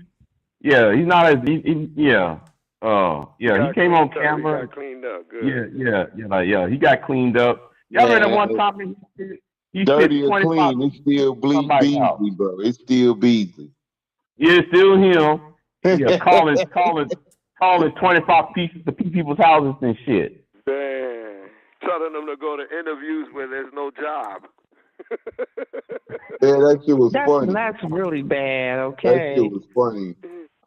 Speaker 14: Yeah, he's not as yeah. He came on camera.
Speaker 3: He got cleaned up. Good.
Speaker 14: Yeah. He got cleaned up. Y'all remember one time he
Speaker 12: dirty or clean, it's still Beasley, bro. It's still Beasley.
Speaker 14: Yeah, it's still him. Yeah, calling 25 pieces to people's houses and shit.
Speaker 3: Man, telling them to go to interviews where there's no job.
Speaker 12: Yeah, that shit was funny.
Speaker 11: That's really bad. Okay.
Speaker 12: That shit was funny.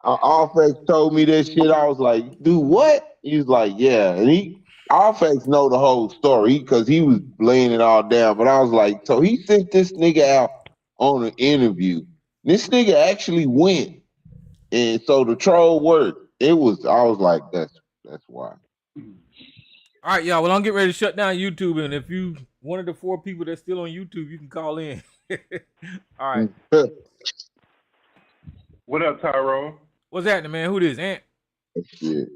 Speaker 12: Allfax told me that shit. I was like, "Dude, what?" He's like, "Yeah," and Allfax know the whole story because he was laying it all down. But I was like, so he sent this nigga out on an interview. This nigga actually went, and so the troll worked. I was like, that's why.
Speaker 2: All right, y'all. Well, I'm getting ready to shut down YouTube, and if you one of the 4 people that's still on YouTube, you can call in. All right.
Speaker 4: What up, Tyrone?
Speaker 2: What's happening, man? Who this, Ant?
Speaker 12: Shit.